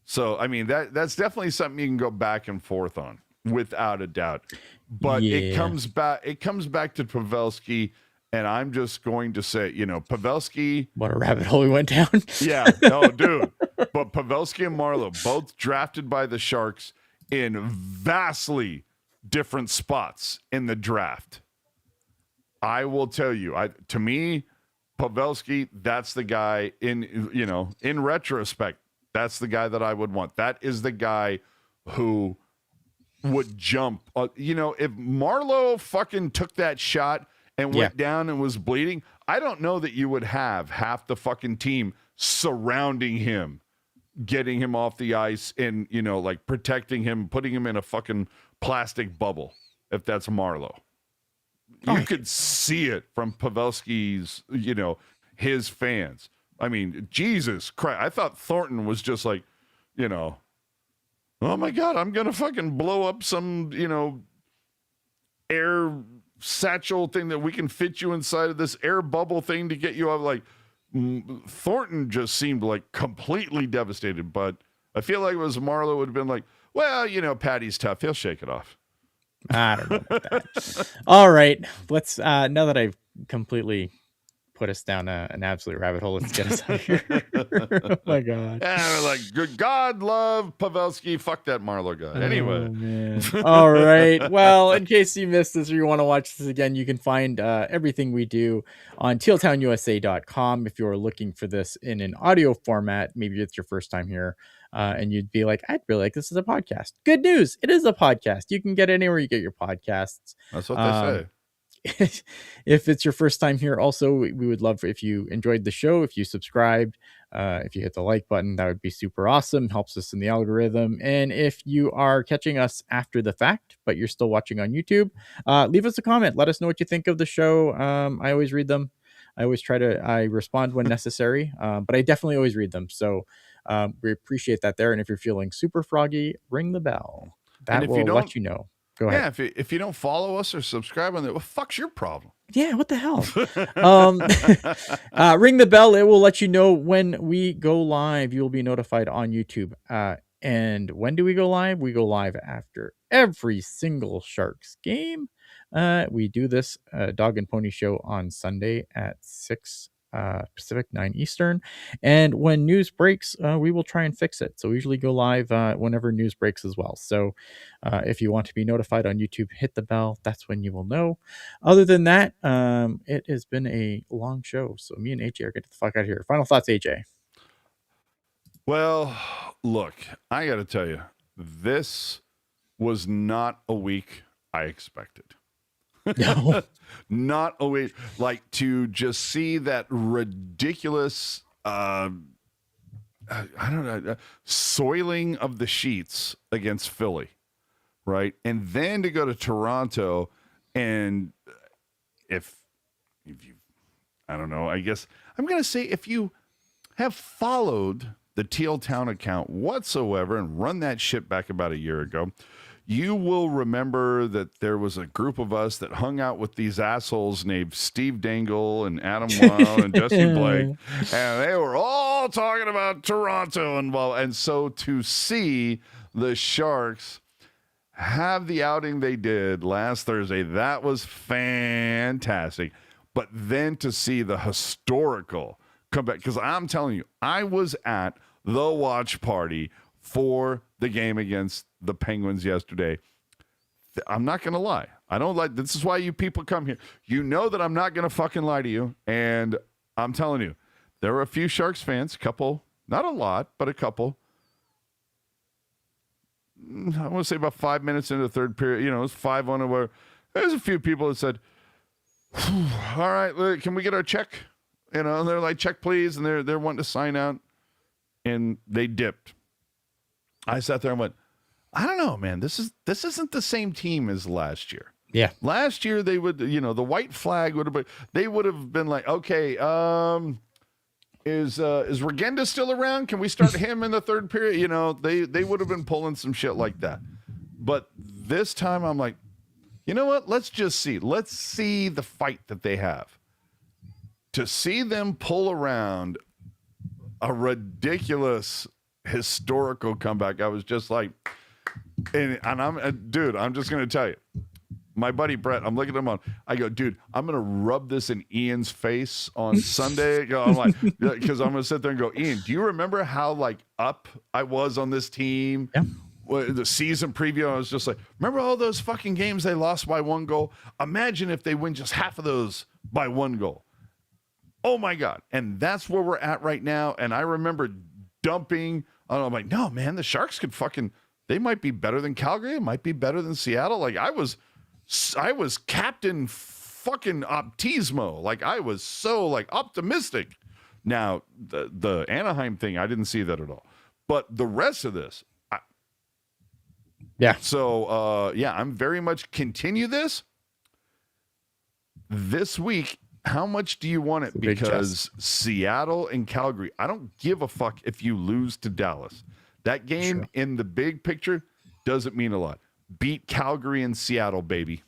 So, I mean, that's definitely something you can go back and forth on without a doubt. But it comes back to Pavelski, and I'm just going to say, Pavelski. What a rabbit hole we went down. Yeah, no, dude. But Pavelski and Marlo, both drafted by the Sharks in vastly different spots in the draft. I will tell you, to me, Pavelski, that's the guy in retrospect, that's the guy that I would want. That is the guy who would jump. If Marlowe fucking took that shot and went down and was bleeding, I don't know that you would have half the fucking team surrounding him, getting him off the ice and, like protecting him, putting him in a fucking plastic bubble, if that's Marlowe. You could see it from Pavelski's, his fans. I mean, Jesus Christ. I thought Thornton was just like, oh my God, I'm going to fucking blow up some, air satchel thing that we can fit you inside of this air bubble thing to get you out. Like, Thornton just seemed like completely devastated, but I feel like it was Marlowe would have been like, well, Patty's tough. He'll shake it off. I don't know about that. All right. Let's, now that I've completely put us down an absolute rabbit hole, let's get us out of here. Oh my God. Yeah, like, good God love Pavelski. Fuck that Marlowe guy. Anyway. Man. All right. Well, in case you missed this or you want to watch this again, you can find everything we do on tealtownusa.com. If you're looking for this in an audio format, maybe it's your first time here. And you'd be like, I'd really like this as a podcast. Good news. It is a podcast. You can get it anywhere you get your podcasts. That's what they say. If it's your first time here, also, we would love if you enjoyed the show, if you subscribed, if you hit the like button, that would be super awesome. Helps us in the algorithm. And if you are catching us after the fact, but you're still watching on YouTube, leave us a comment. Let us know what you think of the show. I always read them. I respond when necessary, but I definitely always read them. So we appreciate that there. And if you're feeling super froggy, ring the bell. That will let you know. Go ahead. Yeah, if you don't follow us or subscribe on that, well, fuck's your problem? Yeah, what the hell? Ring the bell. It will let you know when we go live. You will be notified on YouTube. And when do we go live? We go live after every single Sharks game. We do this Dog and Pony show on Sunday at 6 Pacific, 9 Eastern. And when news breaks, we will try and fix it. So we usually go live whenever news breaks as well. So if you want to be notified on YouTube, hit the bell. That's when you will know. Other than that, it has been a long show. So me and AJ are getting the fuck out of here. Final thoughts, AJ? Well, look, I got to tell you, this was not a week I expected. No. Not a week. Like, to just see that ridiculous, I don't know, soiling of the sheets against Philly, right? And then to go to Toronto, and if you, I don't know, I guess I'm going to say if you have followed the Teal Town account whatsoever and run that shit back about a year ago, you will remember that there was a group of us that hung out with these assholes named Steve Dangle and Adam Weil and Jesse Blake, and they were all talking about Toronto and so to see the Sharks have the outing they did last Thursday, that was fantastic. But then to see the historical comeback, because I'm telling you, I was at the watch party for the game against the Penguins yesterday. I'm not going to lie. I don't like, this is why you people come here. You know that I'm not going to fucking lie to you. And I'm telling you, there were a few Sharks fans, a couple, not a lot, but a couple. I want to say about 5 minutes into the third period, it was 5-1 where there's a few people that said, all right, can we get our check? And they're like, check please. And they're wanting to sign out. And they dipped. I sat there and went, I don't know, man. This isn't the same team as last year. Yeah. Last year they would, the white flag would have been, they would have been like, okay, is Regenda still around? Can we start him in the third period? They would have been pulling some shit like that. But this time I'm like, you know what? Let's just see. Let's see the fight that they have. To see them pull around a ridiculous historical comeback, I was just like, and I'm just going to tell you, my buddy Brett, I'm looking at him I go, dude, I'm going to rub this in Ian's face on Sunday. I'm like, because I'm going to sit there and go, Ian, do you remember how up I was on this team? Yeah. The season preview, I was just like, remember all those fucking games they lost by 1 goal? Imagine if they win just half of those by 1 goal. Oh my God. And that's where we're at right now. And I remember dumping. I'm like, no, man, the Sharks could fucking they might be better than Calgary. It might be better than Seattle. Like I was Captain fucking Optismo. Like I was so like optimistic. Now the Anaheim thing, I didn't see that at all. But the rest of this, yeah. So I'm very much continue this week. How much do you want it? Because Seattle and Calgary, I don't give a fuck if you lose to Dallas. That game in the big picture doesn't mean a lot. Beat Calgary and Seattle, baby.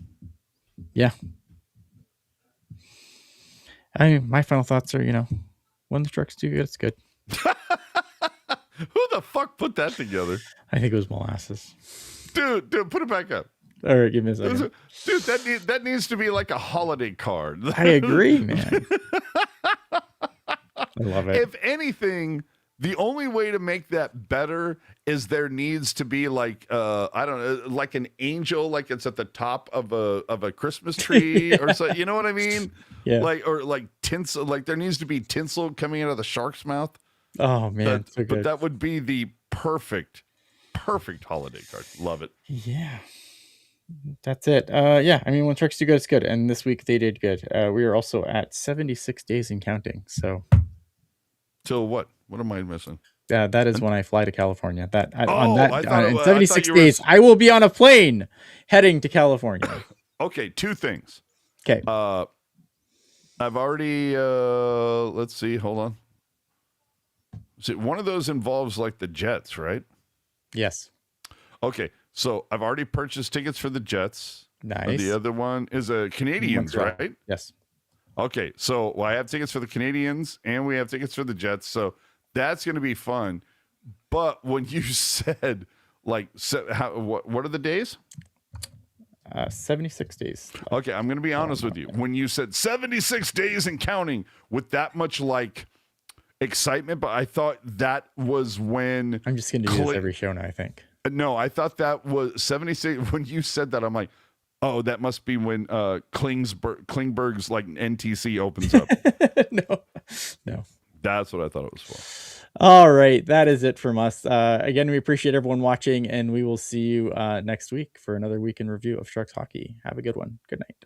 Yeah. My final thoughts are, when the Sharks do good, it's good. Who the fuck put that together? I think it was Molasses. Dude, put it back up. All right, give me a second. Dude, that needs to be like a holiday card. I agree, man. I love it. If anything, the only way to make that better is there needs to be like I don't know, like an angel, like it's at the top of a Christmas tree or so. You know what I mean? Yeah. Like tinsel. Like there needs to be tinsel coming out of the shark's mouth. Oh man, so good. But that would be the perfect holiday card. Love it. Yeah. That's it. Yeah, I mean, when Sharks do good, it's good. And this week they did good. We are also at 76 days and counting. So till what? What am I missing? That is when I fly to California. In 76 days, I will be on a plane heading to California. Okay, two things. Okay. I've already let's see, hold on. So one of those involves like the Jets, right? Yes. Okay, so I've already purchased tickets for the Jets. Nice. The other one is a Canadians, right? Yes. Okay, so I have tickets for the Canadians and we have tickets for the Jets, so that's going to be fun. But when you said like, what are the days? 76 days. Okay, I'm going to be honest with you. When you said 76 days and counting with that much like excitement, but I thought that was when I'm just going to do this every show now, I think. No, I thout that was 76. When you said that, I'm like, oh, that must be when Klingberg's like NTC opens up. No. That's what I thought it was for. All right, that is it from us. Again, we appreciate everyone watching, and we will see you next week for another week in review of Sharks hockey. Have a good one. Good night.